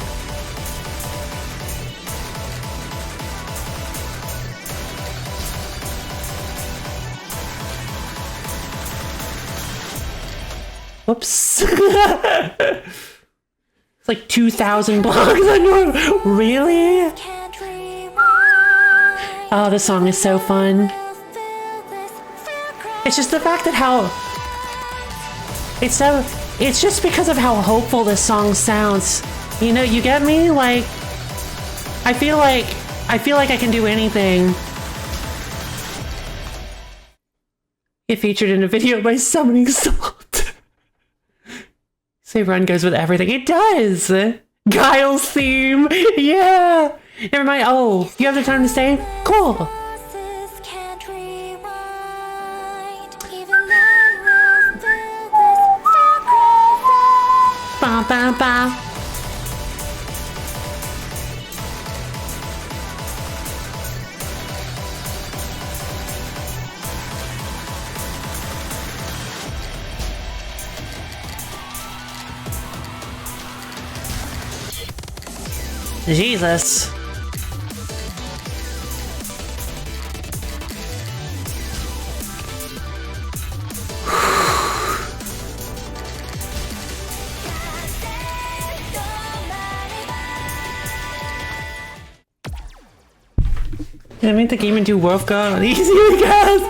Whoops. It's like 2,000 blocks on your... Really? Oh, this song is so fun. It's just the fact that how... It's just because of how hopeful this song sounds. You know, you get me? Like... I feel like I can do anything. Get featured in a video by Summoning Salt. Say run goes with everything. It does! Guile's theme! Yeah! Never mind. Oh, you have the time to stay? Cool! Ba ba ba. Jesus. Can I make the game into Wolf God on easy guys?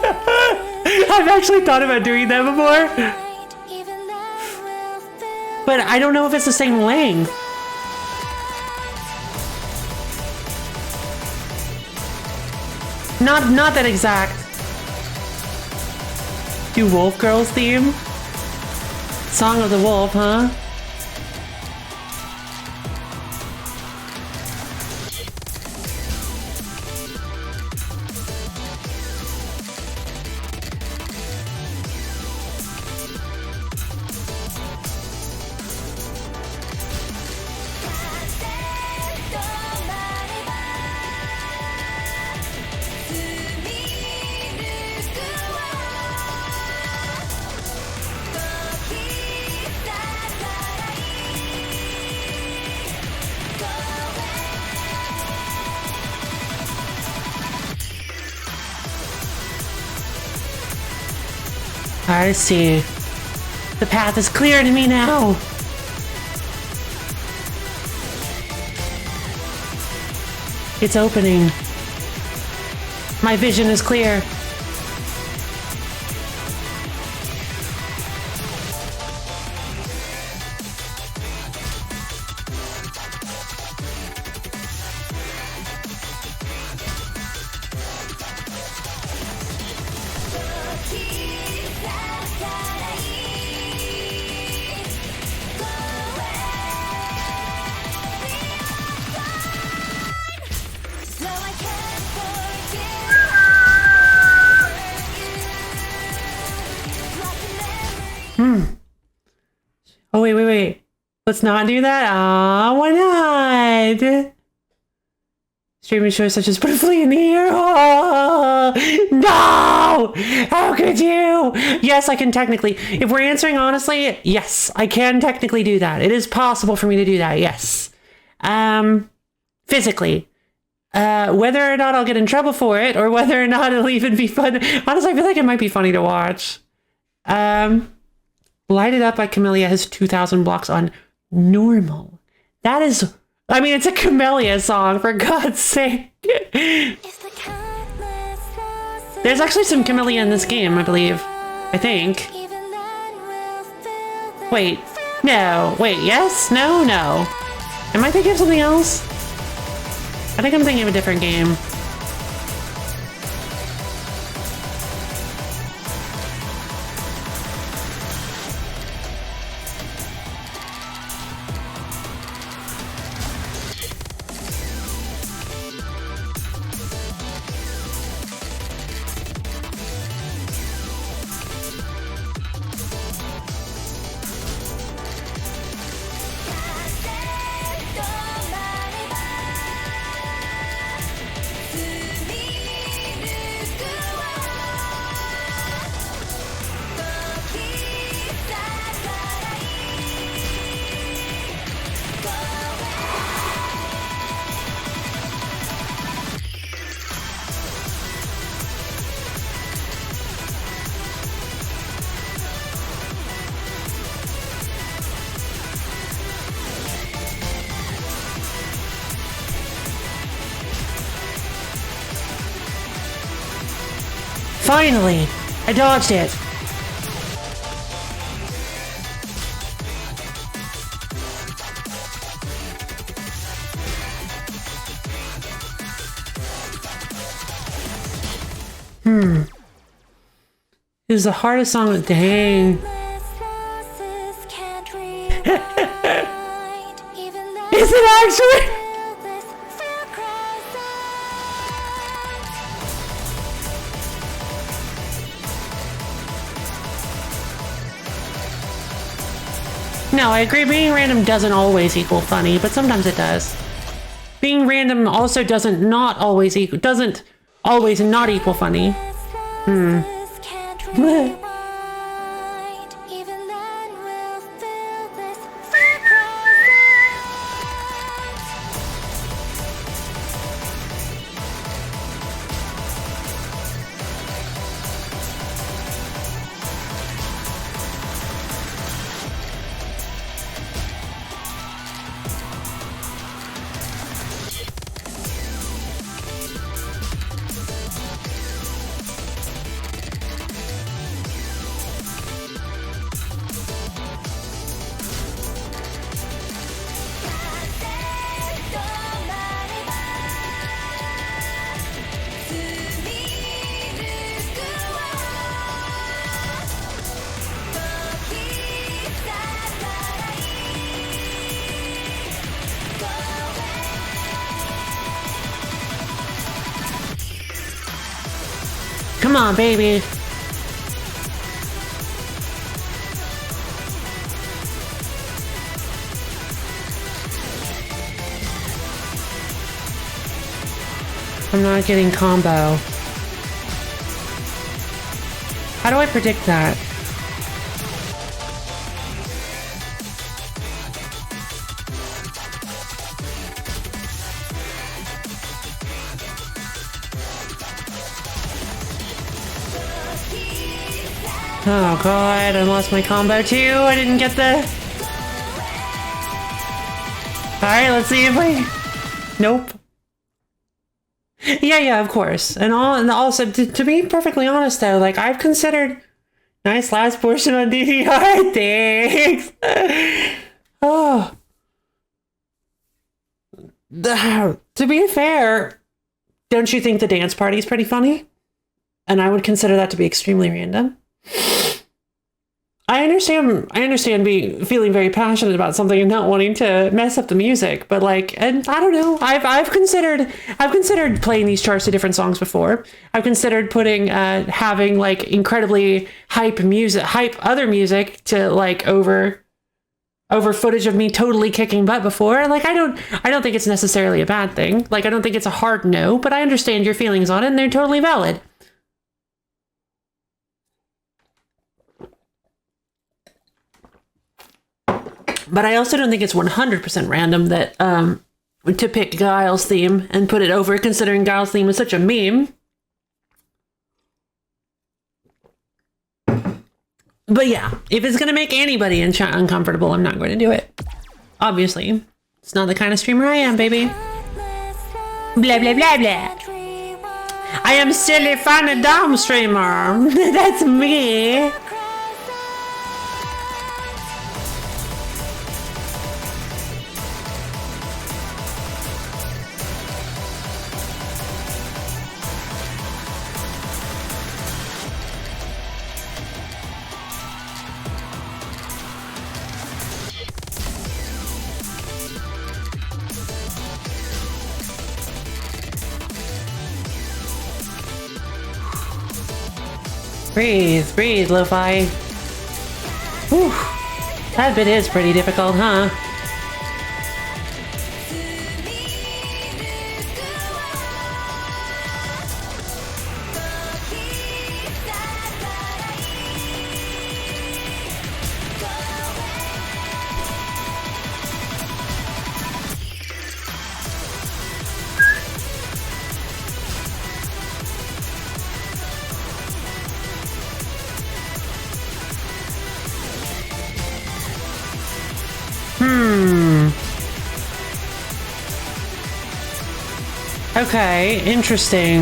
I've actually thought about doing that before. But I don't know if it's the same length. Not that exact. Do Wolf Girls theme? Song of the Wolf, huh? I see. The path is clear to me now. It's opening. My vision is clear. Oh, wait. Let's not do that. Ah, why not? Streaming shows such as put a flea in the air. Oh, no! How could you? Yes, I can technically. If we're answering honestly, yes, I can technically do that. It is possible for me to do that, yes. Physically. Whether or not I'll get in trouble for it, or whether or not it'll even be fun. Honestly, I feel like it might be funny to watch. Light It Up by Camellia has 2,000 blocks on normal. That is, I mean, it's a Camellia song, for God's sake. There's actually some Camellia in this game, I believe. I think. Wait. No. Wait, yes? No? No. Am I thinking of something else? I think I'm thinking of a different game. Finally! I dodged it! This is the hardest song. Dang. Is it actually? No, I agree. Being random doesn't always equal funny, but sometimes it does. Being random also doesn't always not equal funny. Come on, baby. I'm not getting combo. How do I predict that? Oh god, I lost my combo too. I didn't get the... Alright, let's see if I... Nope. Yeah, of course. And also, to be perfectly honest though, like, I've considered... Nice last portion on DDR, thanks! Oh. To be fair, don't you think the dance party is pretty funny? And I would consider that to be extremely random. I understand feeling very passionate about something and not wanting to mess up the music, but like, and I don't know, I've considered playing these charts to different songs before. I've considered putting having like incredibly hype other music to like over footage of me totally kicking butt before. Like, I don't think it's necessarily a bad thing. Like, I don't think it's a hard no, but I understand your feelings on it and they're totally valid. But I also don't think it's 100% random that to pick Guile's theme and put it over, considering Guile's theme is such a meme. But yeah, if it's going to make anybody in chat uncomfortable, I'm not going to do it. Obviously. It's not the kind of streamer I am, baby. Blah, blah, blah, blah. I am silly, funny, dumb streamer. That's me. Breathe, Lo-Fi. Whew. That bit is pretty difficult, huh? Okay, interesting.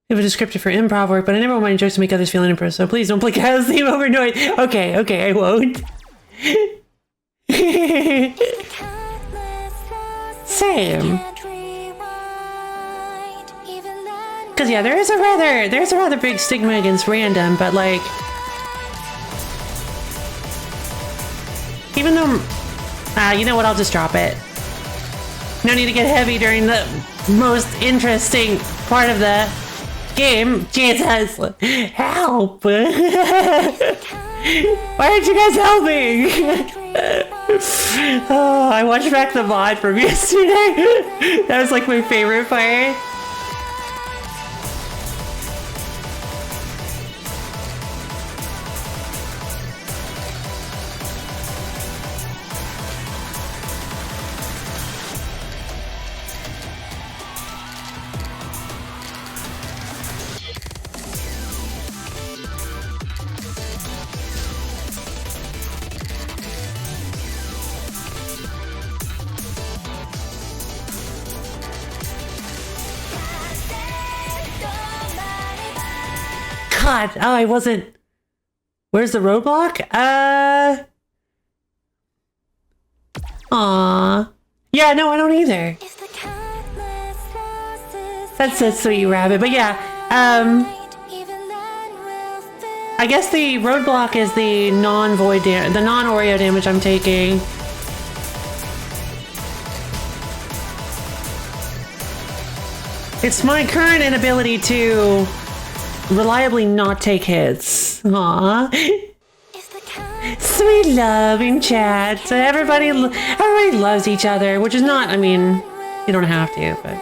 We have a descriptor for improv work, but I never want my jokes to make others feel impressed, so please don't play Kyle's theme over noise. Okay, I won't. Same. Because yeah, there's a rather big stigma against random, but like, even though, you know what, I'll just drop it. No need to get heavy during the most interesting part of the game. Jesus, help. Why aren't you guys helping? Oh, I watched back the mod from yesterday. That was like my favorite part. God, oh, I wasn't. Where's the roadblock? Aw. Yeah, no, I don't either. That's a sweet rabbit. But yeah, I guess the roadblock is the non-void the non-Oreo damage I'm taking. It's my current inability to reliably not take hits. Aww. Sweet love in chat. Everybody loves each other, which is not, I mean, you don't have to, but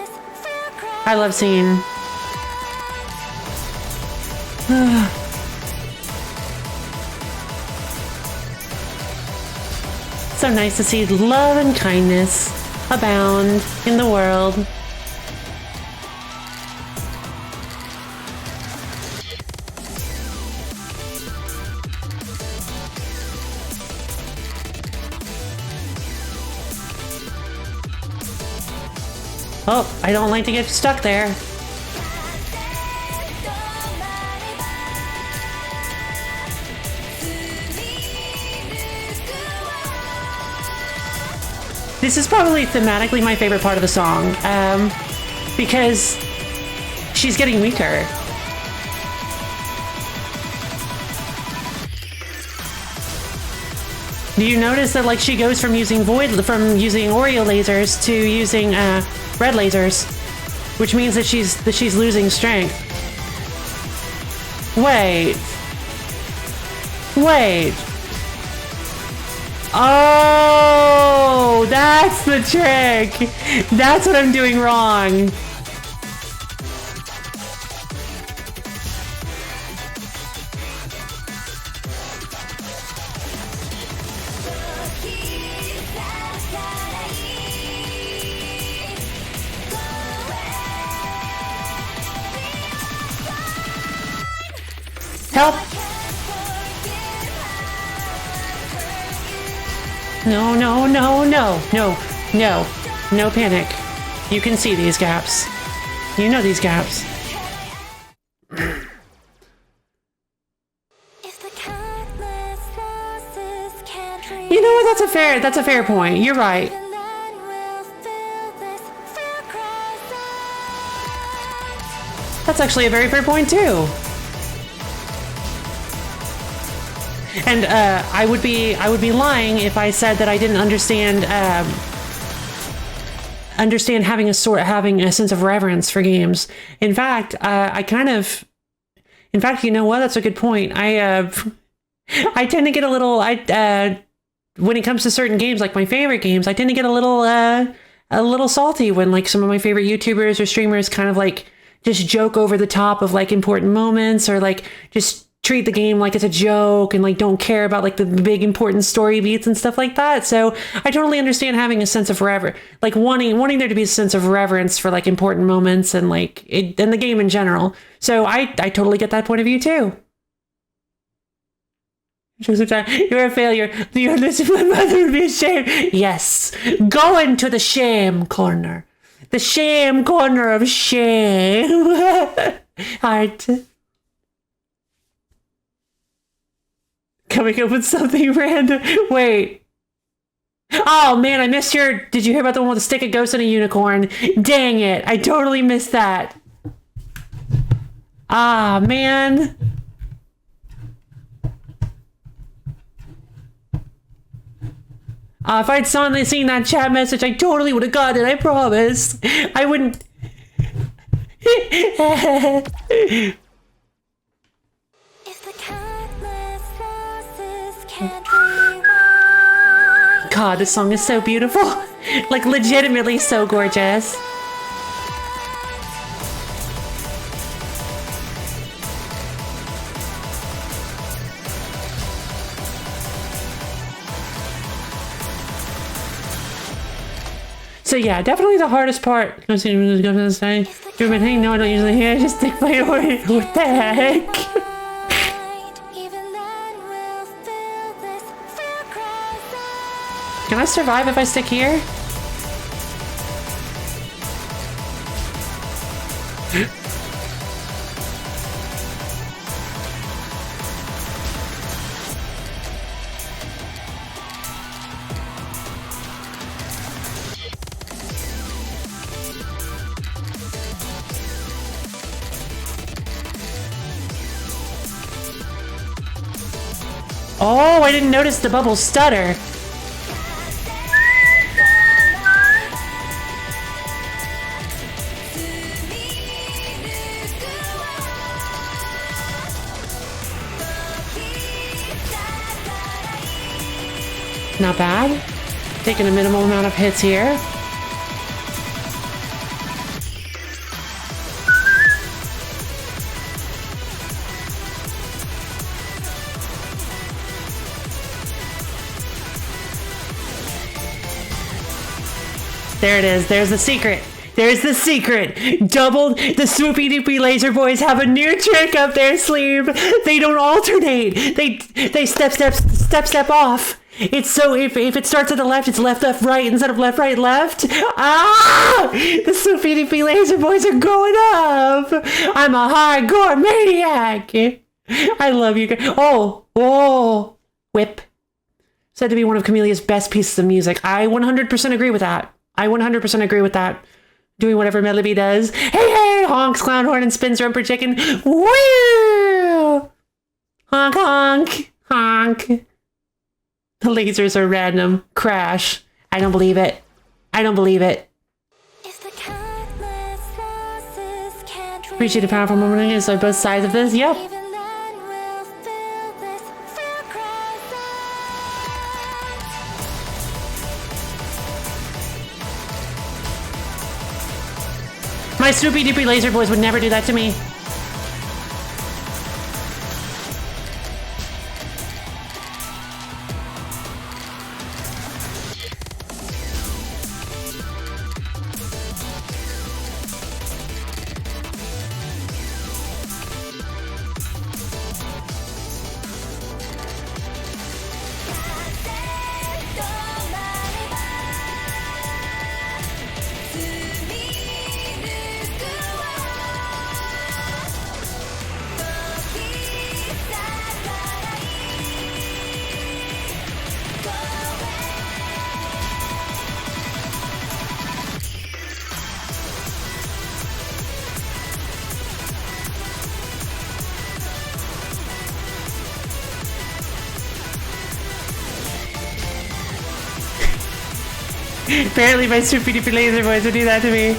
I love seeing. So nice to see love and kindness abound in the world. Oh, I don't like to get stuck there. This is probably thematically my favorite part of the song, because she's getting weaker. Do you notice that, like, she goes from using Oreo lasers to using red lasers, which means that she's losing strength. Wait. Oh, that's the trick. That's what I'm doing wrong. Help! No, no, no, no, no, no, no panic. You can see these gaps. You know these gaps. You know what? That's a fair point. You're right. That's actually a very fair point too. And I would be lying if I said that I didn't understand having a sense of reverence for games. In fact, you know what? That's a good point. I tend to get a little when it comes to certain games, like my favorite games, I tend to get a little salty when, like, some of my favorite YouTubers or streamers kind of like just joke over the top of, like, important moments, or like just treat the game like it's a joke and, like, don't care about, like, the big important story beats and stuff like that. So I totally understand having a sense of like wanting there to be a sense of reverence for, like, important moments and, like, and the game in general. So I totally get that point of view too. You're a failure. You're listening. My mother would be ashamed. Yes, go into the shame corner. The shame corner of shame. Heart. Coming up with something random. Wait. Oh man, I missed did you hear about the one with a stick of ghost and a unicorn? Dang it, I totally missed that. Ah, man. If I'd seen that chat message, I totally would have got it, I promise. I wouldn't... God, this song is so beautiful. Like, legitimately so gorgeous. So yeah, definitely the hardest part. No, I don't usually hear. I just stick my word. What the heck? Can I survive if I stick here? Oh, I didn't notice the bubble stutter. Not bad. Taking a minimal amount of hits here. There it is. There's the secret. There's the secret. Doubled. The Swoopy Doopy Laser Boys have a new trick up their sleeve. They don't alternate. They step off. It's so if it starts at the left, it's left, right instead of left, right, left. Ah! The Swoopy Doopy Laser Boys are going up. I'm a hardcore maniac. I love you guys. Oh, whip. Said to be one of Chamelea's best pieces of music. I 100% agree with that. I 100% agree with that. Doing whatever Melody does. Hey, honks, clown horn, and spins rumper chicken. Woo! Honk, honk, honk. The lasers are random. Crash. I don't believe it. I don't believe it. Appreciate a powerful moment. So both sides of this. Yep. My Swoopy Doopy Laser Boys would never do that to me. Apparently my Swoopy Doopy Laser Boys would do that to me.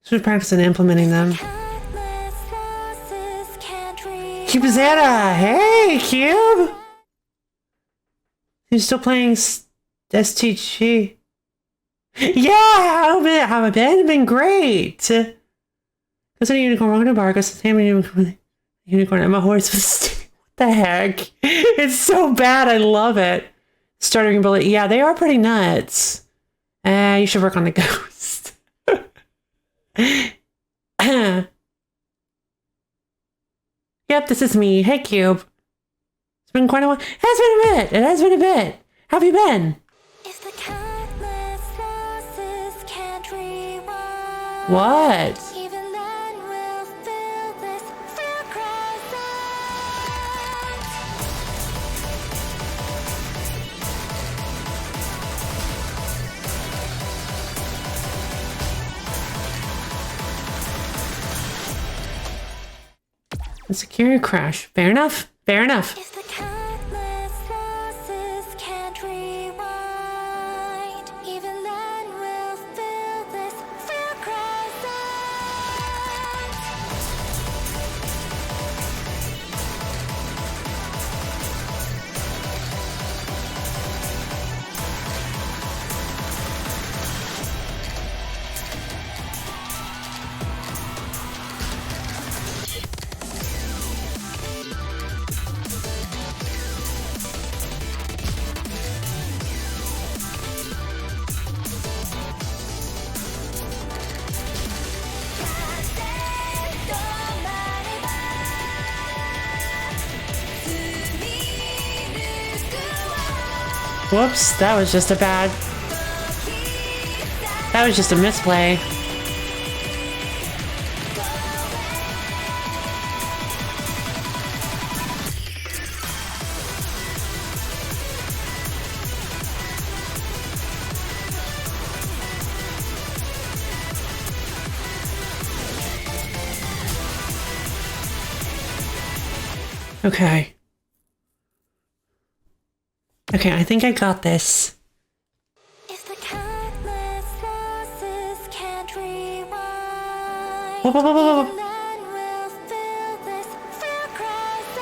Should practice in implementing them. Cubezetta! Hey, Cube! You're still playing STG? Yeah! How have I been? Been great! Goes on a unicorn, welcome to bar, goes to the unicorn, I'm a horse with what the heck? It's so bad, I love it. Starting bullet, yeah, they are pretty nuts. You should work on the ghost. Yep, this is me. Hey, Cube. It's been quite a while. It has been a bit. It has been a bit. How have you been? What? A security crash. Fair enough. Fair enough. Whoops, that was just a bad... That was just a misplay. Okay. Okay, I think I got this. If the countless losses can't rewind, Whoa, whoa, whoa, whoa, whoa. then we'll fill this fear crescent.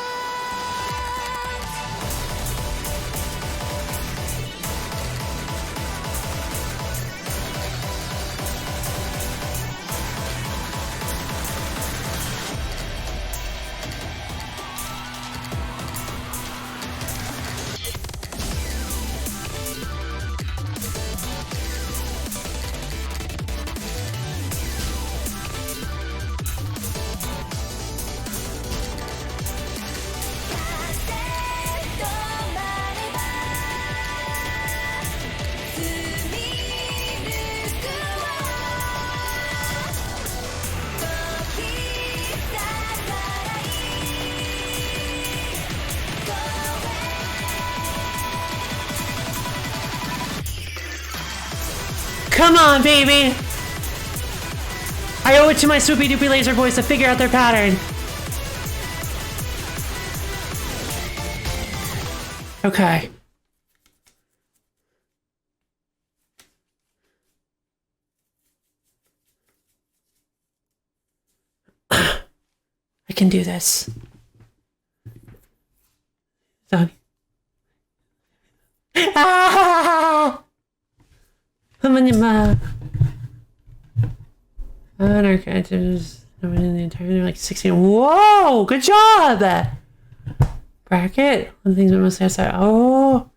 Come on, baby! I owe it to my swoopy doopy laser boys to figure out their pattern. Okay. I can do this. Done. Ah! Our characters in the entire like 16. Whoa! Good job! Bracket. One thing we must have said. Oh.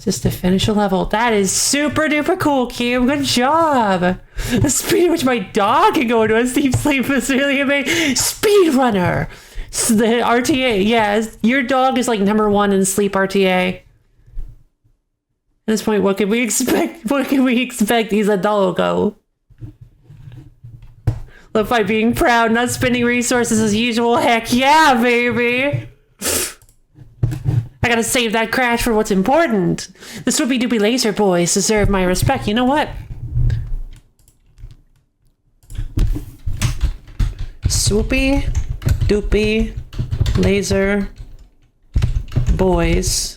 Just to finish a level. That is super duper cool, Cube. Good job. The speed at which my dog can go into a deep sleep is really amazing. Speedrunner. So the RTA. Yeah, your dog is like #1 in sleep RTA. At this point, what can we expect? What can we expect? He's a doggo. LoFi being proud, not spending resources as usual. Heck yeah, baby! I gotta save that crash for what's important. The swoopy doopy laser boys deserve my respect. You know what? Swoopy doopy laser boys.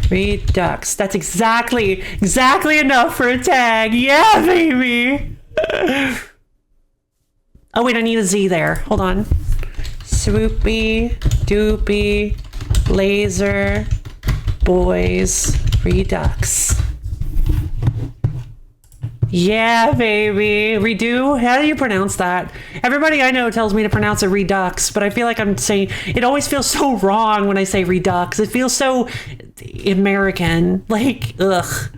Redux. That's exactly enough for a tag. Yeah, baby. Oh wait, I need a Z there. Hold on. Swoopy doopy laser boys Redux. Yeah, baby. Redo? How do you pronounce that? Everybody I know tells me to pronounce it Redux, but I feel like I'm saying... It always feels so wrong when I say Redux. It feels so American. Like, ugh.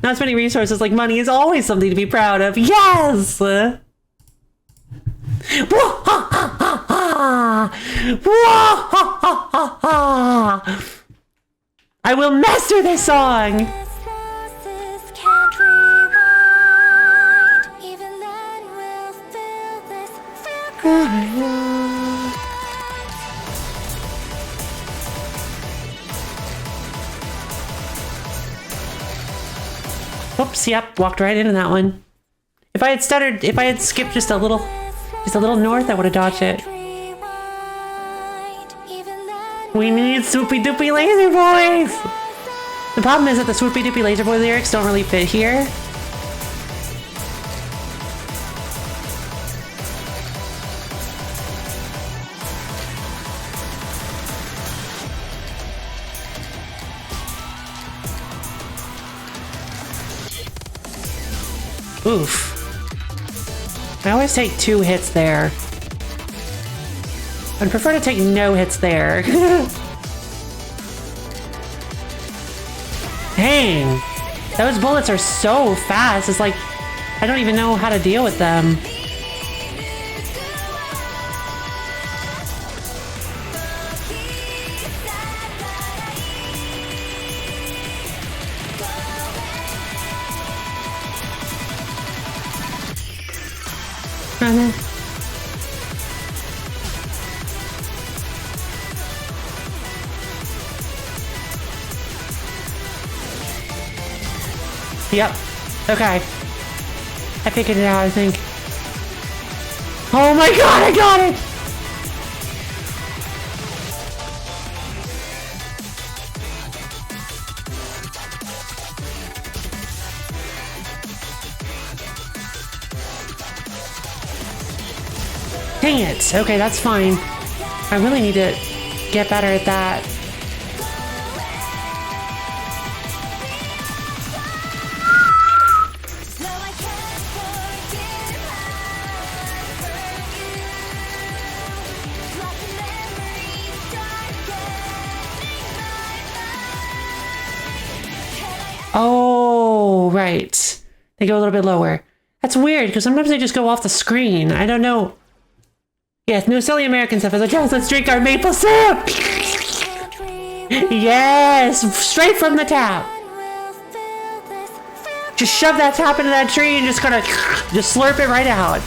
Not spending resources like money is always something to be proud of. Yes! I will master this song! Whoops, yep, walked right into that one. If I had skipped just a little north, I would have dodged it. We need swoopy doopy laser boys! The problem is that the swoopy doopy laser boy lyrics don't really fit here. Oof. I always take 2 hits there. I'd prefer to take no hits there. Dang! Those bullets are so fast, it's like, I don't even know how to deal with them. And then... Yep. Okay. I figured it out, I think. Oh my god, I got it! Dang it! Okay, that's fine. I really need to get better at that. Oh, right. They go a little bit lower. That's weird, because sometimes they just go off the screen. I don't know. Yes, no silly American stuff. I was like, yes, let's drink our maple syrup! Yes! Straight from the tap! Just shove that tap into that tree and just kind of just slurp it right out.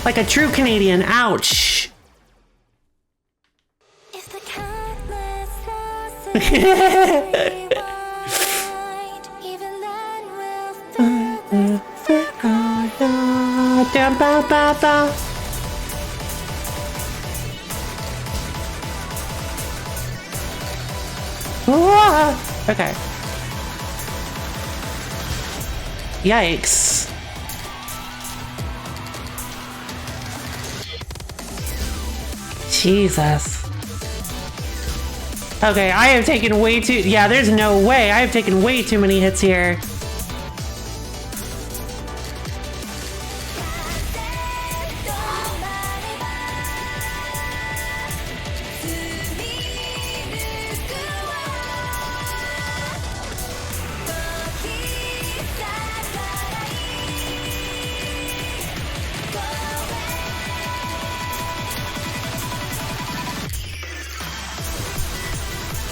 Like a true Canadian. Ouch! Okay. Yikes. Jesus. Okay, I have taken way too... Yeah, there's no way. I have taken way too many hits here.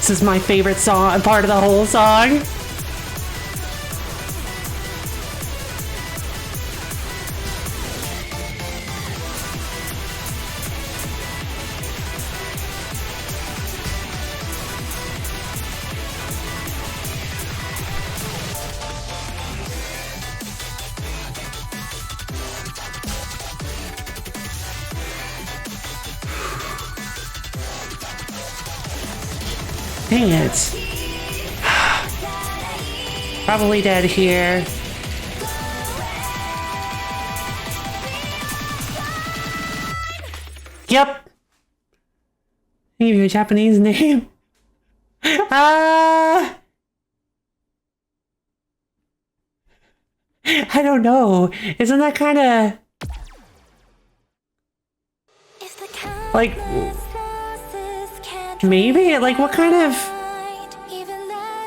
This is my favorite song, part of the whole song. Dang it. Probably dead here. Yep. Give you a Japanese name. I don't know. Isn't that kind of like maybe? Like what kind of...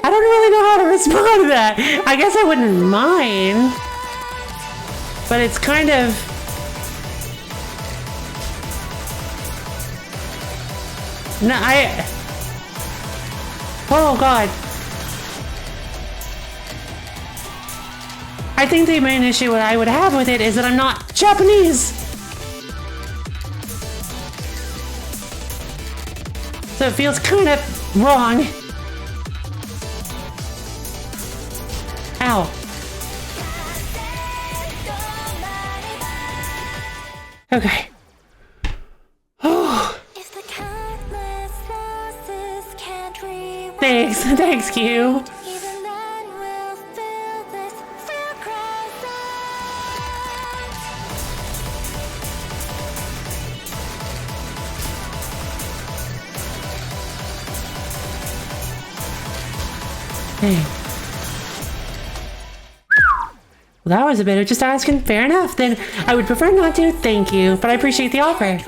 I don't really know how to respond to that. I guess I wouldn't mind. But it's kind of... No, oh god. I think the main issue what I would have with it is that I'm not Japanese. So it feels kind of wrong. Ow. Okay. Oh. Thanks, Q. Hey. Well, that was a bit of just asking. Fair enough. Then I would prefer not to. Thank you. But I appreciate the offer.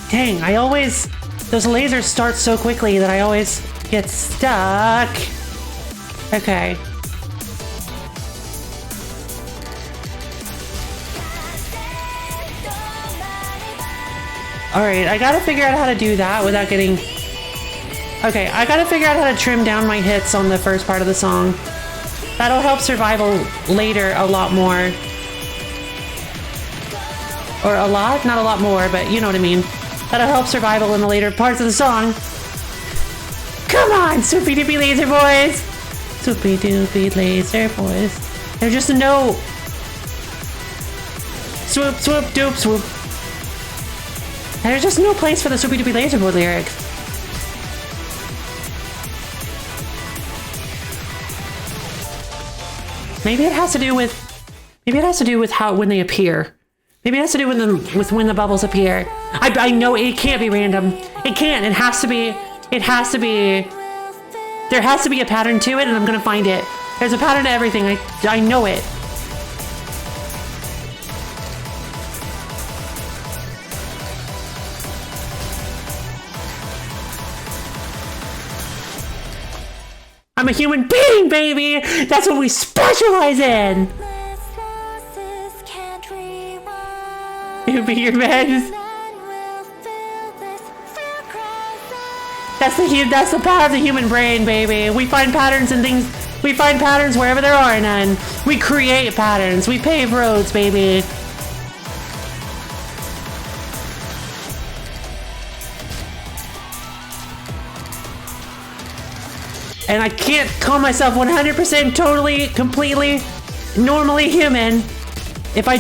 Dang, I always Those lasers start so quickly that I always get stuck. Okay. Alright, I gotta figure out how to do that without getting... Okay, I gotta figure out how to trim down my hits on the first part of the song. That'll help survival later a lot more. Or a lot? Not a lot more, but you know what I mean. That'll help survival in the later parts of the song. Come on, swoopy doopy laser boys! Swoopy doopy laser boys. There's just no... Swoop, swoop, doop, swoop. There's just no place for the swoopy doopy laser boy lyrics. Maybe it has to do with... Maybe it has to do with how when they appear. Maybe it has to do with when the bubbles appear. I know it can't be random. It can't. It has to be... It has to be... There has to be a pattern to it, and I'm gonna find it. There's a pattern to everything. I know it. I'm a human being, baby! That's what we specialize in! You'll be your man. That's the power of the human brain, baby. We find patterns in things. We find patterns wherever there are none. We create patterns. We pave roads, baby. And I can't call myself 100% totally, completely, normally human if I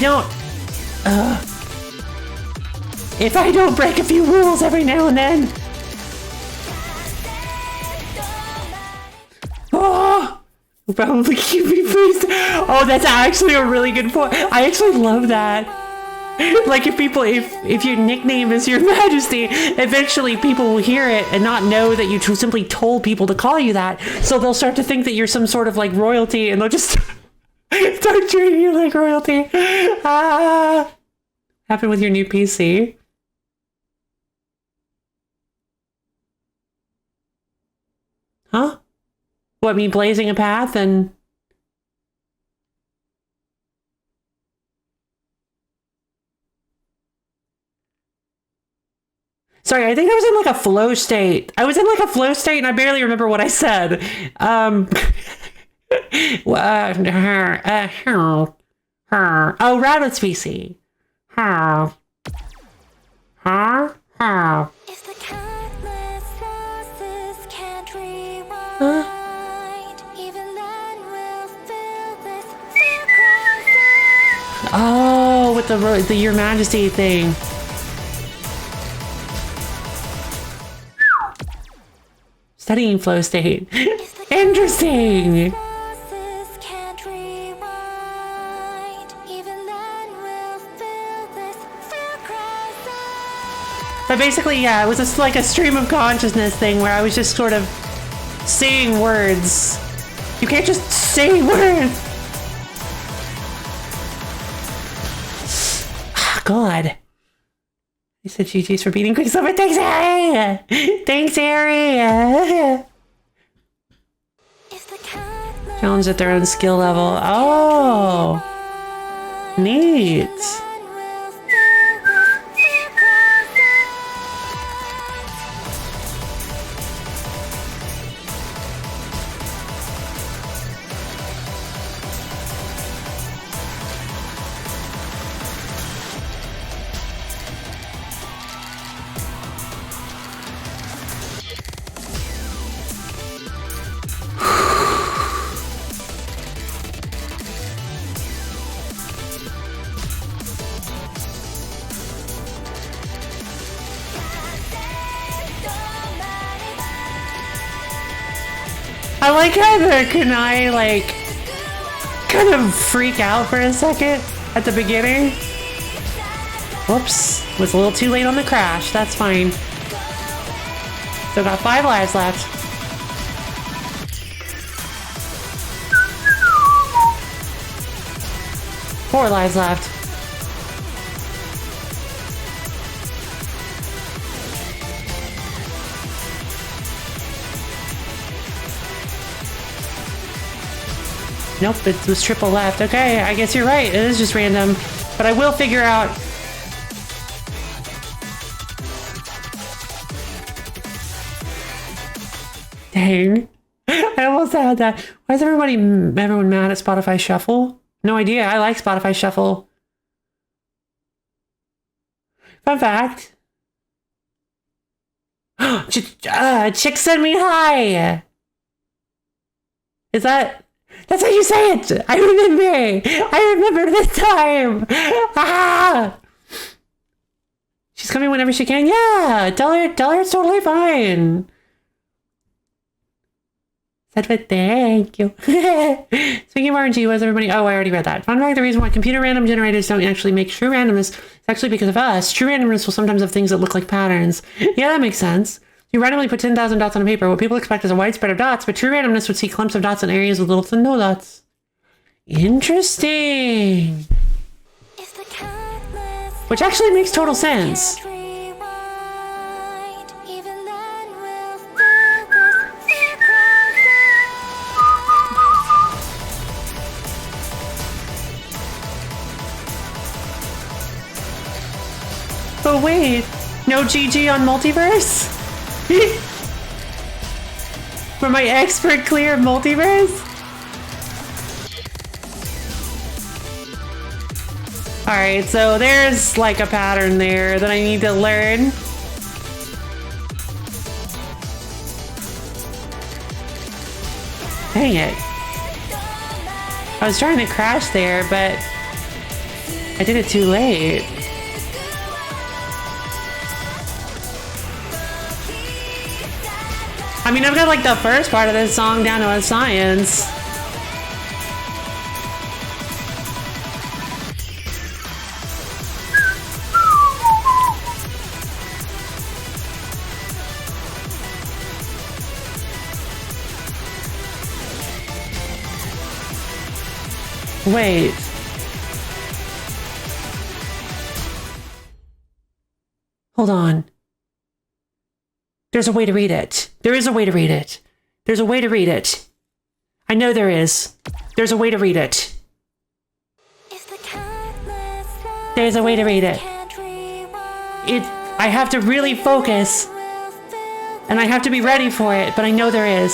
don't break a few rules every now and then. Oh, probably keep me please. Oh, that's actually a really good point. I actually love that. Like if your nickname is Your Majesty, eventually people will hear it and not know that you simply told people to call you that. So they'll start to think that you're some sort of like royalty, and they'll just start treating you like royalty. Ah, happened with your new PC. Huh? What, me blazing a path and... Sorry, I think I was in like a flow state. I was in like a flow state and I barely remember what I said. Oh, Rabbit's PC. Huh? Oh, with the Your Majesty thing. Studying flow state. Interesting. But basically, yeah, it was just like a stream of consciousness thing where I was just sort of saying words. You can't just say words. God. He said GG's for beating Quicksilver. Thanks, Harry! Thanks, Harry! Challenge at their own skill level. Oh! Neat. I like how the Kunai, like, kind of freak out for a second at the beginning. Whoops. Was a little too late on the crash. That's fine. Still got 5 lives left. Four lives left. Nope, it was triple left. Okay, I guess you're right. It is just random. But I will figure out... Dang. I almost had that. Why is everyone mad at Spotify Shuffle? No idea. I like Spotify Shuffle. Fun fact. Chick send me hi. Is that... That's how you say it! I remember this time! Ah! She's coming whenever she can. Yeah! Tell her it's totally fine. Said but thank you. Speaking of RNG, what is everybody... Oh, I already read that. Fun fact, the reason why computer random generators don't actually make true randomness is actually because of us. True randomness will sometimes have things that look like patterns. Yeah, that makes sense. You randomly put 10,000 dots on a paper. What people expect is a wide spread of dots, but true randomness would see clumps of dots in areas with little to no dots. Interesting. Which actually makes total sense. But wait, no GG on multiverse? For my expert clear of multiverse? Alright, so there's like a pattern there that I need to learn. Dang it. I was trying to crash there, but I did it too late. I mean, I've got like the first part of this song down to a science. Wait. Hold on. There's a way to read it. There is a way to read it. There's a way to read it. I know there is. There's a way to read it. There's a way to read it. I have to really focus. And I have to be ready for it, but I know there is.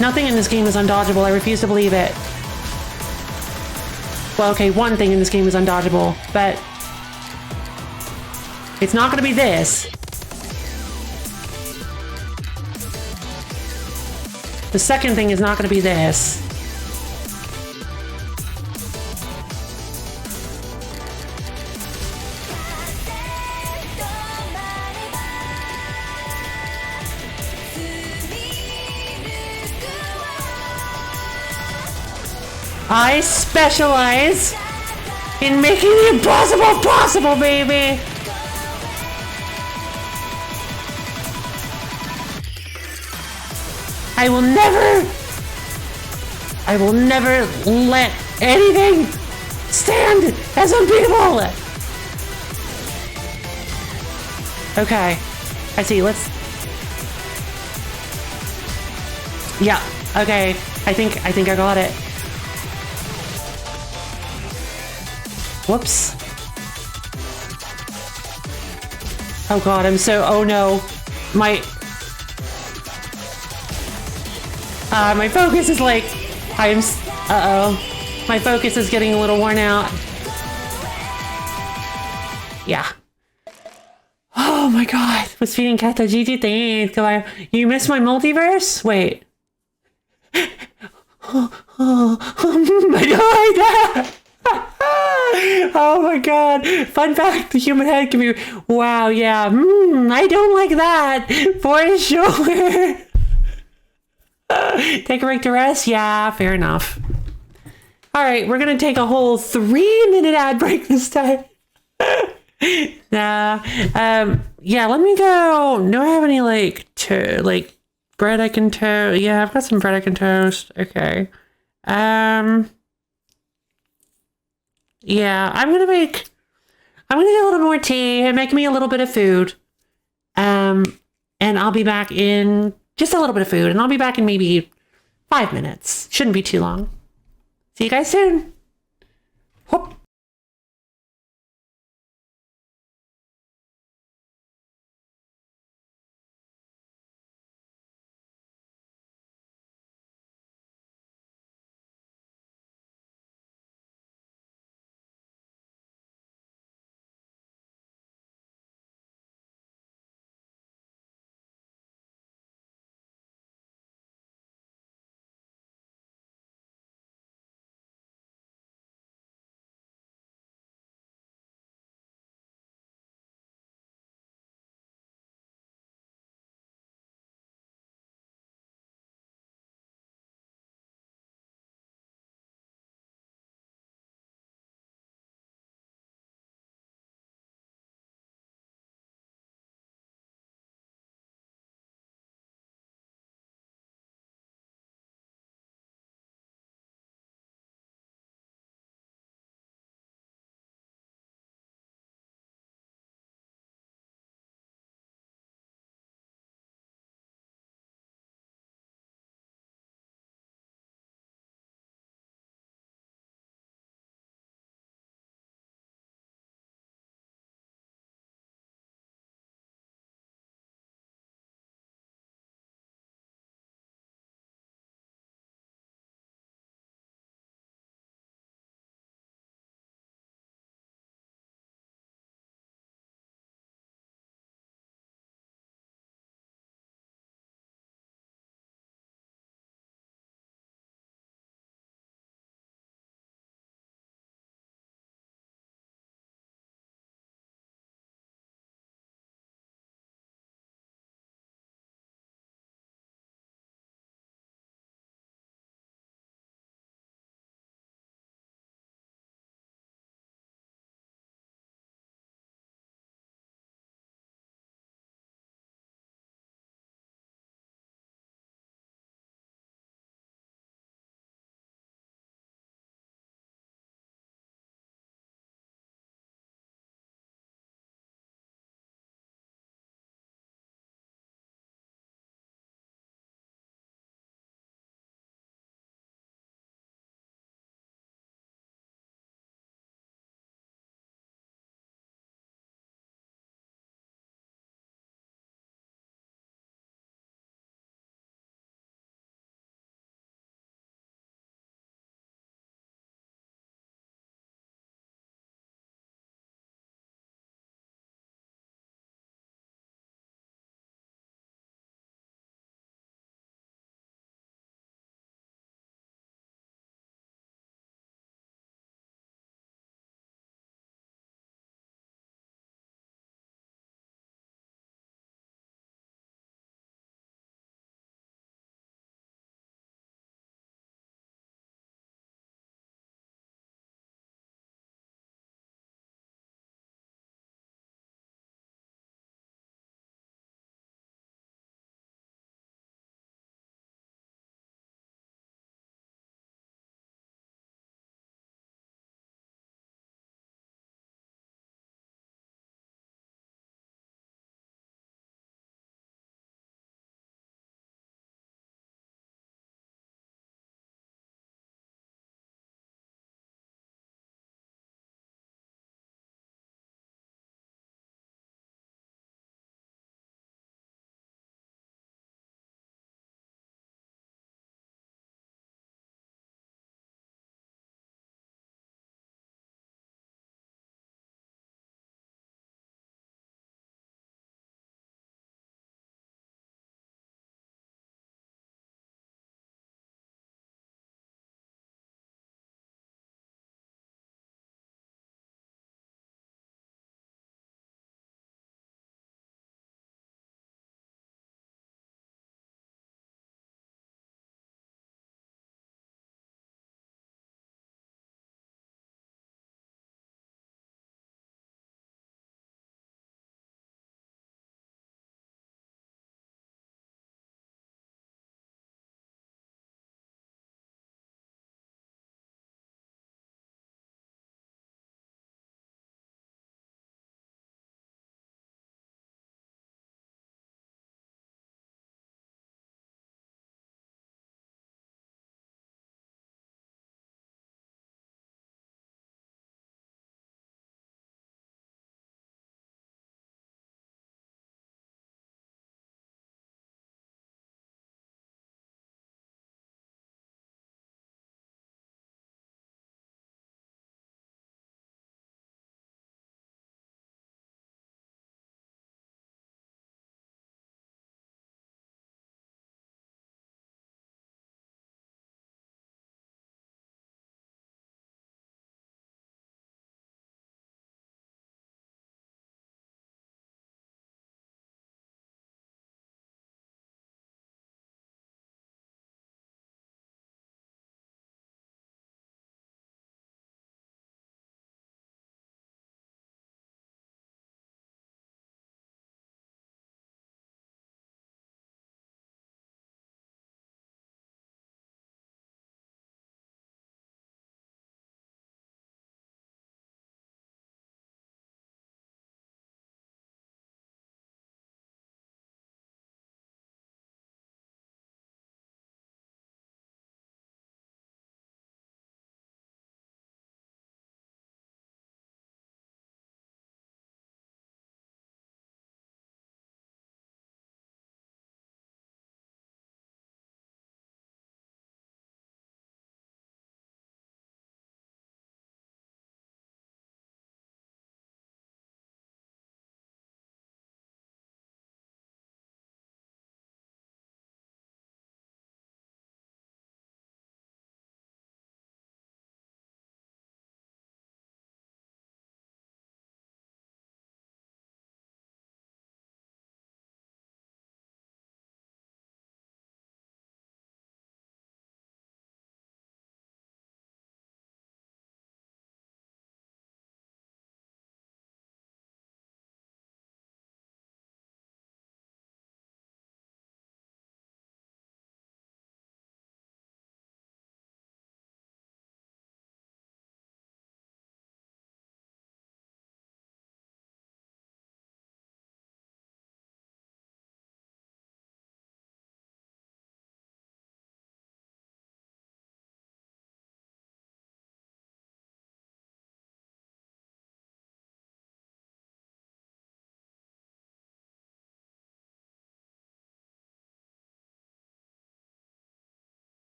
Nothing in this game is undodgeable. I refuse to believe it. Well, okay, one thing in this game is undodgeable, but it's not gonna be this. The second thing is not gonna be this. I specialize in making the impossible possible, baby! I will never let anything stand as unbeatable! Okay, I see, let's... Yeah, okay, I think I got it. Whoops. Oh god, oh no. My focus is like, uh-oh. My focus is getting a little worn out. Yeah. Oh my god. Was feeding Kato Gigi, thanks. You missed my multiverse? Wait. My god! Oh my god. Fun fact, the human head can be... Wow, yeah. I don't like that. For sure. Take a break to rest? Yeah, fair enough. Alright, we're gonna take a whole 3-minute ad break this time. Yeah, let me go... Do I have any, bread I can toast? Yeah, I've got some bread I can toast. Okay. Yeah, I'm gonna get a little more tea and make me a little bit of food. And I'll be back in just a little bit of food, and I'll be back in maybe 5 minutes. Shouldn't be too long. See you guys soon. Whoop.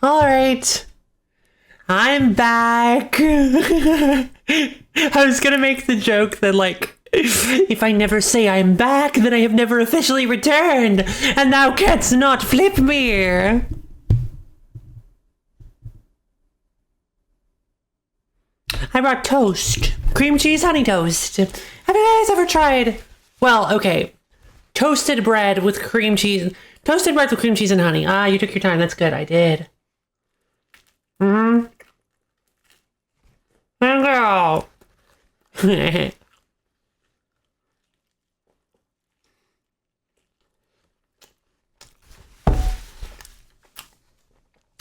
All right. I'm back. I was gonna make the joke that, like, if I never say I'm back, then I have never officially returned, and thou canst not flip me. I brought toast. Cream cheese honey toast. Have you guys ever tried... Well, okay. Toasted bread with cream cheese. Toasted bread with cream cheese and honey. Ah, you took your time. That's good. I did. Thank you.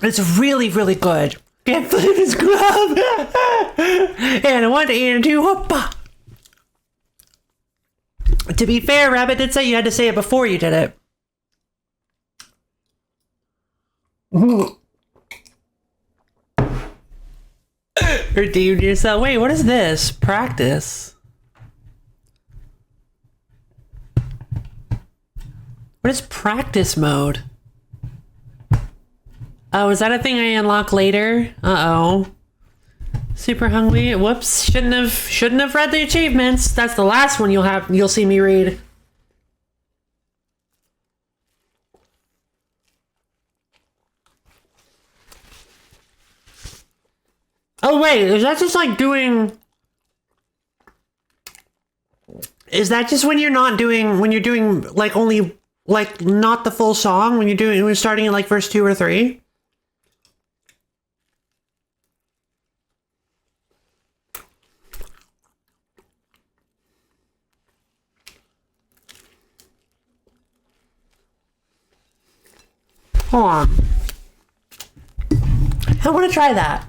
It's really, really good. Can't flip his glove. And 1 and 2, hoppa. To be fair, Rabbit did say you had to say it before you did it. Redeemed yourself. Wait, what is this? Practice. What is practice mode? Oh, is that a thing I unlock later? Uh-oh. Super hungry. Whoops. Shouldn't have read the achievements. That's the last one you'll see me read. Oh wait, is that just like doing... Is that just when you're doing like only like not the full song, when you're starting at like verse 2 or 3? Hold on. I want to try that.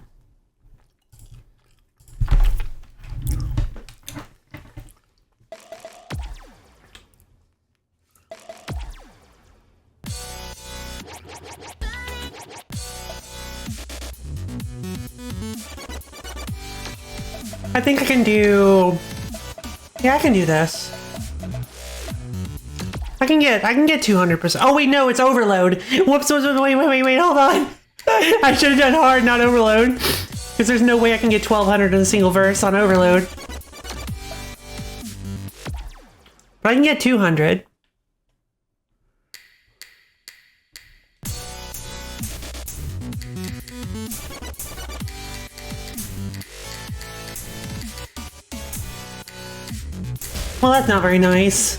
I think I can do... Yeah, I can do this. I can get 200%. Oh wait, no, it's overload. Whoops, wait, hold on. I should have done hard, not overload. Because there's no way I can get 1200 in a single verse on overload. But I can get 200. Well, that's not very nice.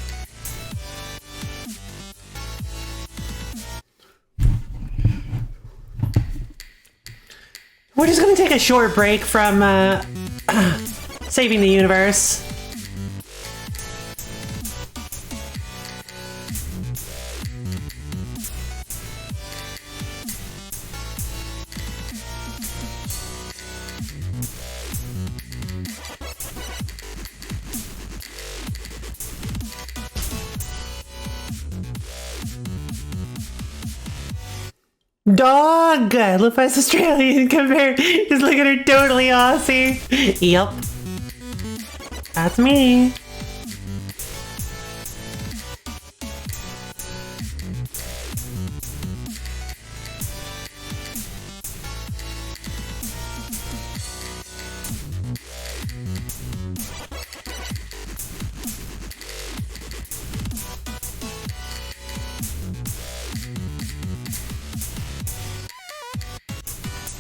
We're just gonna take a short break from saving the universe. Dog! LoFi's Australian compared. Just look at her, totally Aussie. Yep. That's me.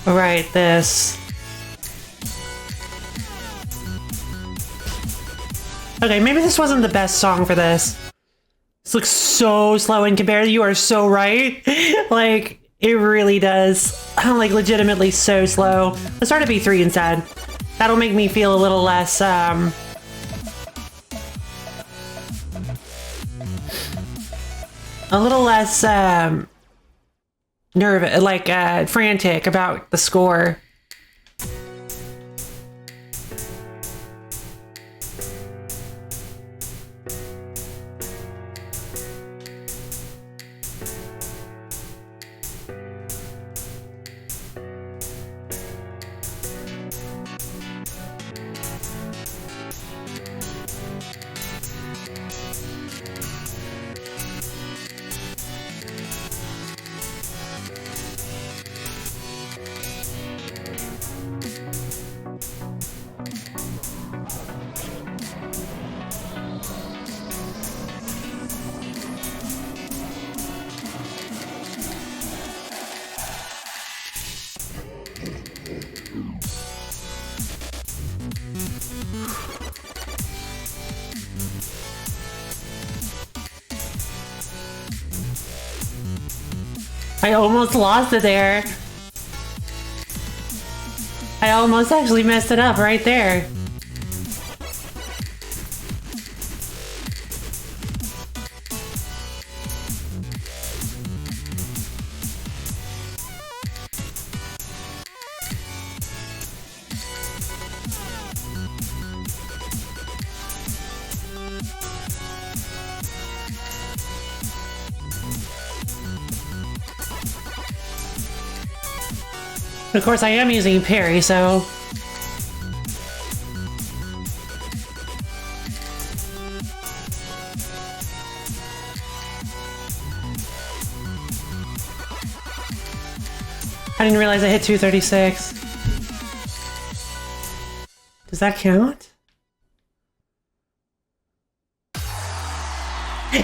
Right, this. Okay, maybe this wasn't the best song for this. This looks so slow in comparison. You are so right. Like, it really does. Like, legitimately so slow. Let's start at B3 instead. That'll make me feel a little less, a little less, nervous, like, frantic about the score. I almost lost it there. I almost actually messed it up right there. Of course, I am using parry, so... I didn't realize I hit 236. Does that count?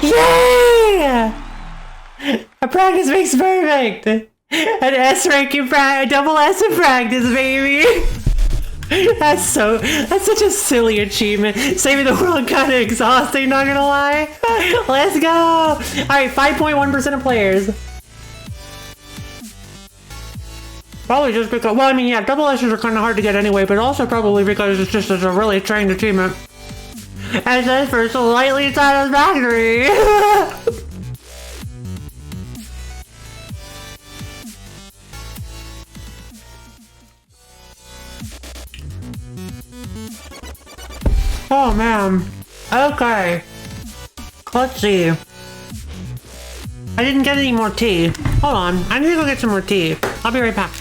Yeah! A practice makes perfect! An S rank in practice, double S in practice, baby! That's such a silly achievement. Saving the world kind of exhausting, not gonna lie. Let's go! Alright, 5.1% of players. Probably just because, well, I mean, yeah, double S's are kind of hard to get anyway, but also probably because it's just a really trained achievement. SS for slightly satisfactory. Oh man. Okay. Let's see. I didn't get any more tea. Hold on. I need to go get some more tea. I'll be right back.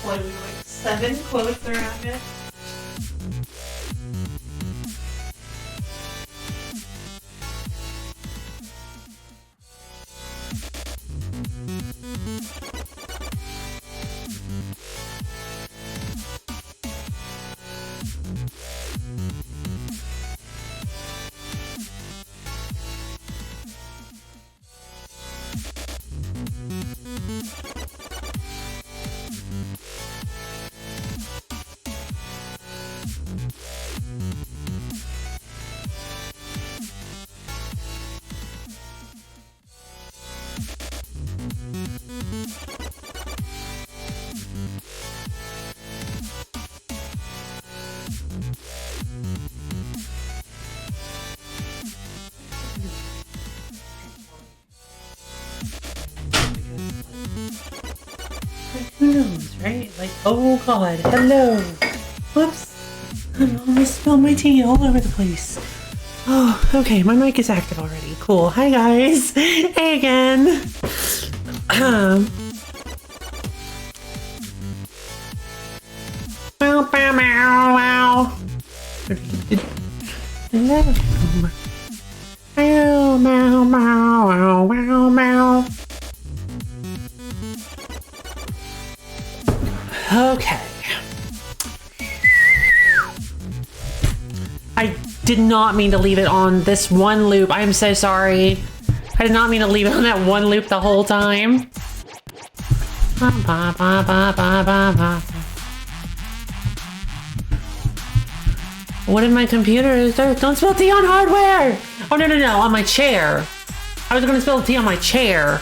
What, like 7 quotes around it? Who knows, right? Like, oh god, hello. Whoops. I almost spilled my tea all over the place. Oh, okay, my mic is active already. Cool. Hi guys. Hey again. Meow, meow, meow, meow. Meow, meow, meow, meow, meow. Okay. I did not mean to leave it on this one loop. I am so sorry. I did not mean to leave it on that one loop the whole time. What did my computer do? Don't spill tea on hardware! Oh, no, no, no, on my chair. I was gonna spill tea on my chair.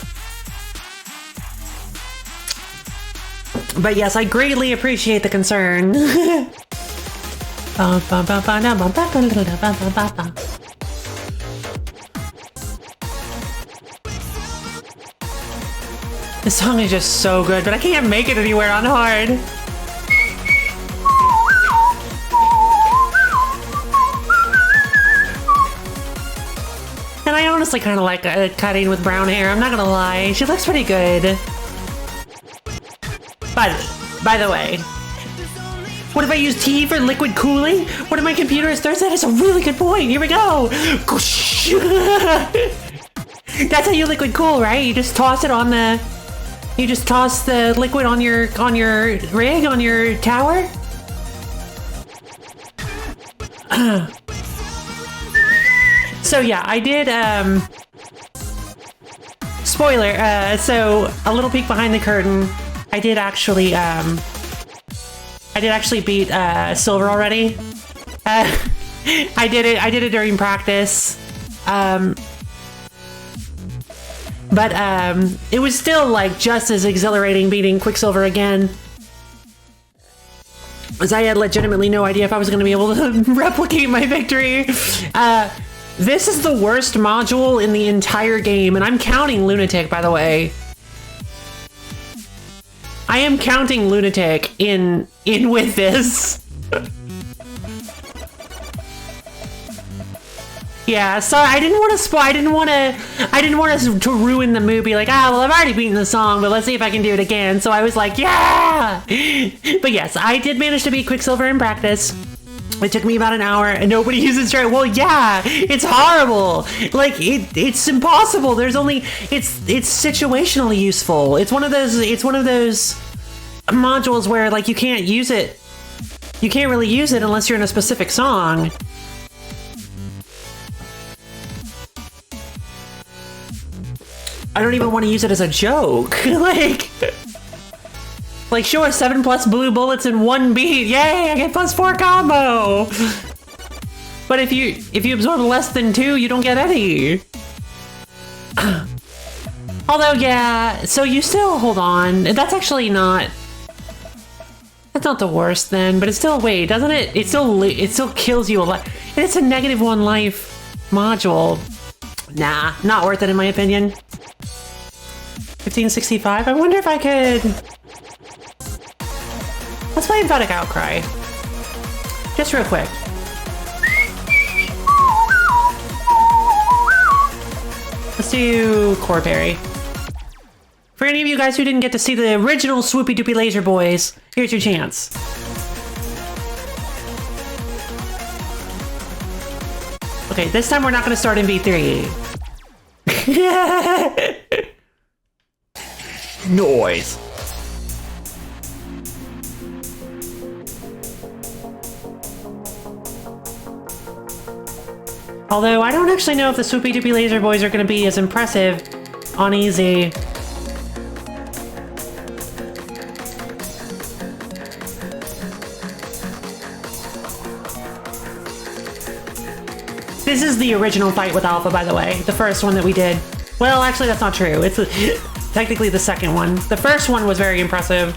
But yes, I greatly appreciate the concern. This song is just so good, but I can't make it anywhere on hard. And I honestly kind of like cutting with brown hair, I'm not gonna lie. She looks pretty good. By the way, what if I use tea for liquid cooling? What if my computer is thirsty? That is a really good point. Here we go. That's how you liquid cool, right? You just toss it on the... You just toss the liquid on your rig, on your tower? So yeah, I did, spoiler, so a little peek behind the curtain. I did actually beat Silver already. I did it during practice. But it was still like just as exhilarating beating Quicksilver again, as I had legitimately no idea if I was going to be able to replicate my victory. This is the worst module in the entire game, and I'm counting Lunatic, by the way. I am counting Lunatic in with this. Yeah, sorry, I didn't want to spoil. I didn't want us to ruin the movie. Like, well, I've already beaten the song, but let's see if I can do it again. So I was like, yeah. But yes, I did manage to beat Quicksilver in practice. It took me about an hour, and nobody uses strike. Well, yeah, it's horrible. Like, it's impossible. There's only it's situationally useful. It's one of those modules where like you can't use it. You can't really use it unless you're in a specific song. I don't even want to use it as a joke. like sure, 7+ blue bullets in one beat. Yay, I get +4 combo. But if you absorb less than 2, you don't get any. Although, yeah, so you still hold on. That's actually not. That's not the worst then, but it's still, wait, doesn't it? It still kills you a lot. And it's a -1 life module. Nah, not worth it in my opinion. 1565. I wonder if I could. Let's play Emphatic Outcry. Just real quick. Let's do Core Parry. For any of you guys who didn't get to see the original Swoopy Doopy Laser Boys, here's your chance. Okay, this time we're not going to start in V3. NOISZ. Although I don't actually know if the Swoopy Doopy Laser Boys are going to be as impressive on easy. This is the original fight with Alpha, by the way. The first one that we did. Well, actually, that's not true. It's technically the second one. The first one was very impressive.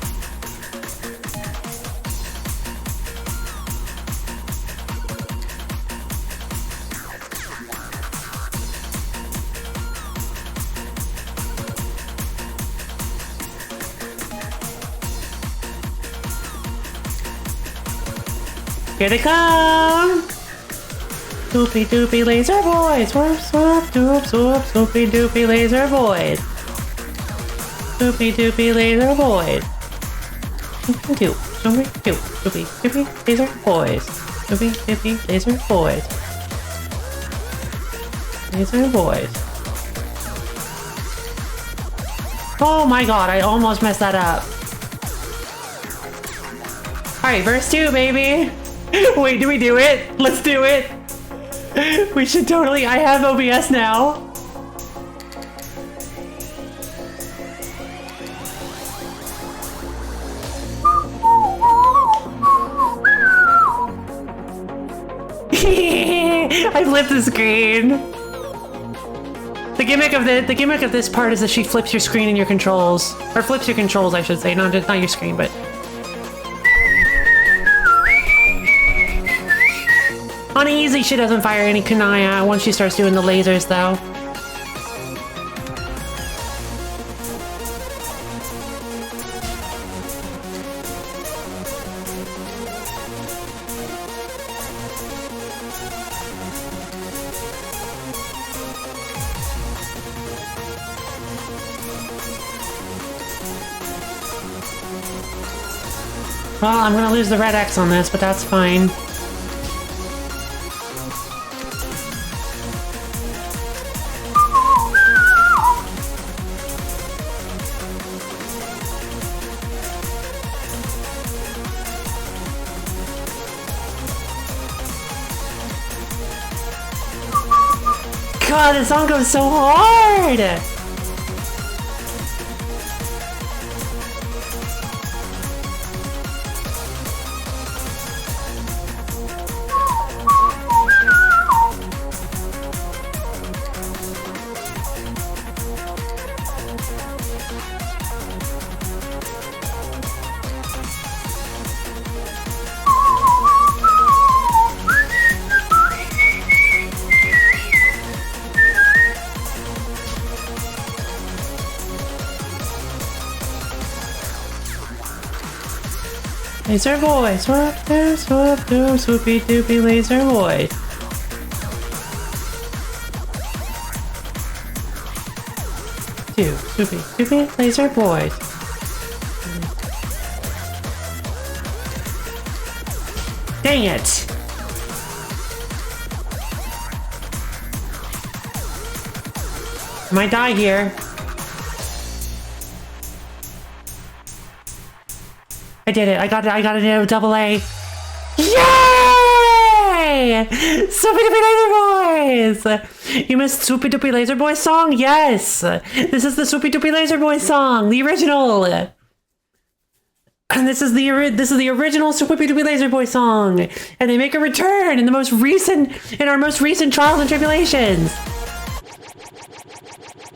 Here they come! Swoopy Doopy Laser Boys! Swoop, swoop, doop, swoop, Swoopy Doopy Laser Boys! Swoopy Doopy Laser Boys! Swoopy Doop, Swoopy Doop, Swoopy Doopy Laser Boys! Swoopy Doopy Laser Boys! Laser Boys! Oh my god, I almost messed that up! Alright, verse 2, baby! Wait, do we do it? Let's do it! We should totally. I have OBS now. I flipped the screen. The gimmick of this part is that she flips your screen and your controls, or flips your controls, I should say, not your screen, but. On easy, she doesn't fire any kunai once she starts doing the lasers, though. Well, I'm gonna lose the red X on this, but that's fine. God, this song goes so hard! Laser boy, swoop doo, swoopy doopy laser boy. Two, swoopy doopy laser boys. Dang it! I might die here. I did it. I got it. I got it in a double A. Yay! Swoopy Doopy Laser Boys! You missed Swoopy Doopy Laser Boys song? Yes! This is the Swoopy Doopy Laser Boys song, the original. And this is the original Swoopy Doopy Laser Boy song. And they make a return in our most recent Trials and Tribulations.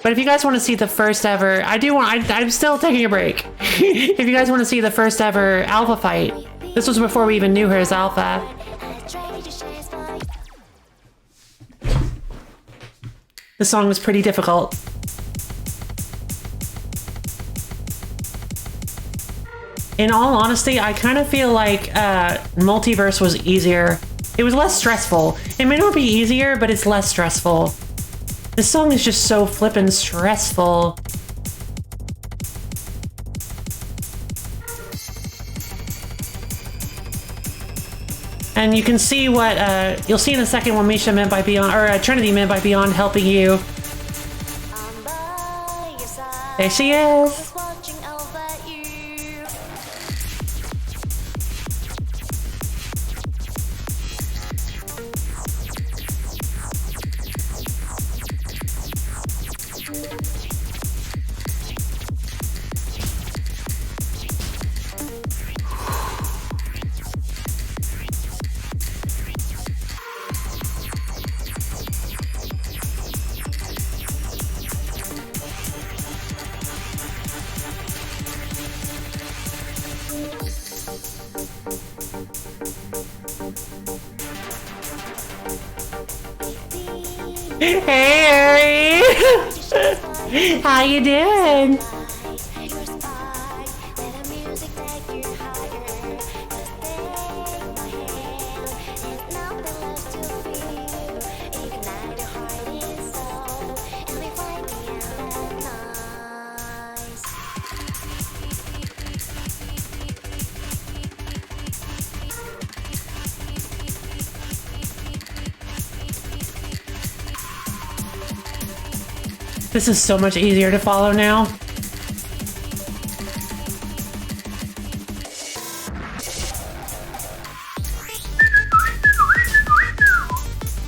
But if you guys want to see the first ever, I'm still taking a break. If you guys want to see the first ever Alpha fight, this was before we even knew her as Alpha. The song was pretty difficult. In all honesty, I kind of feel like Multiverse was easier. It was less stressful. It may not be easier, but it's less stressful. This song is just so flippin' stressful. And you can see what, you'll see in a second what Misha meant by beyond, or Trinity meant by beyond helping you. There she is. Hey, Harry! How you doing? This is so much easier to follow now.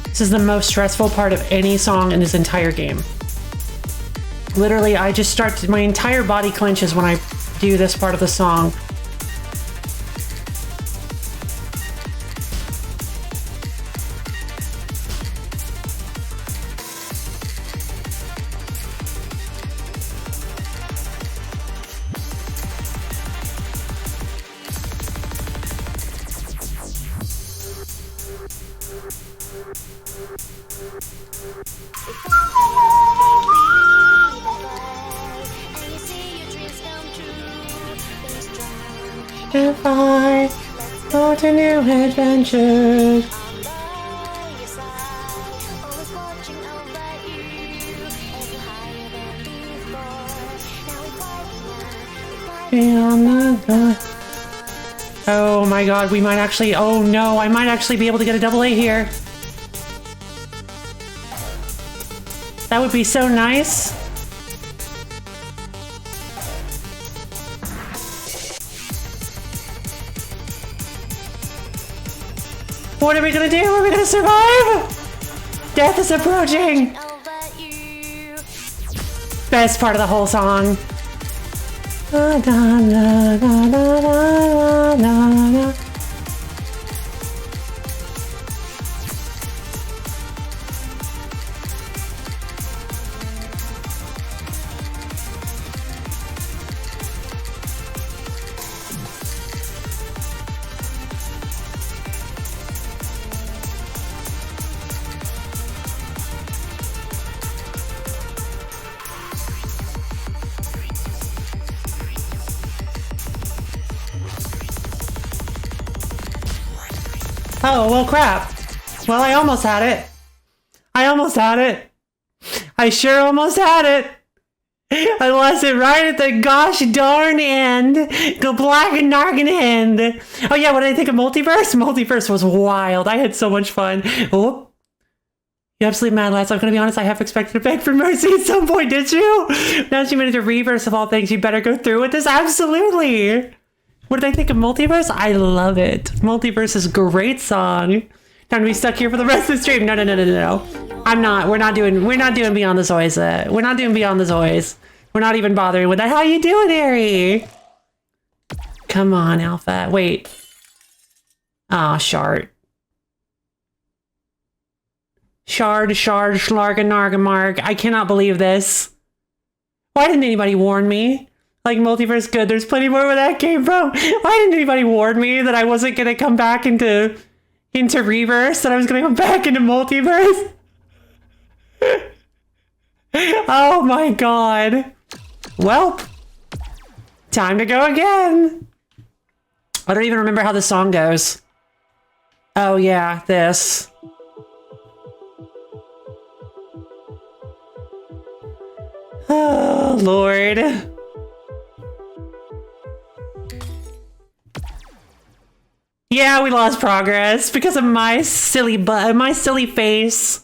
This is the most stressful part of any song in this entire game. Literally, my entire body clenches when I do this part of the song. If I go to new adventures. Oh my god, we might actually, oh no, I might actually be able to get a double A here. That would be so nice. What are we gonna do? Are we gonna survive? Death is approaching. Best part of the whole song. Da, da, da, da, da, da, da. Oh, well, crap. Well, I almost had it. I almost had it. I sure almost had it. I lost it right at the gosh darn end. The black and narkin end. Oh yeah, what did I think of Multiverse? Multiverse was wild. I had so much fun. Oh, you absolutely mad, lads. I'm gonna be honest, I have expected to beg for mercy at some point, did you? Now that you made it to Reverse of all things, you better go through with this. Absolutely. What did I think of Multiverse? I love it. Multiverse is a great song. Time to be stuck here for the rest of the stream. No. I'm not. We're not doing Beyond the Zoys. We're not doing Beyond the Zoys. We're not even bothering with that. How you doing, Harry? Come on, Alpha. Wait. Ah, Shard. Shard, Schlargen, Nargamarg. I cannot believe this. Why didn't anybody warn me? Like, Multiverse good. There's plenty more where that came from. Why didn't anybody warn me that I wasn't gonna come back into Reverse, that I was gonna come back into Multiverse? Oh my god. Welp. Time to go again. I don't even remember how the song goes. Oh yeah, this. Oh, Lord. Yeah, we lost progress because of my silly face.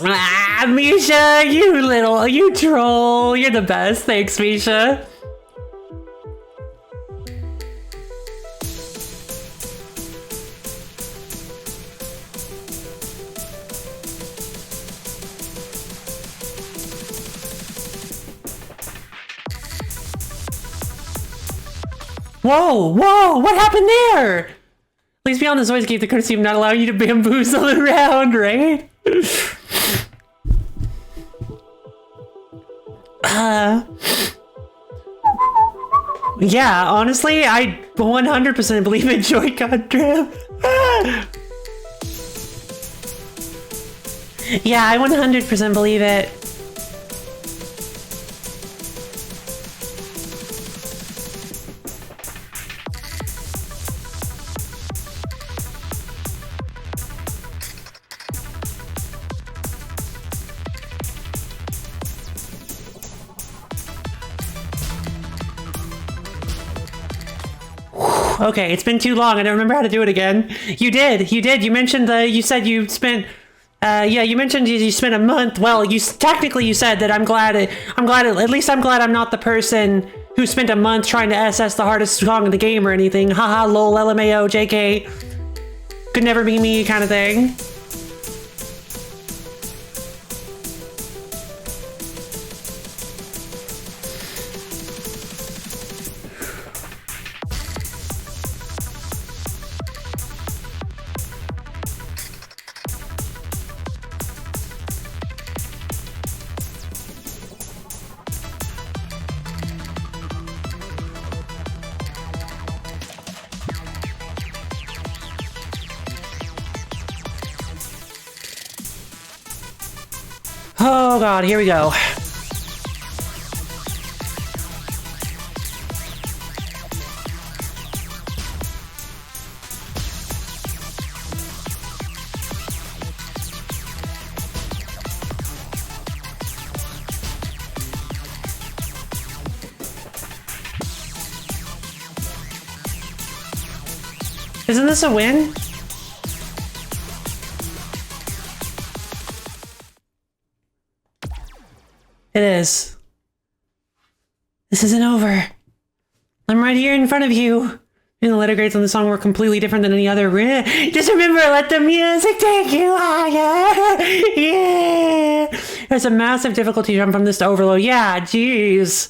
Ah, Misha, you troll. You're the best. Thanks, Misha. Whoa, what happened there? Please Beyond the Zoys gave the courtesy of not allowing you to bamboozle around, right? Yeah, honestly, I 100% believe in Joy-Con trip. Yeah, I 100% believe it. Okay, it's been too long. I don't remember how to do it again. You did. You mentioned you said you spent, you mentioned you spent a month. Well, technically you said that I'm glad at least I'm glad I'm not the person who spent a month trying to SS the hardest song in the game or anything. Haha, lol, LMAO, JK. Could never be me kind of thing. Oh god, here we go. Isn't this a win? It is. This isn't over. I'm right here in front of you. And the letter grades on the song were completely different than any other. Just remember, let the music take you higher. Yeah. There's a massive difficulty jump from this to overload. Yeah, jeez.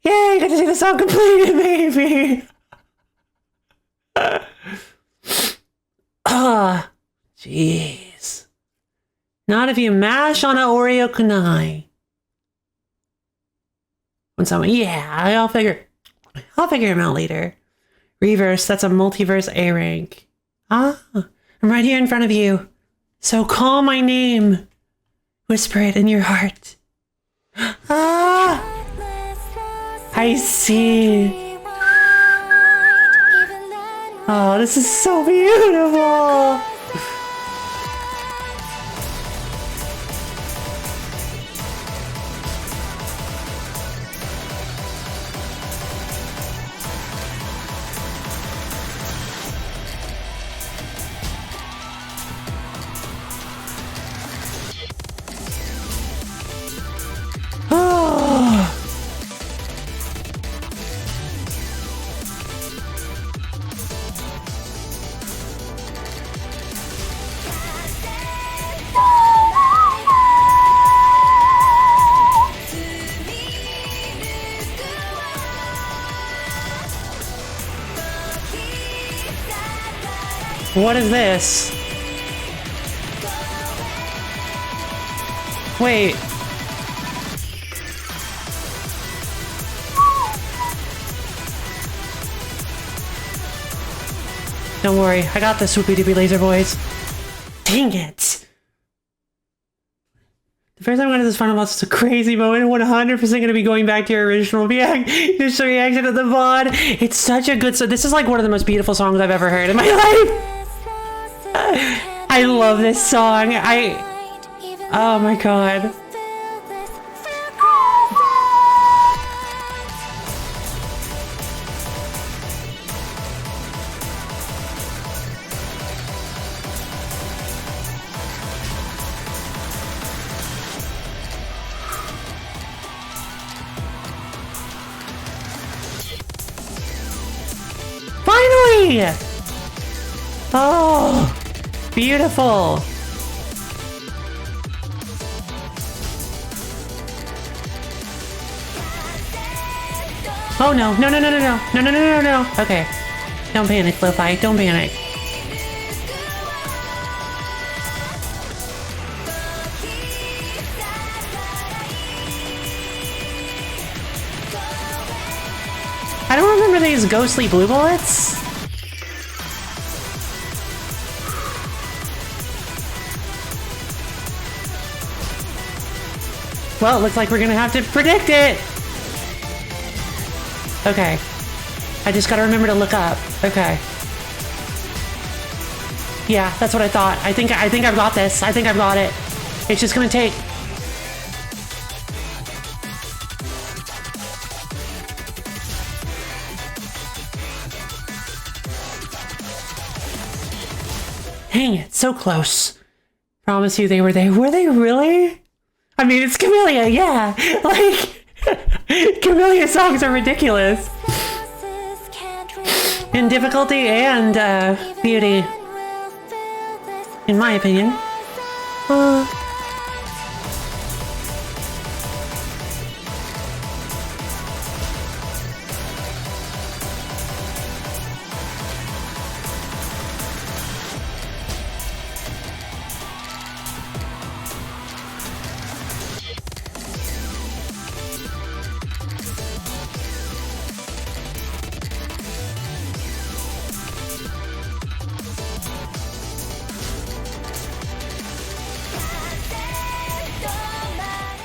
Yeah, you got to see the song completed, baby. Ah, jeez. Not if you mash on an Oreo kunai. When someone, yeah, I'll figure him out later. Reverse, that's a Multiverse A rank. Ah, I'm right here in front of you. So call my name. Whisper it in your heart. Ah, I see. Oh, this is so beautiful. Oh. What is this? Wait. Don't worry, I got this, Swoopy Doopy Laser Boys. Dang it! The first time I went to this final boss was a crazy moment. 100% going to be going back to your original initial reaction to the VOD. It's such a good song. This is like one of the most beautiful songs I've ever heard in my life. I love this song. Oh my god. Finally! Oh, beautiful. Oh no, no, no, no, no, no, no, no, no, no, no. Okay. Don't panic, Lo-Fi, don't panic. I don't remember these ghostly blue bullets. Well, it looks like we're gonna have to predict it. Okay. I just gotta remember to look up. Okay. Yeah, that's what I thought. I think I've got this. I think I've got it. It's just gonna take... Dang it, so close. Promise you they were there. Were they really? I mean, it's Camellia, yeah. Like, Camellia songs are ridiculous. In difficulty and beauty. In my opinion.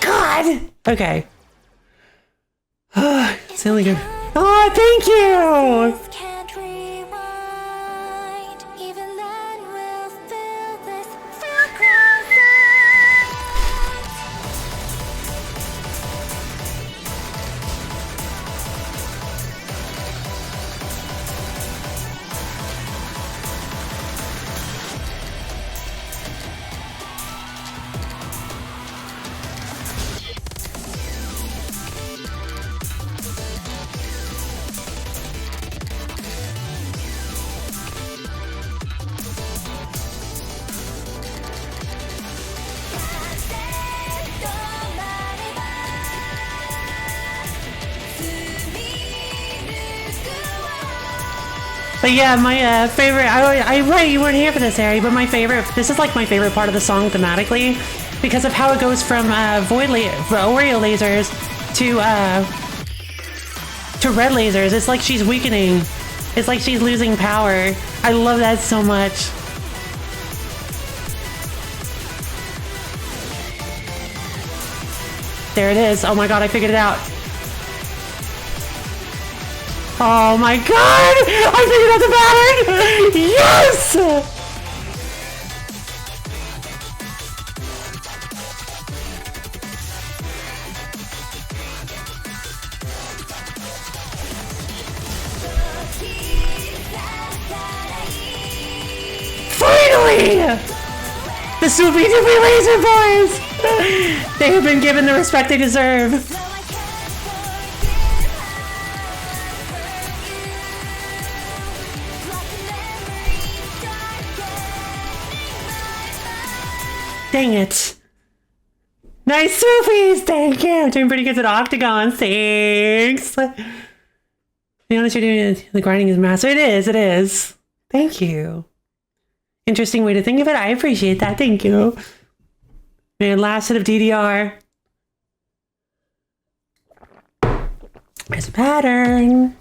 God! Okay. It's only good. Oh, thank you! But yeah, my favorite, right, you weren't here for this, Harry, but this is like my favorite part of the song thematically, because of how it goes from Oreo lasers to red lasers. It's like she's weakening. It's like she's losing power. I love that so much. There it is. Oh my god, I figured it out. Oh my god! I figured out the pattern! Yes! Finally! The Swoopy Doopy Laser Boys! They have been given the respect they deserve. Dang it. Nice Swoopies! Thank you! I'm doing pretty good at Octagon. Thanks! The honest you're doing the grinding is massive. It is. Thank you. Interesting way to think of it. I appreciate that. Thank you. And last set of DDR. There's a pattern.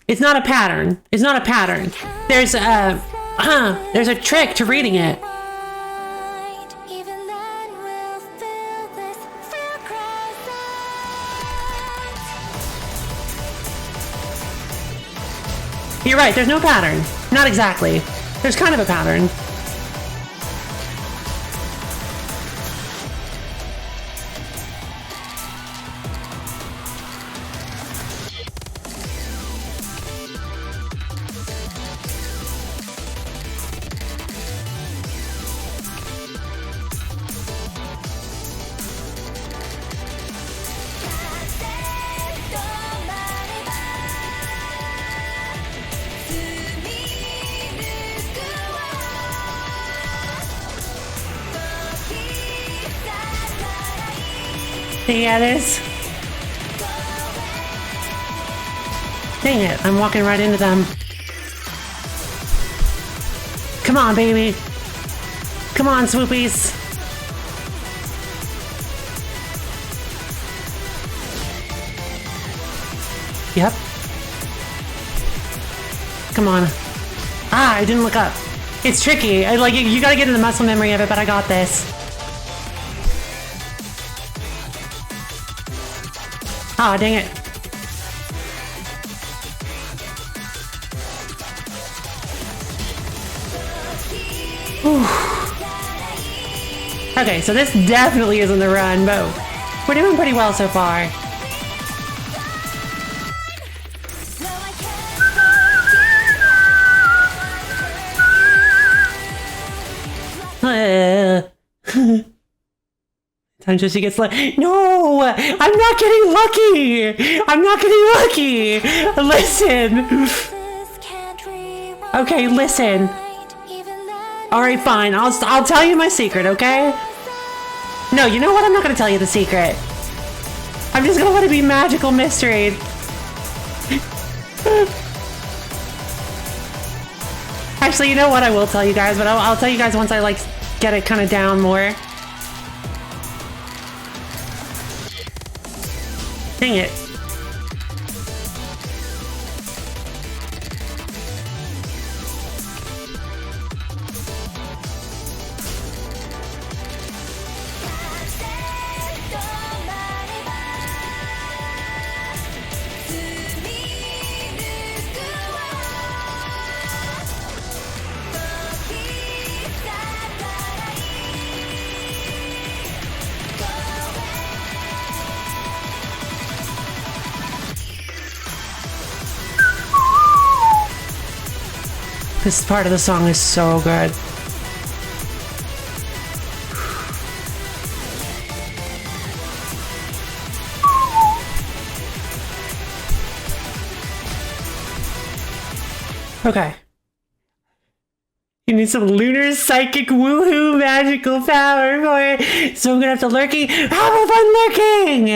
It's not a pattern. It's not a pattern. There's a trick to reading it. You're right, there's no pattern. Not exactly. There's kind of a pattern. Yeah, there's... Dang it, I'm walking right into them. Come on, baby. Come on, Swoopies. Yep. Come on. Ah, I didn't look up. It's tricky. You gotta get in the muscle memory of it, but I got this. Ah, dang it. Whew. Okay, so this definitely isn't the run, but we're doing pretty well so far. Sometimes she gets like, no, I'm not getting lucky. I'm not getting lucky. Listen. Okay, listen. All right, fine. I'll tell you my secret, okay? No, you know what? I'm not gonna tell you the secret. I'm just gonna let it be magical mystery. Actually, you know what? I will tell you guys, but I'll tell you guys once I get it kind of down more. Dang it. This part of the song is so good. Okay. You need some lunar psychic woohoo magical power for it. So I'm gonna have to lurking. Have fun lurking!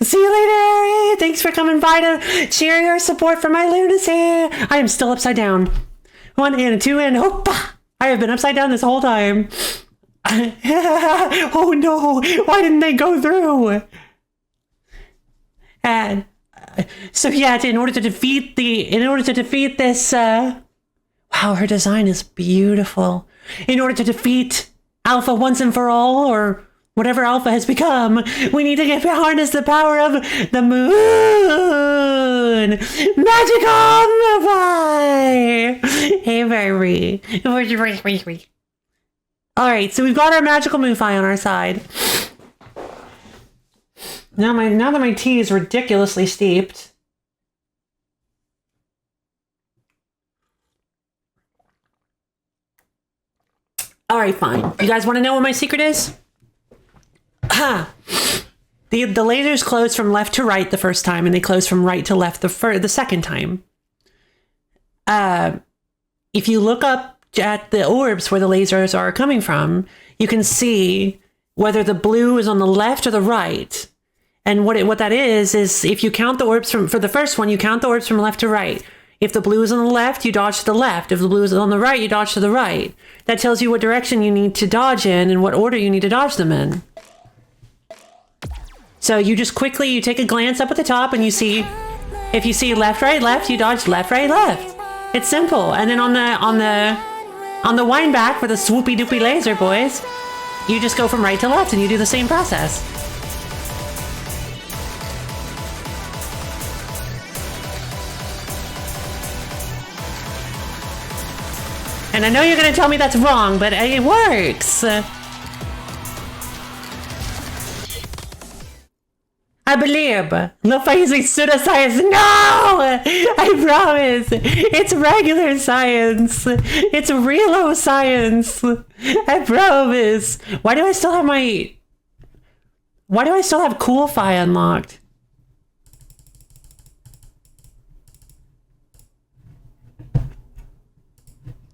See you later, Ari! Thanks for coming by to share your support for my lunacy. I am still upside down. 1 and a 2 and hoppa! I have been upside down this whole time. Oh no! Why didn't they go through? And so yeah, in order to defeat this, wow, her design is beautiful. In order to defeat Alpha once and for all, or whatever Alpha has become, we need to harness the power of the moon. soon. Magical Mumbai! Hey, baby. Alright, so we've got our magical Mufai on our side. Now that my tea is ridiculously steeped. Alright, fine. You guys want to know what my secret is? The lasers close from left to right the first time, and they close from right to left the second time. If you look up at the orbs where the lasers are coming from, you can see whether the blue is on the left or the right. And what that is if you count the orbs for the first one, you count the orbs from left to right. If the blue is on the left, you dodge to the left. If the blue is on the right, you dodge to the right. That tells you what direction you need to dodge in and what order you need to dodge them in. So you just you take a glance up at the top and you see, if you see left, right, left, you dodge left, right, left. It's simple. And then on the wind back for the swoopy doopy laser boys, you just go from right to left and you do the same process. And I know you're gonna tell me that's wrong, but it works. I believe. LoFi using pseudoscience. No! I promise. It's regular science. It's real science. I promise. Why do I still have QUICKSILVER unlocked?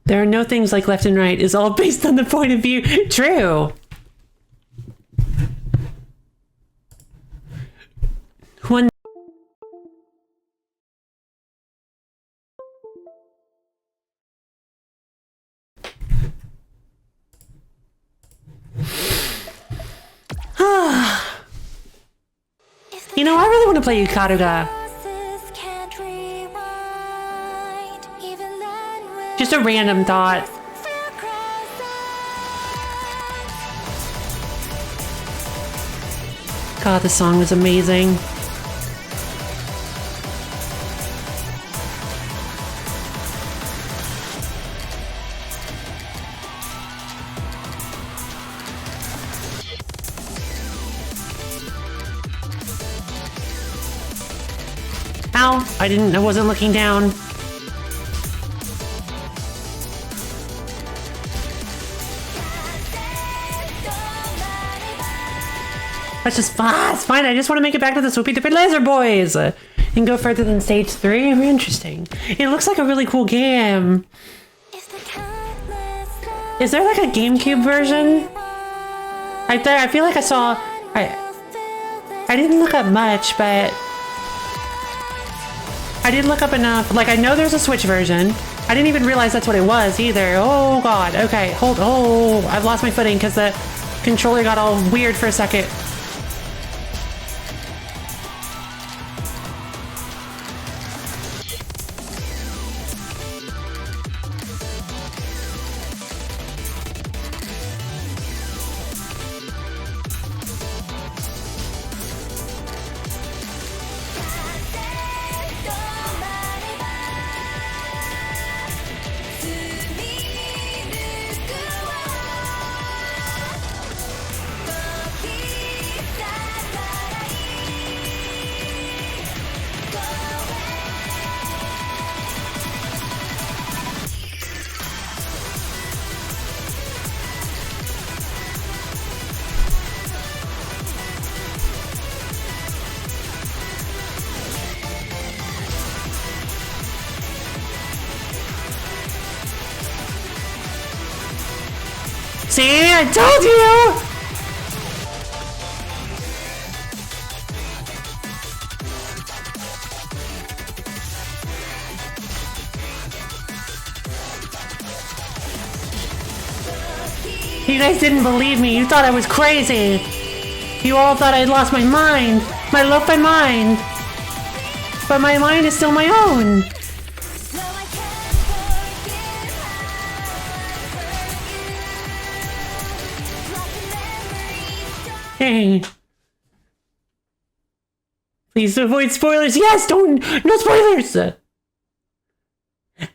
There are no things like left and right. It's all based on the point of view. True. One. You know, I really want to play Yukaruga. Just a random thought. God, the song was amazing. Ow, I wasn't looking down. That's just fine. It's fine. I just want to make it back to the swoopy dippy laser boys and go further than stage 3. Interesting. It looks like a really cool game. Is there like a GameCube version? I feel like I saw. I didn't look up much, but I did look up enough. Like, I know there's a Switch version. I didn't even realize that's what it was either. Oh god. Okay, hold. Oh, I've lost my footing because the controller got all weird for a second. See, I told you! You guys didn't believe me. You thought I was crazy. You all thought I'd lost my mind. My LoFi mind. But my mind is still my own. Hey. Please avoid spoilers. Yes, no spoilers.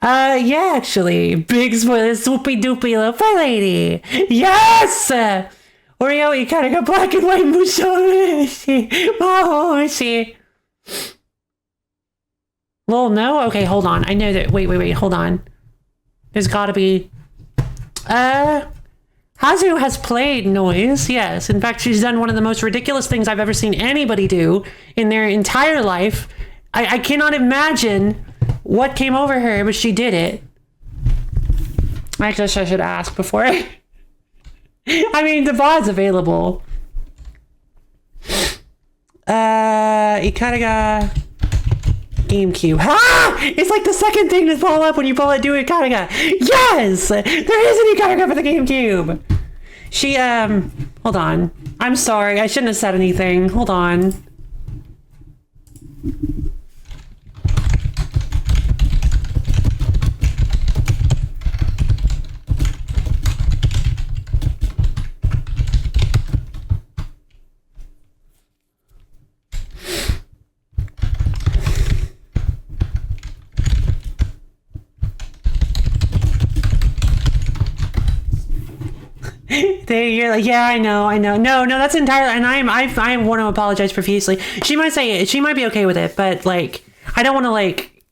Yeah, actually, big spoilers. Swoopy doopy LoFiLady. Yes. Oreo, you kind of got black and white Mushoshi. Mahoshi. Lol, no? Okay, hold on. I know that. Wait, hold on. There's gotta be. Hazu has played NOISZ, yes. In fact, she's done one of the most ridiculous things I've ever seen anybody do in their entire life. I cannot imagine what came over her, but she did it. I guess I should ask before. I mean, the VOD's available. Ikaraga GameCube. Ha! It's like the second thing to pull up when you pull it, do Ikaraga. Yes! There is an Ikaraga for the GameCube. She, hold on. I'm sorry. I shouldn't have said anything. Hold on. You're like, yeah, I know. No, that's entirely, and I want to apologize profusely. She might be okay with it, but like, I don't want to like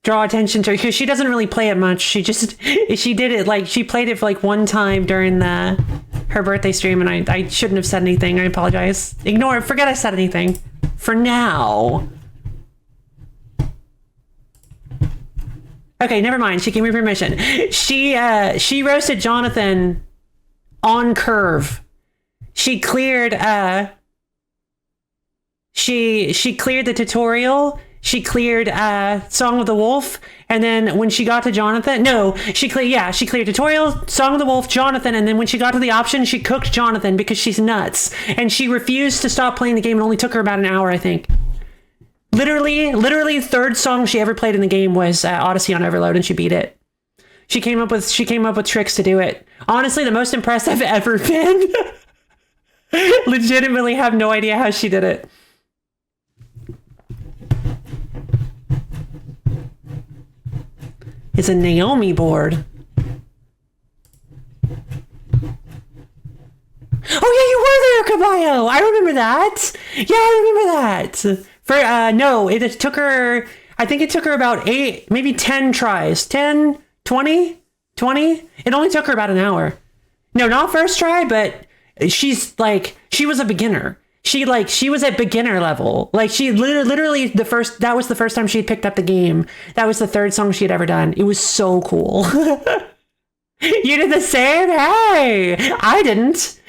draw attention to her because she doesn't really play it much. She did it like she played it for like one time during her birthday stream, and I shouldn't have said anything. I apologize. Ignore it. Forget I said anything. For now. Okay, never mind. She gave me permission. She roasted Jonathan on curve. She cleared she cleared the tutorial. She cleared Song of the Wolf, and then when she got to Jonathan, she cleared tutorial, Song of the Wolf, Jonathan, and then when she got to the option, she cooked Jonathan because she's nuts, and she refused to stop playing the game. It only took her about an hour, I think. Literally, third song she ever played in the game was Odyssey on Overload, and she beat it. She came up with tricks to do it. Honestly, the most impressed I've ever been. Legitimately have no idea how she did it. It's a Naomi board. Oh yeah, you were there, Caballo. I remember that. Yeah, I remember that. It took her, I think it took her about 8, maybe 10 tries. 10, 20? It only took her about an hour. No, not first try, but she was a beginner. She was at beginner level. Like she literally that was the first time she had picked up the game. That was the third song she had ever done. It was so cool. You did the same? Hey, I didn't.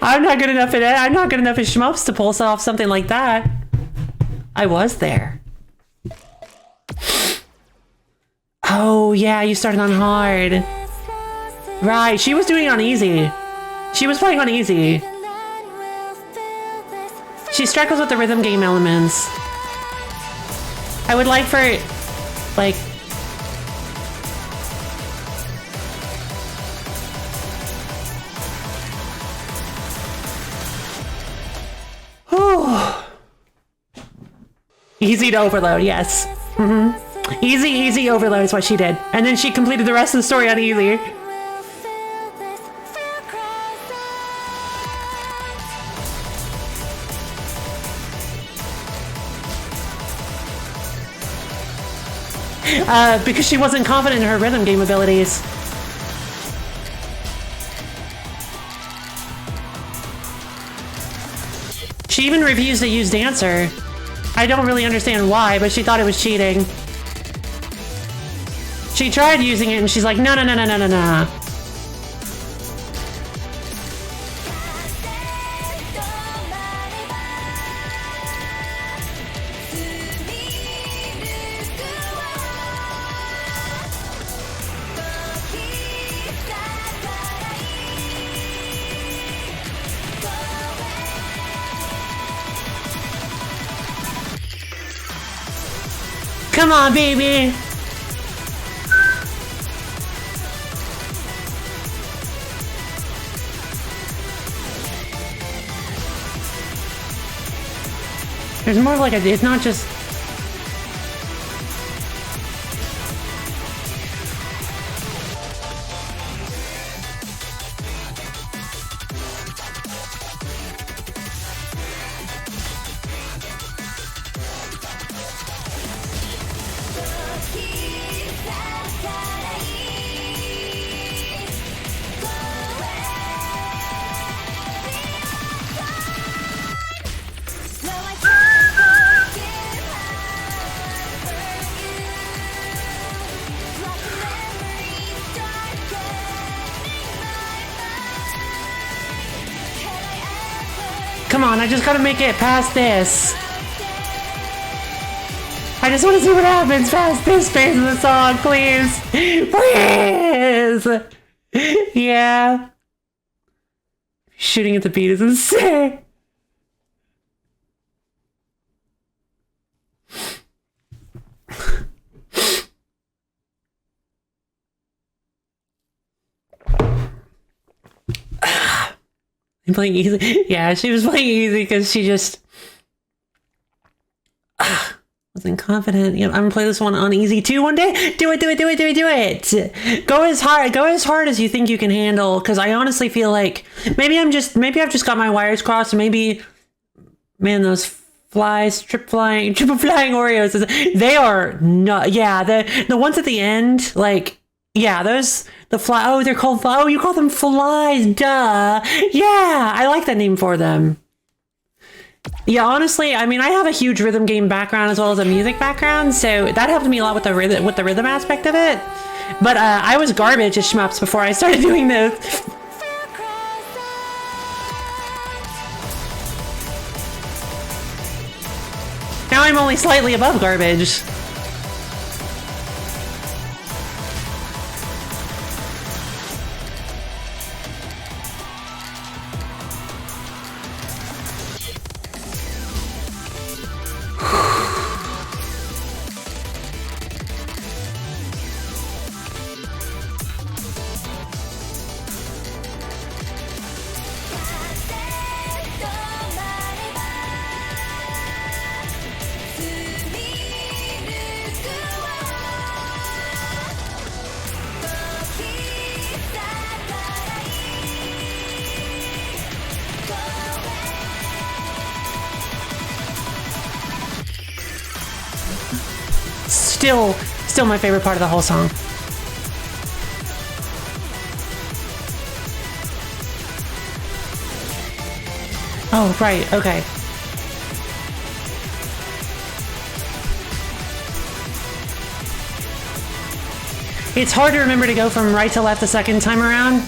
I'm not good enough at it. I'm not good enough at shmups to pull off something like that. I was there. Oh yeah, you started on hard. Right, she was doing it on easy. She was playing on easy. She struggles with the rhythm game elements. I would like for, like... Easy to overload, yes. Easy overload is what she did. And then she completed the rest of the story on easy. Because she wasn't confident in her rhythm game abilities. She even refused to use Dancer. I don't really understand why, but she thought it was cheating. She tried using it and she's like, no. Come on, baby! There's more of like a, it's not just... Come on, I just gotta make it past this. I just want to see what happens past this phase of the song, please. Please! Yeah. Shooting at the beat is insane. I'm playing easy. Yeah, she was playing easy because she just wasn't confident. You know, I'm gonna play this one on easy too one day. Do it. Go as hard as you think you can handle. Because I honestly feel like maybe I've just got my wires crossed. Maybe, man, those triple flying Oreos. They are not. Yeah, the ones at the end, like. Yeah, the fly. Oh, they're called. Oh, you call them flies. Duh. Yeah, I like that name for them. Yeah, honestly, I mean, I have a huge rhythm game background as well as a music background, so that helped me a lot with the rhythm aspect of it. But I was garbage at shmups before I started doing this. Now I'm only slightly above garbage. Still my favorite part of the whole song. Oh, right, okay. It's hard to remember to go from right to left the second time around.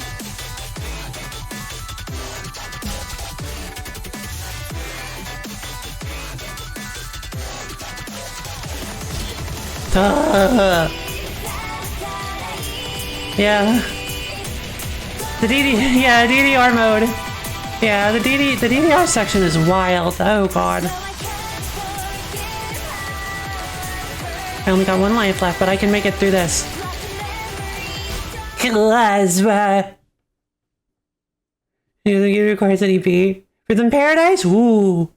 Yeah. The DDR mode. Yeah, the DDR section is wild. Oh god. I only got one life left, but I can make it through this. QUICKSILVER. You think it requires an EP? Rhythm Paradise? Ooh.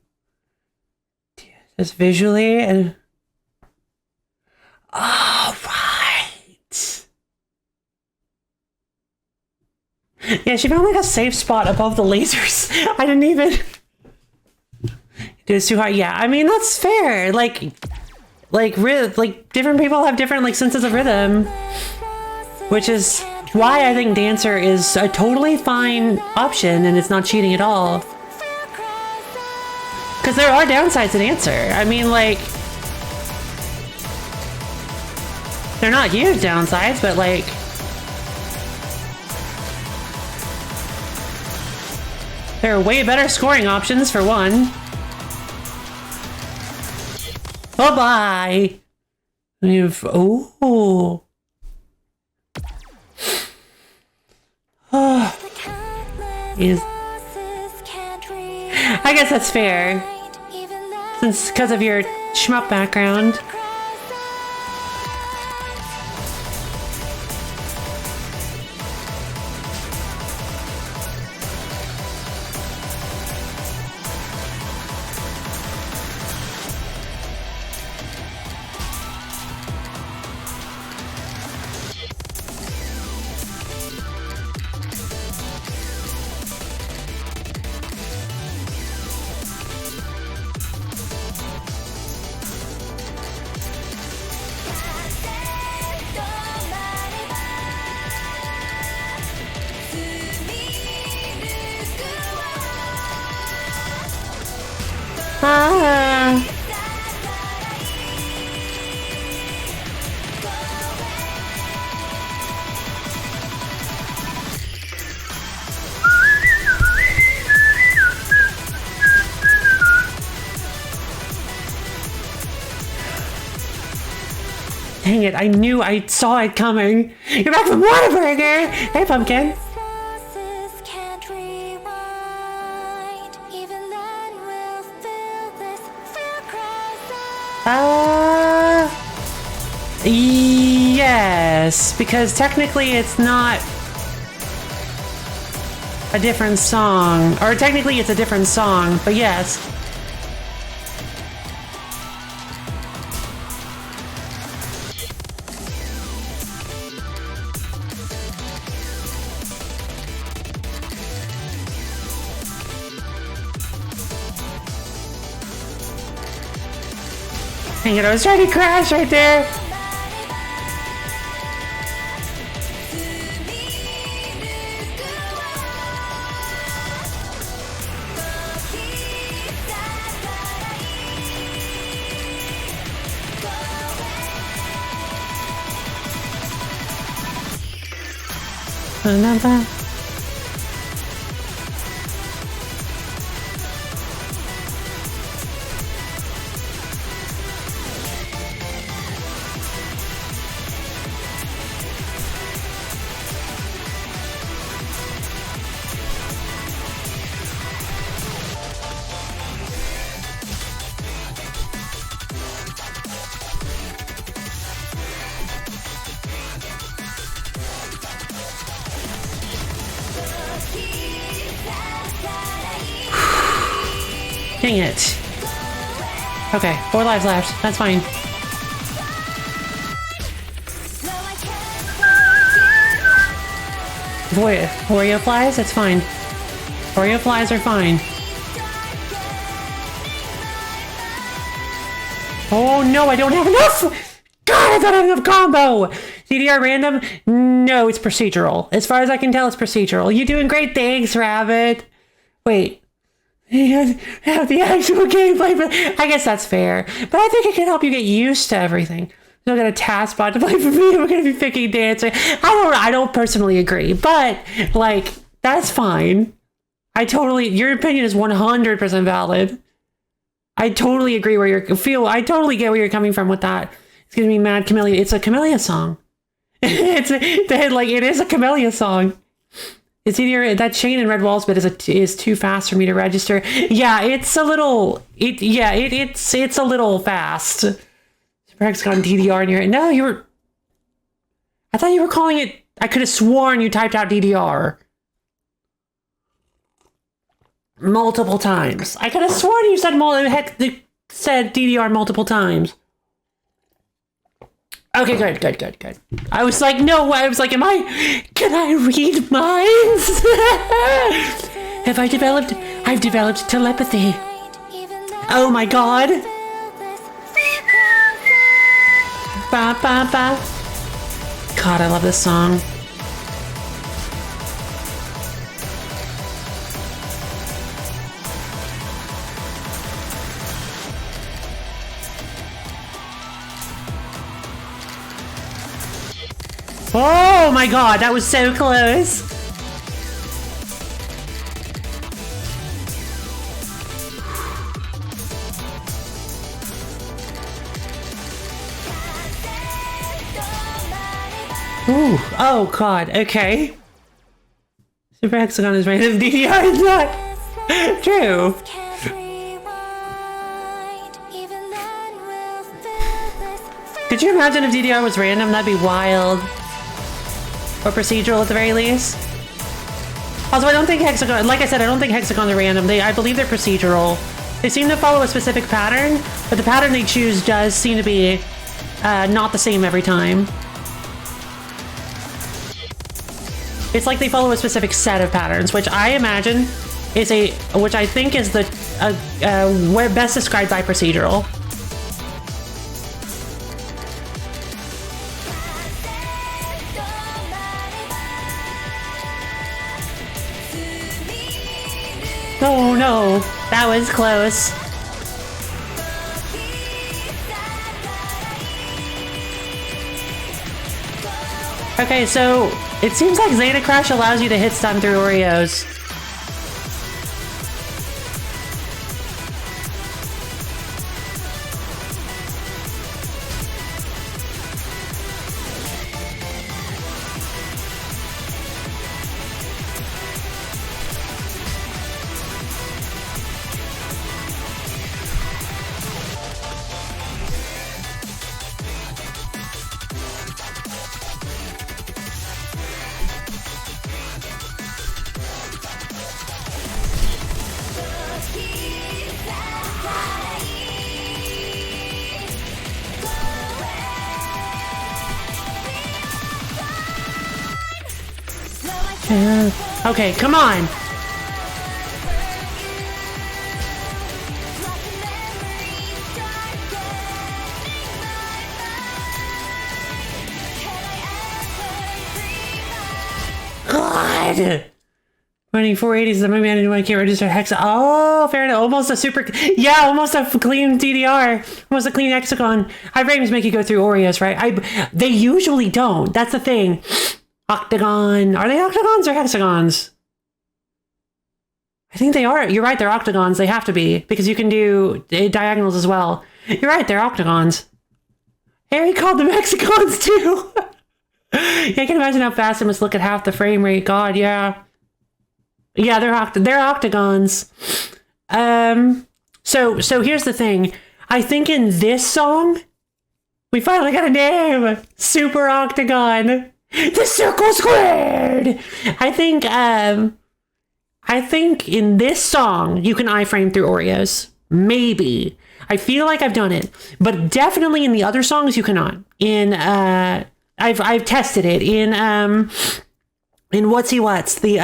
Just visually and... Oh, right. Yeah, she found like a safe spot above the lasers. I didn't even... It's too hard. Yeah, I mean, that's fair. Like different people have different like senses of rhythm, which is why I think Dancer is a totally fine option and it's not cheating at all. Because there are downsides to Dancer. I mean, like, they're not huge downsides, but like, there are way better scoring options for one. Bye-bye. Oh. Is... I guess that's fair. Since, because of your shmup background. Ah. Dang it, I saw it coming. You're back from Whataburger! Hey, Pumpkin. Yes, because technically it's not a different song. Or technically it's a different song, but yes. Dang it, I was trying to crash right there. Dang it. Okay, 4 lives left. That's fine. Oreo flies? That's fine. Oreo flies are fine. Oh no, I don't have enough! God, I don't have enough combo! DDR random? No, it's procedural. As far as I can tell, it's procedural. You're doing great, thanks, Rabbit. Wait. You have the actual gameplay, but I guess that's fair. But I think it can help you get used to everything. You're not gonna task bot to play for me. We're gonna be picking dancing. I don't personally agree, but like that's fine. Your opinion is 100% valid. I totally agree I totally get where you're coming from with that. It's gonna be mad Camellia. It's a Camellia song. It is a Camellia song. It's either that chain and red walls bit is too fast for me to register. Yeah, it's a little it's a little fast. Perhaps got DDR in your no, I thought you were calling it. I could have sworn you typed out DDR multiple times. I could have sworn you said DDR multiple times. Okay, good. I was like, no, I was like, can I read minds? I've developed telepathy. Oh my god. Ba, ba, ba. God, I love this song. Oh my god, that was so close. Ooh, oh god, okay. Super Hexagon is random, DDR is not. True. Could you imagine if DDR was random? That'd be wild. Or procedural at the very least. Also, I don't think Hexagon, like I said, I don't think Hexagons are random. I believe they're procedural. They seem to follow a specific pattern, but the pattern they choose does seem to be not the same every time. It's like they follow a specific set of patterns, which I imagine is which I think is the best described by procedural. Oh no, that was close. Okay, so it seems like Zeta Crash allows you to hit stun through Oreos. Okay, come on. God. Running 480s, the movie I can't register hex. Oh, fair enough. Almost a super. Yeah, almost a clean DDR. Almost a clean hexagon. High frames make you go through Oreos, right? They usually don't. That's the thing. Octagon. Are they octagons or hexagons? I think they are. You're right, they're octagons. They have to be, because you can do diagonals as well. You're right, they're octagons. Harry called them hexagons too. Yeah, I can imagine how fast it must look at half the frame rate. God, yeah. Yeah, they're octagons. So here's the thing. I think in this song, we finally got a name. Super Octagon. The circle squared. I think in this song you can iframe through Oreos. Maybe. I feel like I've done it, but definitely in the other songs you cannot. In I've tested it in What's He What's the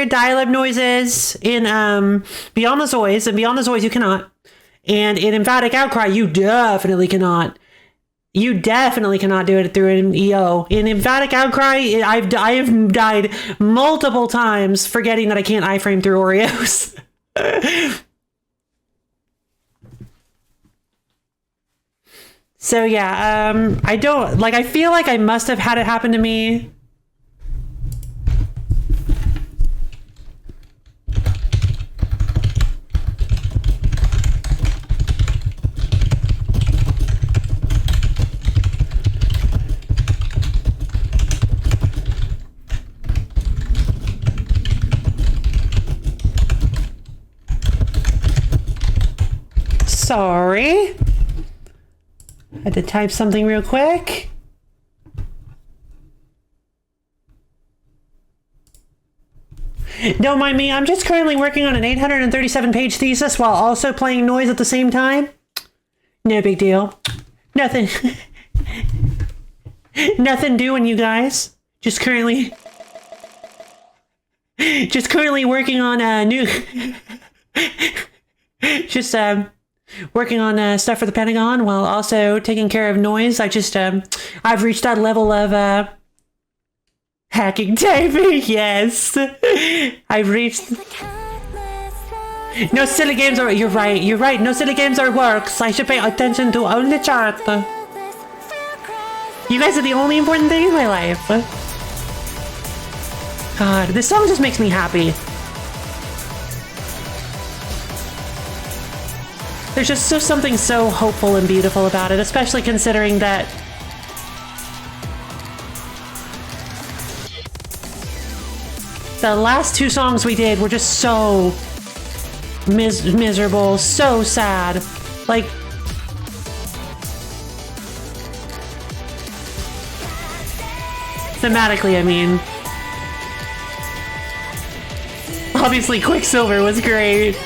dial-up noises in Beyond the Zoys, and Beyond the Zoys you cannot. And in Emphatic Outcry, you definitely cannot. You definitely cannot do it through an EO. In Emphatic Outcry, I have died multiple times forgetting that I can't iframe through Oreos. So yeah, I don't, like, I feel like I must have had it happen to me. Sorry. Had to type something real quick. Don't mind me, I'm just currently working on an 837-page thesis while also playing NOISZ at the same time. No big deal. Nothing. Nothing doing, you guys. Just currently working on a new... working on stuff for the Pentagon while also taking care of NOISZ. I've reached that level of hacking typing. Yes, I've reached. No silly games are. You're right. No silly games are works. I should pay attention to only chat. You guys are the only important thing in my life. God, this song just makes me happy. There's just something so hopeful and beautiful about it, especially considering that the last two songs we did were just so miserable, so sad. Like, thematically, I mean. Obviously, Quicksilver was great.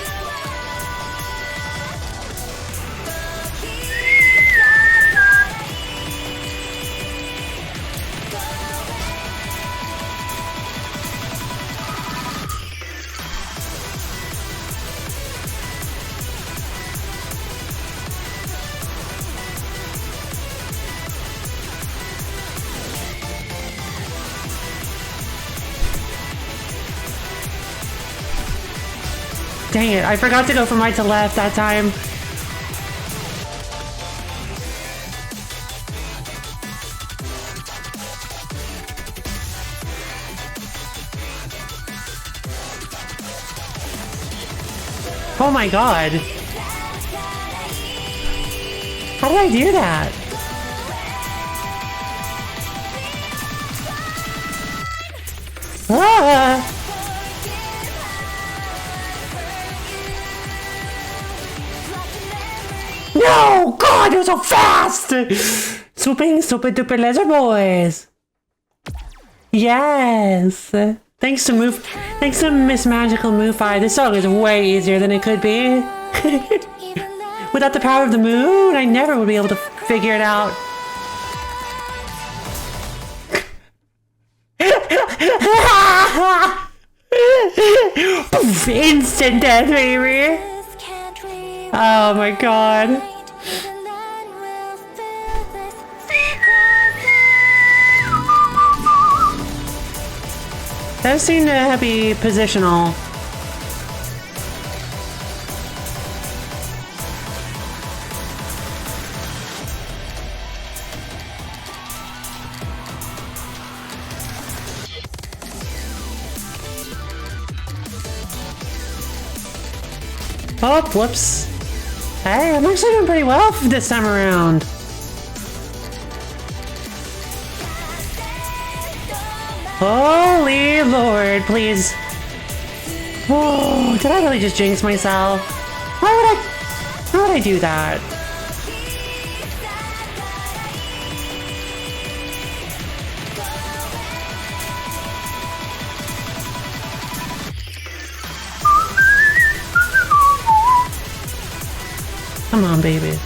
Dang it, I forgot to go from right to left that time. Oh my god. How did I do that? Ah! No! God, you're so fast! Swooping, super duper laser boys. Yes. Thanks to Miss Magical Moofy, this song is way easier than it could be. Without the power of the moon, I never would be able to figure it out. Instant death, baby. Oh my god. Those seem to be positional. Oh, whoops. Hey, I'm actually doing pretty well this time around. Holy Lord, please. Oh, did I really just jinx myself? Why would I do that? Come on, baby.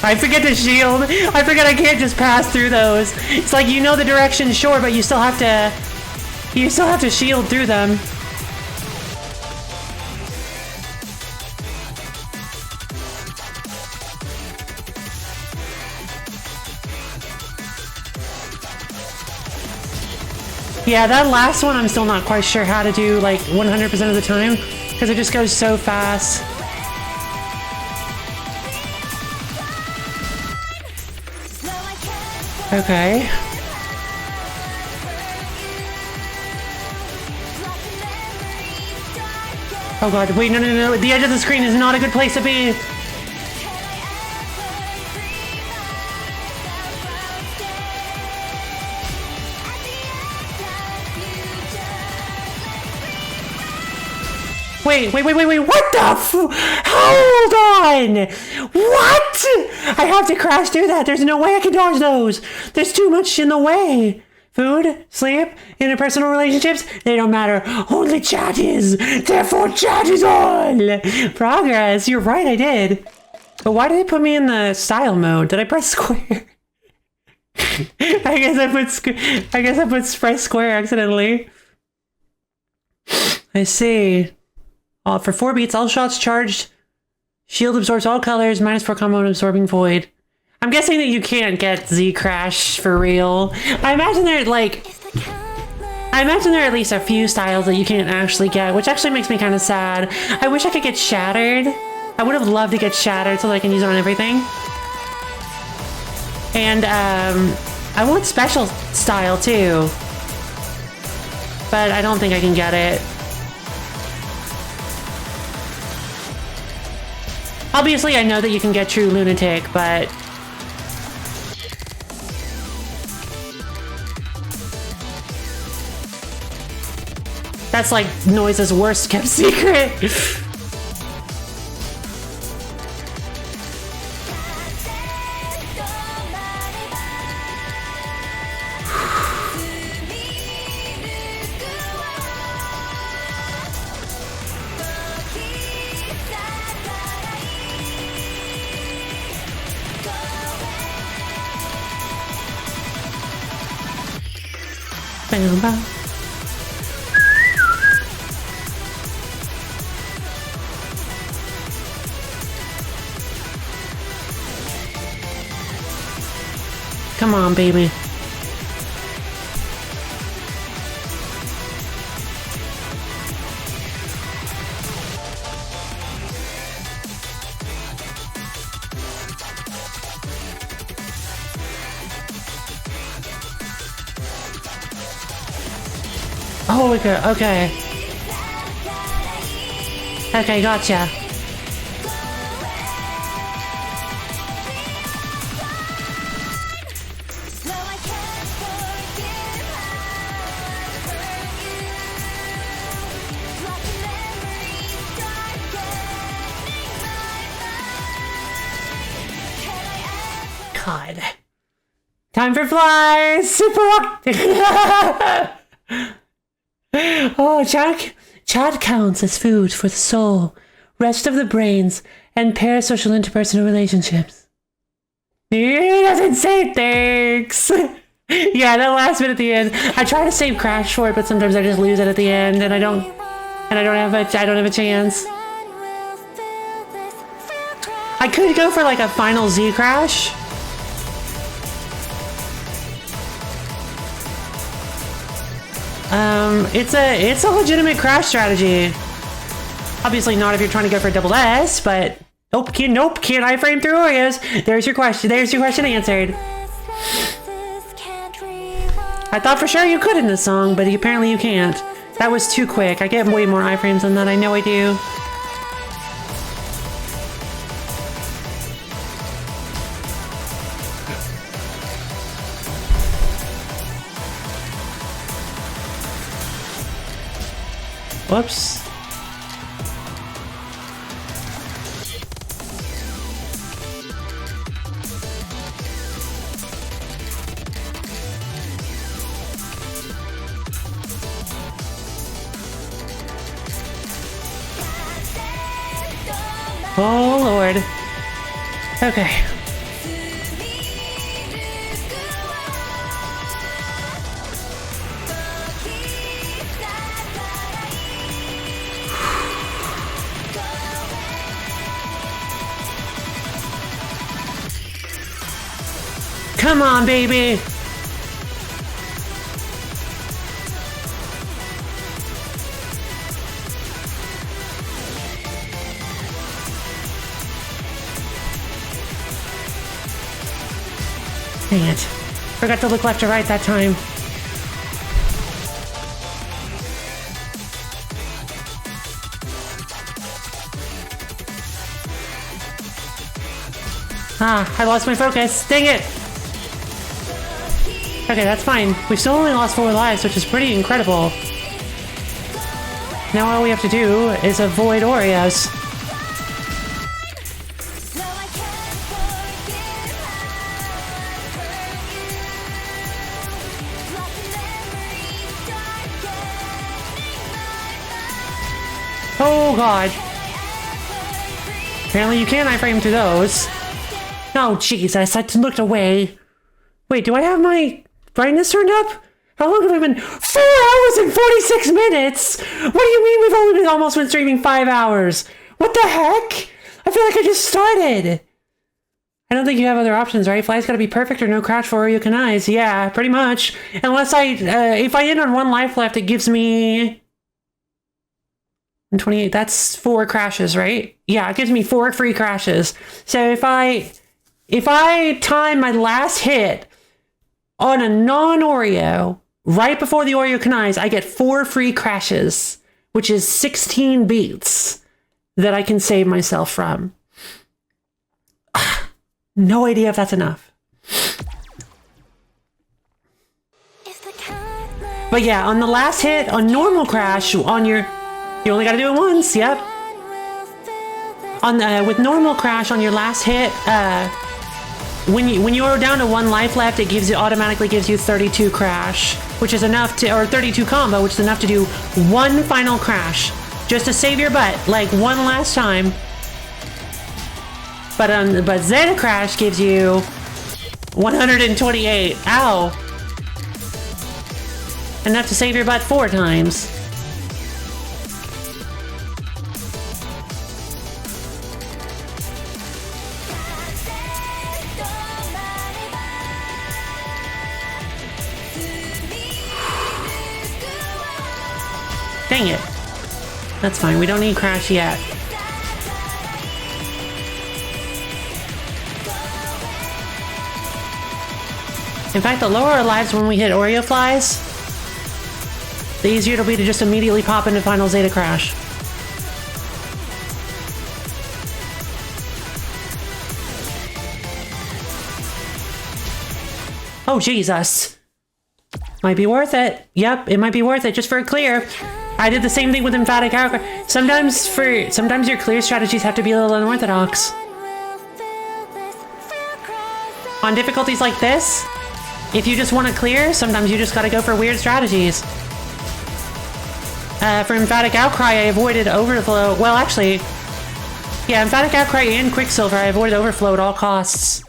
I forget to shield. I forget I can't just pass through those. It's like you know the direction, sure, but you still have to shield through them. Yeah, that last one I'm still not quite sure how to do like 100% of the time because it just goes so fast. Okay. Oh god, wait, no. The edge of the screen is not a good place to be. Wait, what the hold on! What? I have to crash through that. There's no way I can dodge those. There's too much in the way. Food, sleep, interpersonal relationships, they don't matter. Only chat is. Therefore, chat is all. Progress. You're right, I did. But why did they put me in the style mode? Did I press square? I guess I put press square accidentally. I see. For 4 beats, all shots charged. Shield absorbs all colors, -4 combo and absorbing void. I'm guessing that you can't get Z Crash for real. I imagine there are at least a few styles that you can't actually get, which actually makes me kind of sad. I wish I could get Shattered. I would have loved to get Shattered so that I can use it on everything. And I want Special Style too, but I don't think I can get it. Obviously, I know that you can get True Lunatic, but... that's like NOISZ's worst kept secret. Come on, baby. Oh, we go. Okay. Okay, gotcha. God. Time for flies! Super rock! Oh, chat counts as food for the soul, rest of the brains, and parasocial interpersonal relationships. It doesn't say thanks! Yeah, that last bit at the end. I try to save Crash for it, but sometimes I just lose it at the end, and I don't have a chance. I could go for like a final Z Crash. It's a legitimate crash strategy. Obviously not if you're trying to go for a double S, but nope, can't iframe through Oreos. There's your question answered. I thought for sure you could in this song, but apparently you can't. That was too quick. I get way more iframes than that, I know I do. Whoops. Oh, Lord. Okay. Come on, baby! Dang it. Forgot to look left or right that time. Ah, I lost my focus. Dang it! Okay, that's fine. We've still only lost 4 lives, which is pretty incredible. Now all we have to do is avoid Oreos. Oh god. Apparently you can iframe through those. Oh Jesus, I looked away. Wait, do I have my brightness turned up? How long have I been? 4 hours and 46 minutes! What do you mean we've only almost been streaming 5 hours? What the heck? I feel like I just started. I don't think you have other options, right? Fly's gotta be perfect or no crash for you can eyes. Yeah, pretty much. Unless if I end on 1 life left, it gives me 28. That's 4 crashes, right? Yeah, it gives me 4 free crashes. So if I time my last hit on a non-Oreo right before the Oreo Kanais, I get 4 free crashes, which is 16 beats that I can save myself from. No idea if that's enough. But yeah, on the last hit, on normal crash, on your... You only gotta do it once, yep. On with normal crash, on your last hit, when you are down to 1 life left, it automatically gives you 32 crash, which is enough to, or 32 combo, which is enough to do 1 final crash, just to save your butt, like 1 last time. But Zeta Crash gives you 128. Ow! Enough to save your butt 4 times. Dang it. That's fine, we don't need crash yet. In fact, the lower our lives when we hit Oreo flies. the easier it'll be to just immediately pop into Final Zeta Crash. Oh, Jesus. Might be worth it. Yep, it might be worth it just for a clear. I did the same thing with Emphatic Outcry. Sometimes your clear strategies have to be a little unorthodox. On difficulties like this, if you just want to clear, sometimes you just gotta go for weird strategies. For Emphatic Outcry, I avoided overflow. Well, actually, yeah, Emphatic Outcry and Quicksilver, I avoided overflow at all costs.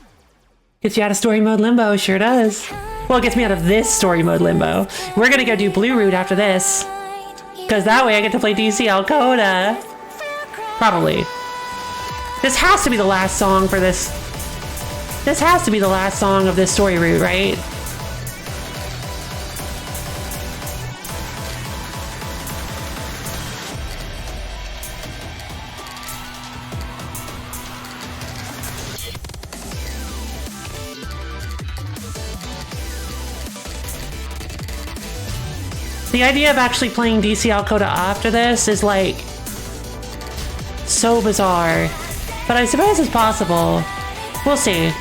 Gets you out of story mode limbo, sure does. Well, it gets me out of this story mode limbo. We're gonna go do Blue Root after this. Because that way I get to play DC Alcoda. Probably. This has to be the last song for this. This has to be the last song of this story route, right? The idea of actually playing DC Alcoda after this is like so bizarre, but I suppose it's possible. We'll see.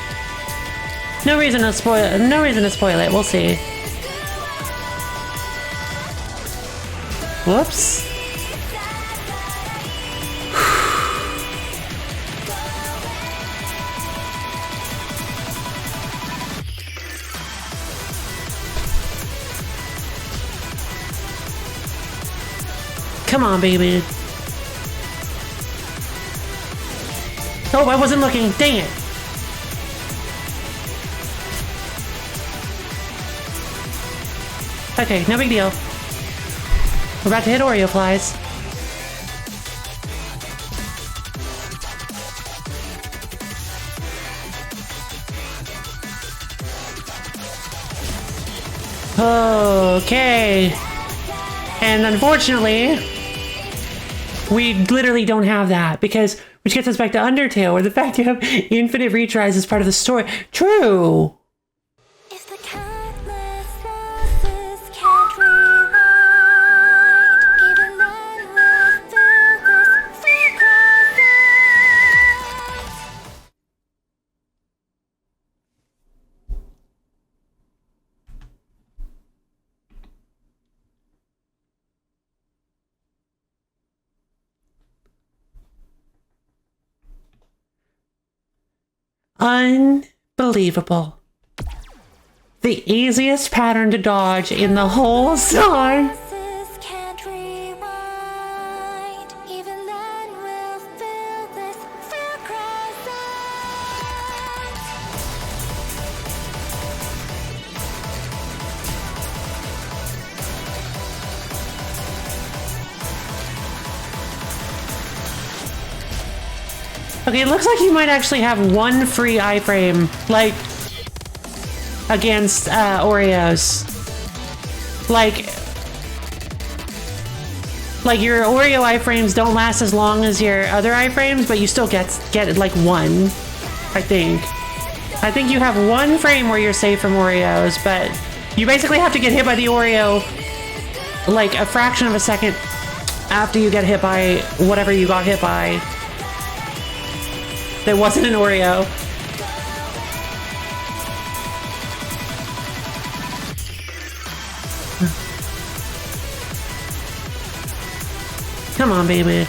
No reason to spoil it. We'll see. Whoops. Come on, baby. Oh, I wasn't looking. Dang it. Okay, no big deal. We're about to hit Oreo flies. Okay. And unfortunately, we literally don't have that, because, which gets us back to Undertale, where the fact you have infinite retries is part of the story. True! If the countless losses can't rewind, even then we'll fill this frequency. Unbelievable. The easiest pattern to dodge in the whole song. Losses can't rewind, even then we'll fill this frequency. Okay, it looks like you might actually have one free iframe, like, against Oreos. Like your Oreo iframes don't last as long as your other iframes, but you still get like one, I think. I think you have one frame where you're safe from Oreos, but you basically have to get hit by the Oreo like a fraction of a second after you get hit by whatever you got hit by. There wasn't an Oreo. Come on, baby.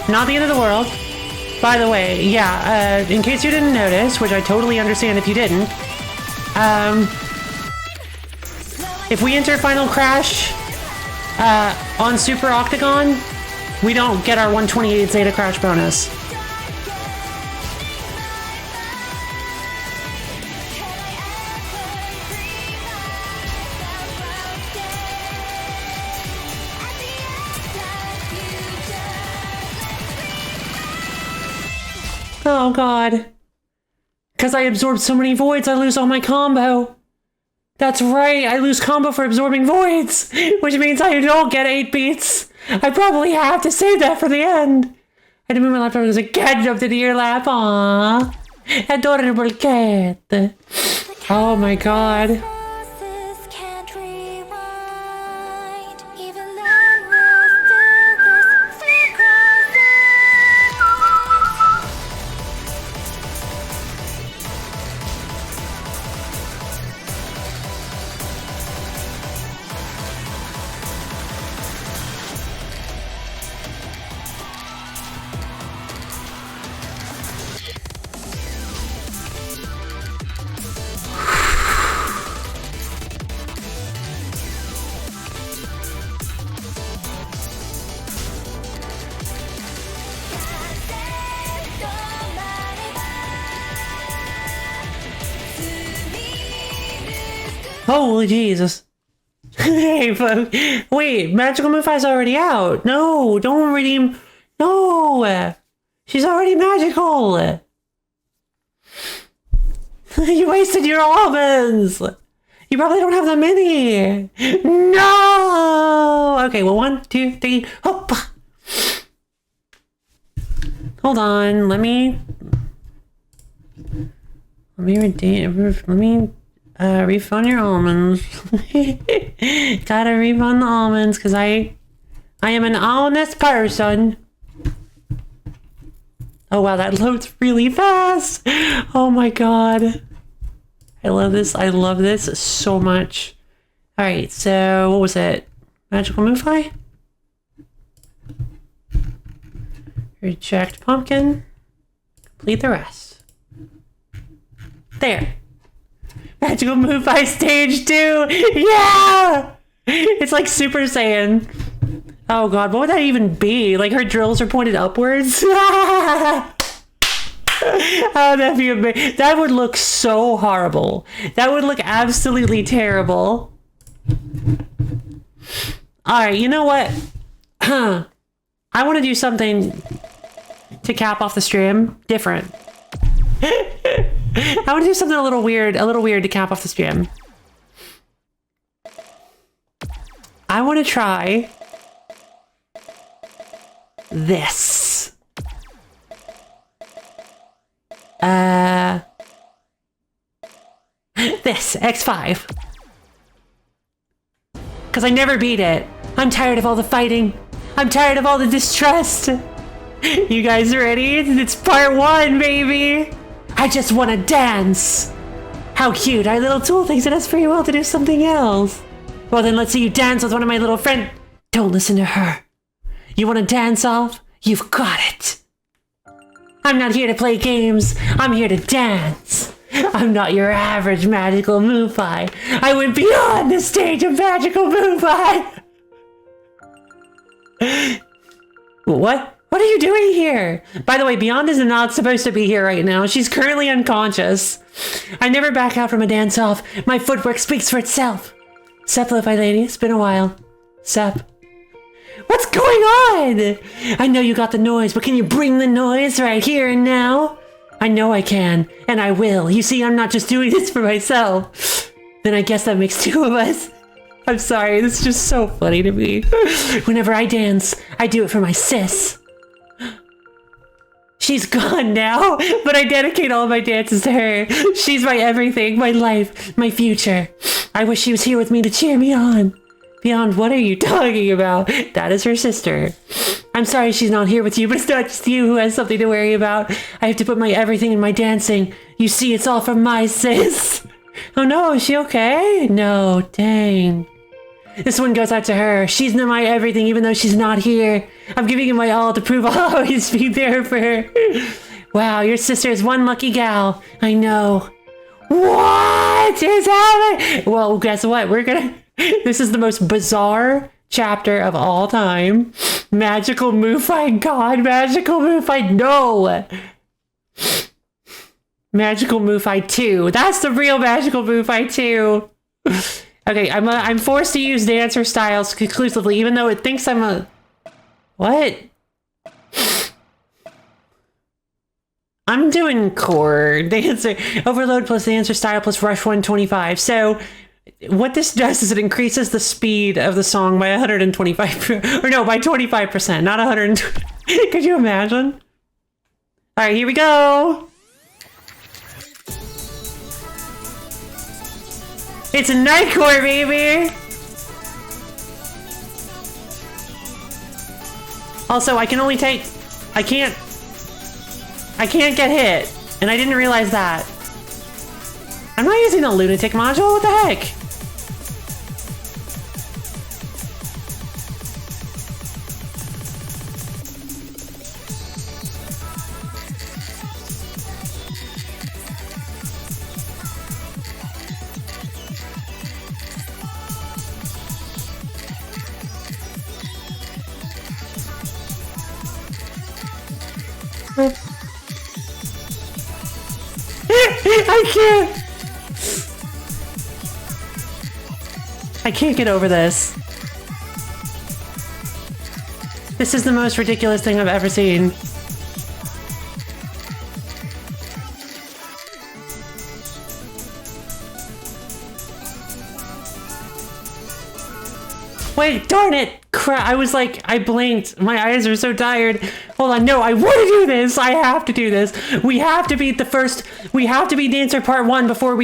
Not the end of the world. By the way, yeah, in case you didn't notice, which I totally understand if you didn't, if we enter Final Crash on Super Octagon, we don't get our 128 Zeta Crash bonus. Oh god. Because I absorbed so many voids, I lose all my combo. That's right, I lose combo for absorbing voids, which means I don't get 8 beats. I probably have to save that for the end. I had to move my laptop because a cat jumped into your lap. Aww. Adorable cat. Oh my god. Holy Jesus. Hey, folks. Wait, Magical Mufai's already out. No, don't redeem. No. She's already magical. You wasted your almonds. You probably don't have that many. No. Okay, well, 1, 2, 3. Hop. Hold on. Let me redeem. Let me refund your almonds. Gotta refund the almonds because I am an honest person. Oh wow, that loads really fast. Oh my god. I love this. I love this so much. Alright, so what was it? Magical Mufai? Reject pumpkin. Complete the rest. There. Magical Mufai stage 2! Yeah! It's like Super Saiyan. Oh god, what would that even be? Like her drills are pointed upwards? Oh, that'd be amazing. That would look so horrible. That would look absolutely terrible. Alright, you know what? I want to do something to cap off the stream. Different. I want to do something a little weird to cap off the stream. I want to try this. This, X5. Because I never beat it. I'm tired of all the fighting. I'm tired of all the distrust. You guys ready? It's part 1, baby. I just want to dance. How cute. Our little tool thinks it has free will to do something else. Well, then let's see you dance with one of my little friends. Don't listen to her. You want to dance off? You've got it. I'm not here to play games. I'm here to dance. I'm not your average Magical Mufai. I went beyond the stage of Magical Mufai. What? What are you doing here? By the way, Beyond is not supposed to be here right now. She's currently unconscious. I never back out from a dance-off. My footwork speaks for itself. Sup, LoFiLady? It's been a while. Sup. What's going on? I know you got the noise, but can you bring the noise right here and now? I know I can, and I will. You see, I'm not just doing this for myself. Then I guess that makes 2 of us. I'm sorry, this is just so funny to me. Whenever I dance, I do it for my sis. She's gone now, but I dedicate all my dances to her. She's my everything, my life, my future. I wish she was here with me to cheer me on. Beyond, what are you talking about? That is her sister. I'm sorry she's not here with you, but it's not just you who has something to worry about. I have to put my everything in my dancing. You see, it's all from my sis. Oh no, is she okay? No, dang. This one goes out to her. She's my everything even though she's not here. I'm giving it my all to prove I'll always be there for her. Wow, your sister is one lucky gal. I know. What is happening? Well, guess what? This is the most bizarre chapter of all time. Magical Mufai, God, Magical Mufai, no! Magical Mufai 2. That's the real Magical Mufai 2. Okay, I'm forced to use dancer styles conclusively, even though it thinks I'm a... What? I'm doing core dancer overload plus dancer style plus rush 125. So what this does is it increases the speed of the song by 125 or no, by 25%, not 120. Could you imagine? All right, here we go. It's a nightcore, baby. Also, I can only take, I can't get hit, and I didn't realize that. I'm not using the lunatic module, what the heck? I can't get over this. This is the most ridiculous thing I've ever seen. Wait, darn it! Crap, I was like, I blinked. My eyes are so tired. Hold on, no, I want to do this! I have to do this. We have to beat the first, we have to beat Dancer Part 1 before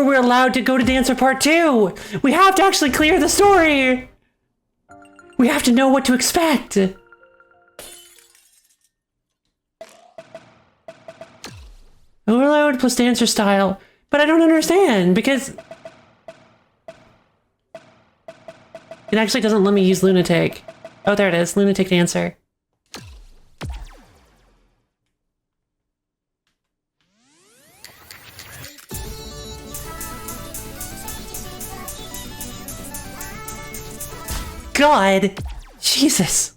we're allowed to go to Dancer Part 2. We have to actually clear the story. We have to know what to expect. Overload plus dancer style. But I don't understand, because it actually doesn't let me use lunatic. Oh, there it is, lunatic dancer. God, Jesus.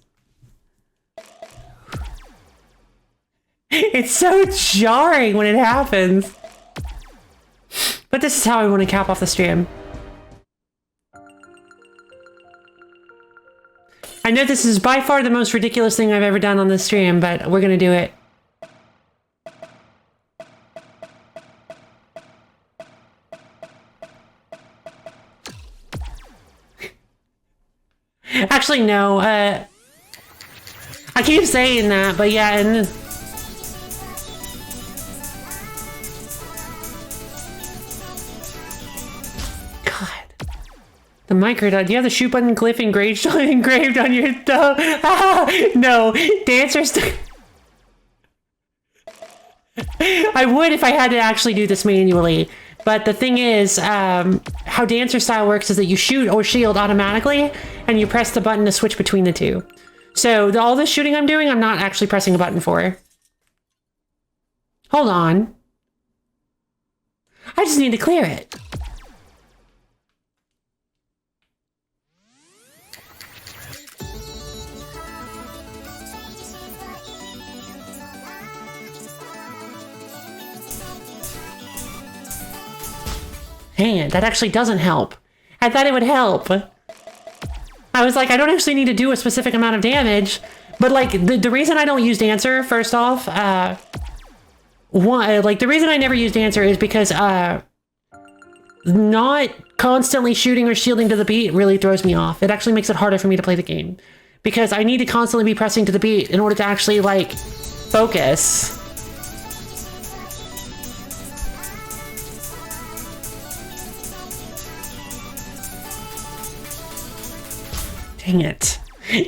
It's so jarring when it happens. But this is how I want to cap off the stream. I know this is by far the most ridiculous thing I've ever done on this stream, but we're gonna do it. Actually, no, I keep saying that, but yeah, and God. The microdot. Do you have the shoot button glyph engraved on your thumb? No, dancers. I would if I had to actually do this manually. But the thing is, how dancer style works is that you shoot or shield automatically, and you press the button to switch between the two. So all this shooting I'm doing, I'm not actually pressing a button for. Hold on. I just need to clear it. Dang it, that actually doesn't help. I thought it would help. I was like, I don't actually need to do a specific amount of damage, but like the reason I don't use Dancer, first off, the reason I never use Dancer is because not constantly shooting or shielding to the beat really throws me off. It actually makes it harder for me to play the game because I need to constantly be pressing to the beat in order to actually like focus. Dang it.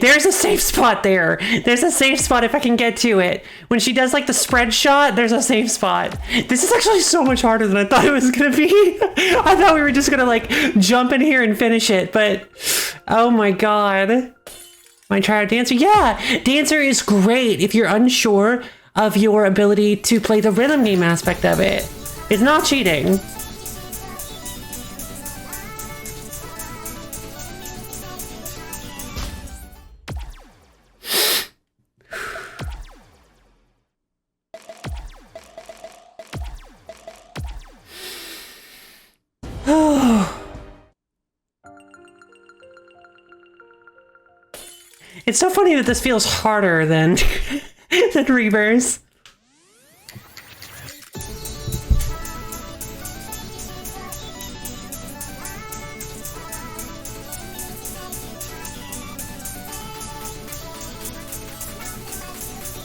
There's a safe spot there. There's a safe spot if I can get to it. When she does like the spread shot, there's a safe spot. This is actually so much harder than I thought it was gonna be. I thought we were just gonna like jump in here and finish it, but oh my God. Might try out Dancer? Yeah, Dancer is great if you're unsure of your ability to play the rhythm game aspect of it. It's not cheating. It's so funny that this feels harder than than Reavers.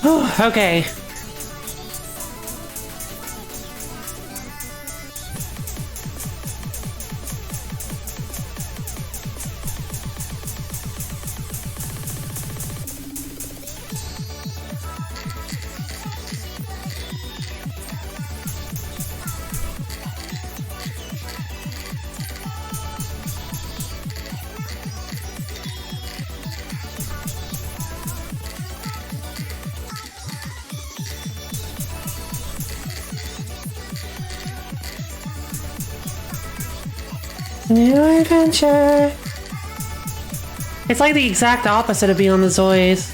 Okay. New adventure. It's like the exact opposite of Beyond the Zoys.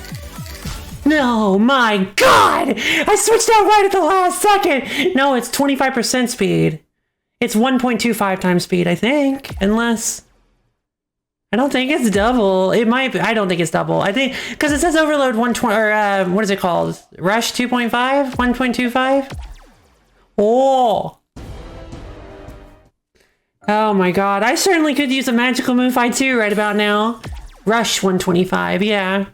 No, my God! I switched out right at the last second! No, it's 25% speed. It's 1.25 times speed, I think. Unless... I don't think it's double. It might be. I don't think it's double. I think... Because it says overload 120... Or, what is it called? Rush 2.5? 1.25? Oh! Oh my God. I certainly could use a magical move fight too right about now. Rush 125, yeah.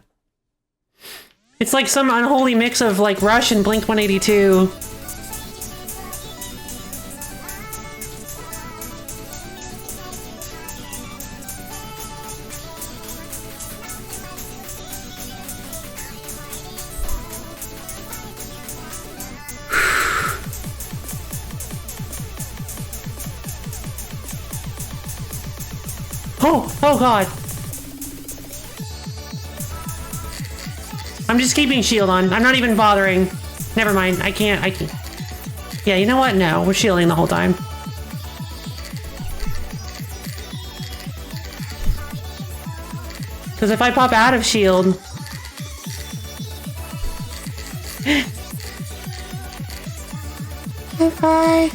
It's like some unholy mix of like Rush and Blink 182. Oh God. I'm just keeping shield on. I'm not even bothering. Never mind. I can't. Yeah, you know what? No, we're shielding the whole time. Because if I pop out of shield... Bye.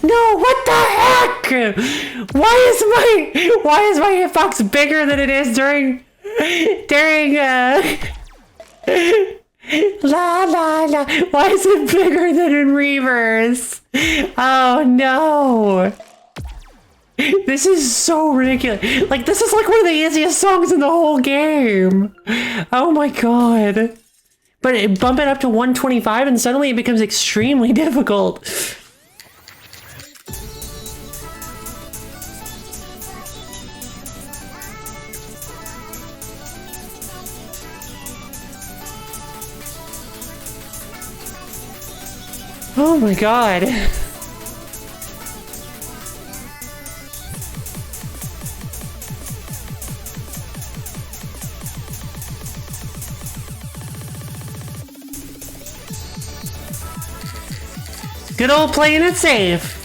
No, what the heck? Why is my hitbox bigger than it is during la la la. Why is it bigger than in reverse? Oh no. This is so ridiculous. Like, this is like one of the easiest songs in the whole game. Oh my God. But bump it up to 125 and suddenly it becomes extremely difficult. Oh my God. Good old playing it safe.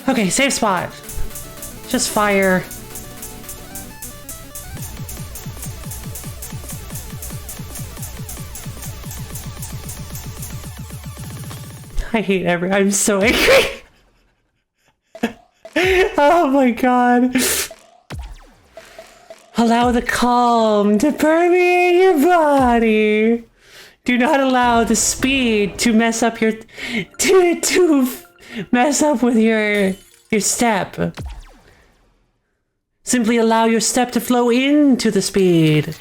Okay, safe spot. Just fire. I hate I'm so angry. Oh my God. Allow the calm to permeate your body. Do not allow the speed to mess up your to mess up with your step. Simply allow your step to flow into the speed.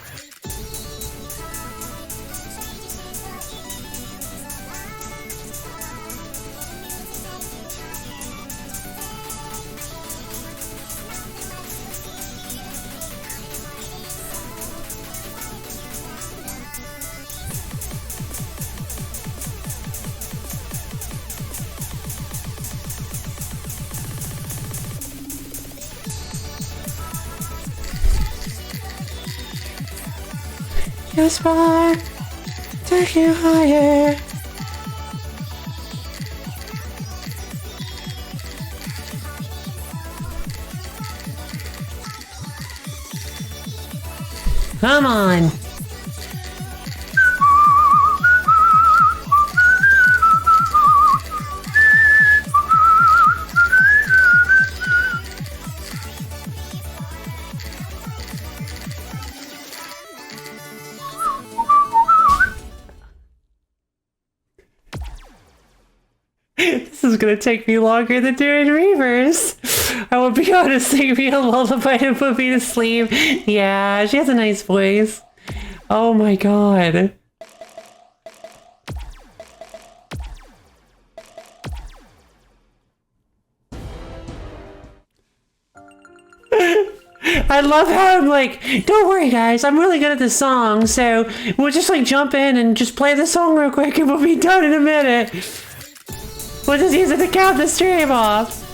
Just far, take you higher. Come on. This is gonna take me longer than doing reverse. I will be able to sing me a lullaby and put me to sleep. Yeah, she has a nice voice. Oh my god. I love how I'm like, don't worry guys, I'm really good at this song, so we'll just like jump in and just play the song real quick and we'll be done in a minute. We'll just use it to count the stream off.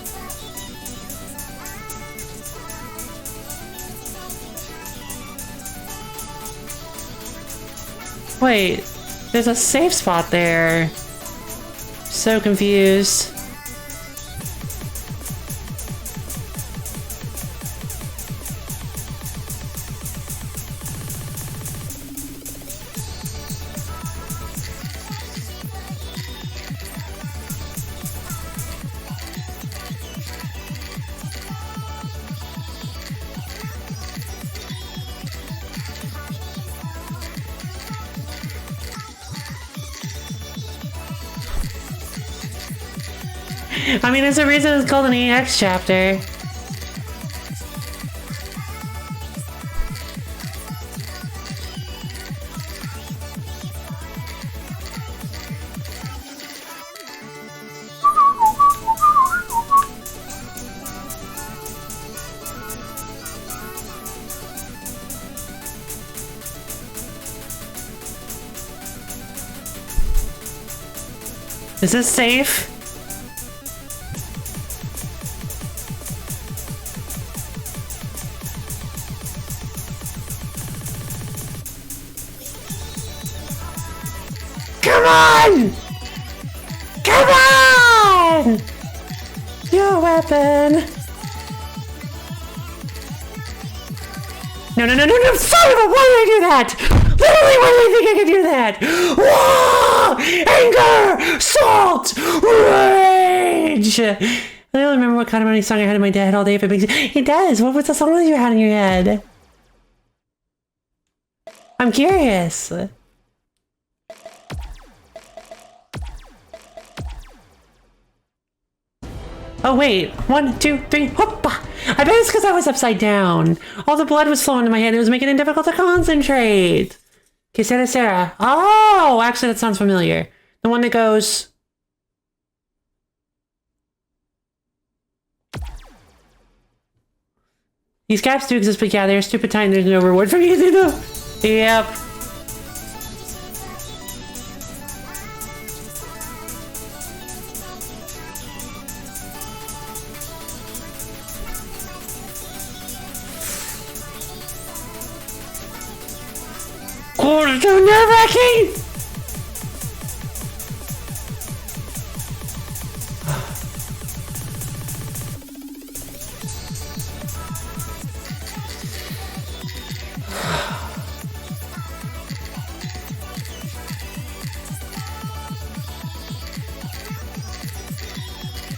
Wait, there's a safe spot there. So confused. I mean, there's a reason it's called an EX chapter. Is this safe? Come on! Come on! Your weapon! No, no, no, no, no! Son of a, why did I do that? Literally, why did I think I could do that? Whoa! Anger! Salt! Rage! I don't remember what kind of money song I had in my head all day if it makes it does! What was the song that you had in your head? I'm curious. Oh wait, 1, 2, 3, hoppa! I bet it's because I was upside down. All the blood was flowing to my head. It was making it difficult to concentrate. Okay, Sarah. Oh, actually that sounds familiar. The one that goes... These gaps do exist, but yeah, they're stupid time. There's no reward for using them. Yep. Oh, it's so nerve-wracking!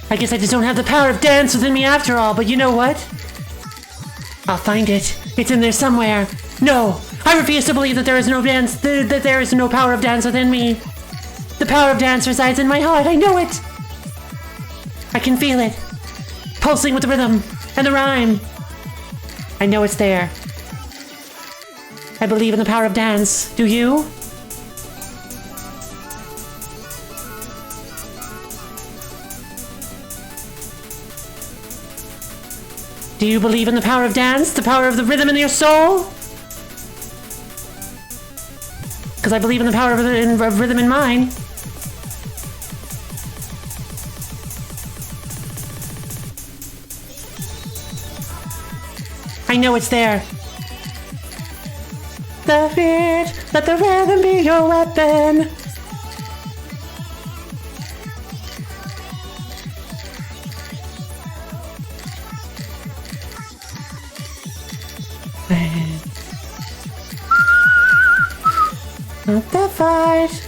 I guess I just don't have the power of dance within me after all, but you know what? I'll find it. It's in there somewhere. No! I refuse to believe that there is no dance, that there is no power of dance within me. The power of dance resides in my heart, I know it! I can feel it. Pulsing with the rhythm and the rhyme. I know it's there. I believe in the power of dance. Do you? Do you believe in the power of dance? The power of the rhythm in your soul? Because I believe in the power of rhythm in mine. I know it's there. The Let the rhythm be your weapon. Not that fight.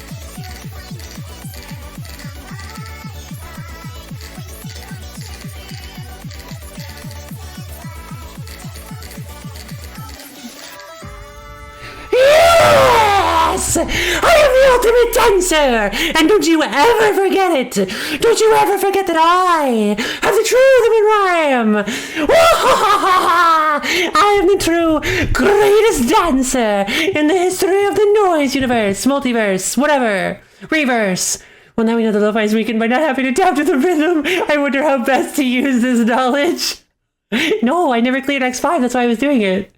Yes! I am the ultimate dancer! And don't you ever forget it! Don't you ever forget that I have the true rhyme! I am the true greatest dancer in the history of the NOISZ universe, multiverse, whatever, reverse. Well, now we know the Lo-Fi's weakened by not having to tap to the rhythm. I wonder how best to use this knowledge. No, I never cleared X5, that's why I was doing it.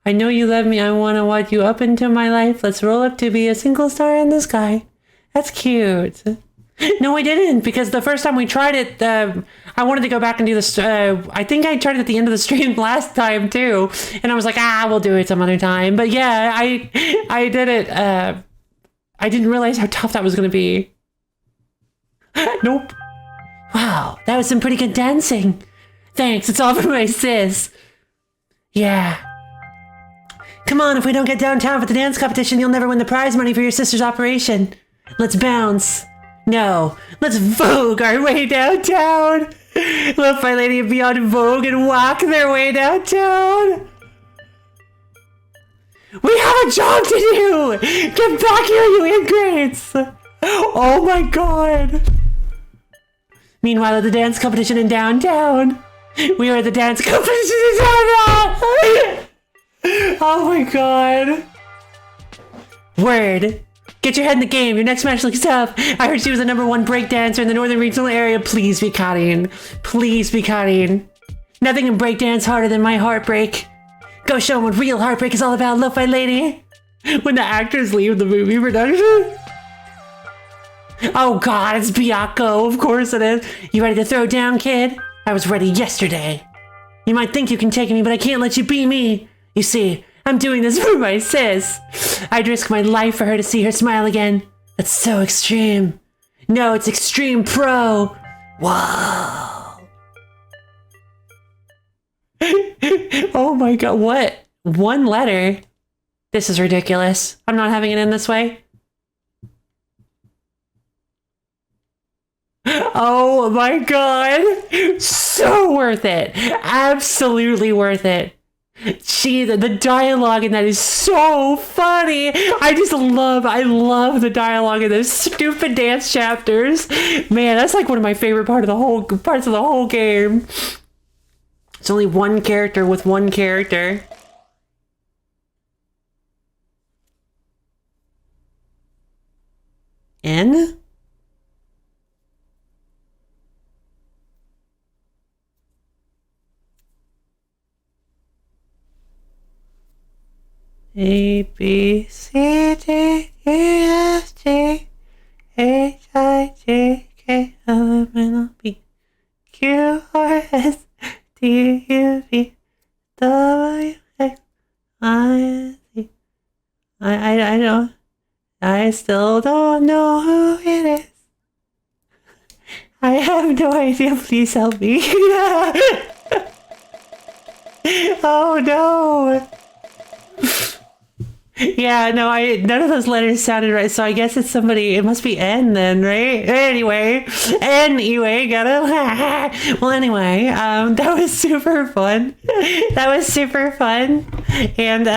I know you love me. I want to watch you up into my life. Let's roll up to be a single star in the sky. That's cute. No, I didn't, because the first time we tried it, I wanted to go back and do this. I think I tried it at the end of the stream last time too, and I was like, we'll do it some other time. But yeah, I did it. I didn't realize how tough that was going to be. Nope. Wow, that was some pretty good dancing. Thanks. It's all for my sis. Yeah. Come on, if we don't get downtown for the dance competition, you'll never win the prize money for your sister's operation. Let's bounce. No, let's vogue our way downtown. LoFiLady and Beyond vogue and walk their way downtown. We have a job to do. Get back here, you ingrates. Oh my god. Meanwhile, at the dance competition in downtown. We are at the dance competition in downtown. Oh my god. Word. Get your head in the game. Your next match looks tough. I heard she was the #1 break dancer in the northern regional area. Please be cutting. Please be cutting. Nothing can break dance harder than my heartbreak. Go show them what real heartbreak is all about, LoFiLady. When the actors leave the movie production. Oh god, it's Byakuo. Of course it is. You ready to throw down, kid? I was ready yesterday. You might think you can take me, but I can't let you beat me. You see, I'm doing this for my sis. I'd risk my life for her to see her smile again. That's so extreme. No, it's extreme pro. Whoa. Oh my god, what? One letter? This is ridiculous. I'm not having it in this way. Oh my god. So worth it. Absolutely worth it. Gee, the dialogue in that is so funny. I love the dialogue in those stupid dance chapters. Man, that's like one of my favorite parts of the whole game. It's only one character with one character. N? A, B, C, D, E, F, G, H, I, J, K, L, M, N, O, P, Q, R, S, T, U, V, W, X, Y, Z. I still don't know who it is. I have no idea. Please help me. Oh no. Yeah, no, none of those letters sounded right, so I guess it's somebody, it must be N then, right? Anyway, well, anyway, that was super fun. That was super fun. And,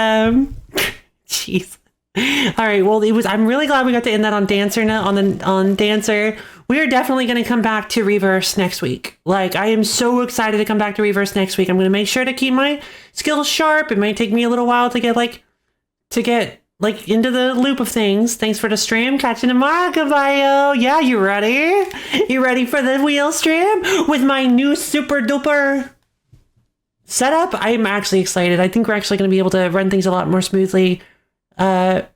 jeez. All right, well, I'm really glad we got to end that on Dancer, on Dancer. We are definitely going to come back to Reverse next week. Like, I am so excited to come back to Reverse next week. I'm going to make sure to keep my skills sharp. It might take me a little while to get into the loop of things. Thanks for the stream. Catch you tomorrow. Goodbye. Yeah, you ready? You ready for the wheel stream with my new super duper setup? I'm actually excited. I think we're actually going to be able to run things a lot more smoothly than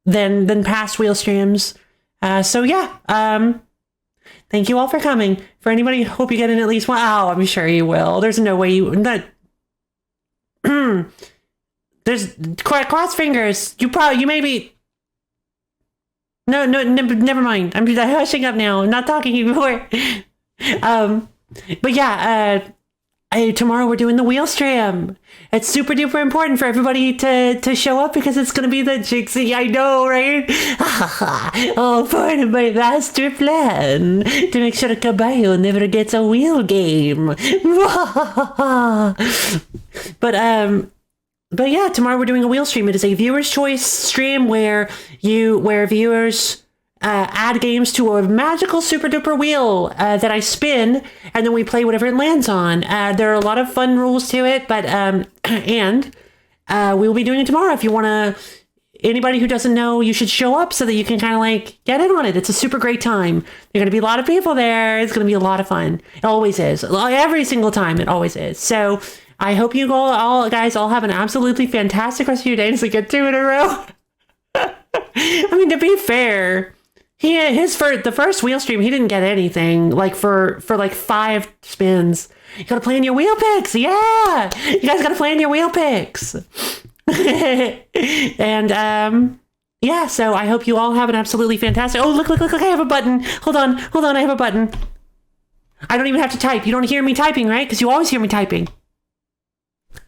past wheel streams. So yeah. Thank you all for coming. For anybody, hope you get in at least one. Oh, I'm sure you will. There's no way you. There's cross fingers. You maybe. No, never mind. I'm hushing up now. I'm not talking anymore. But yeah, tomorrow we're doing the wheel stream. It's super duper important for everybody to show up because it's going to be the Jixie. I know, right? Oh, part of my master plan to make sure Caballo never gets a wheel game. But yeah, tomorrow we're doing a wheel stream. It is a viewer's choice stream where viewers add games to a magical super duper wheel that I spin, and then we play whatever it lands on. There are a lot of fun rules to it, but we will be doing it tomorrow. If you want to, anybody who doesn't know, you should show up so that you can kind of like get in on it. It's a super great time. There are going to be a lot of people there. It's going to be a lot of fun. It always is. Every single time, it always is. So I hope you guys all have an absolutely fantastic rest of your day. So get 2 in a row. I mean, to be fair, the first wheel stream, he didn't get anything. Like for like 5 spins. You gotta plan your wheel picks. Yeah, you guys gotta plan your wheel picks. And yeah. So I hope you all have an absolutely fantastic. Oh, look! I have a button. Hold on. I have a button. I don't even have to type. You don't hear me typing, right? Because you always hear me typing.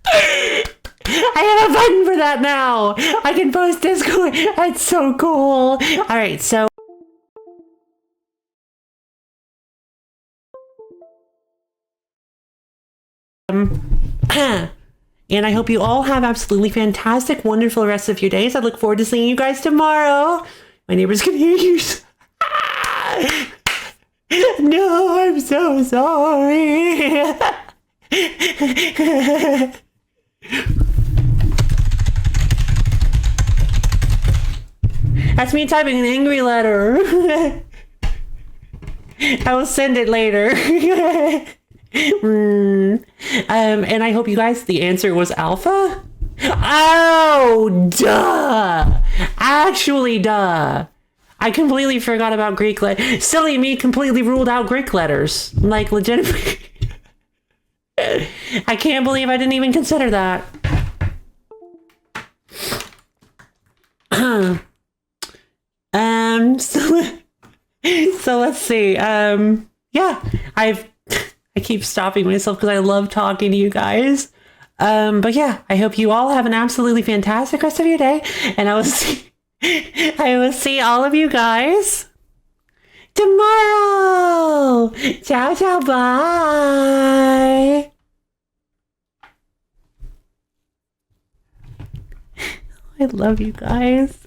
I have a button for that now. I can post Discord. That's so cool. All right, so and I hope you all have absolutely fantastic, wonderful rest of your days. I look forward to seeing you guys tomorrow. My neighbors can hear you. No, I'm so sorry. That's me typing an angry letter. I will send it later. And I hope you guys, the answer was alpha? Oh, duh. Actually, duh. I completely forgot about Greek letters. Silly me completely ruled out Greek letters. Like, legitimately. I can't believe I didn't even consider that. So let's see. Yeah, I keep stopping myself because I love talking to you guys. But yeah, I hope you all have an absolutely fantastic rest of your day, and I will see all of you guys tomorrow. Ciao, ciao, bye. I love you guys.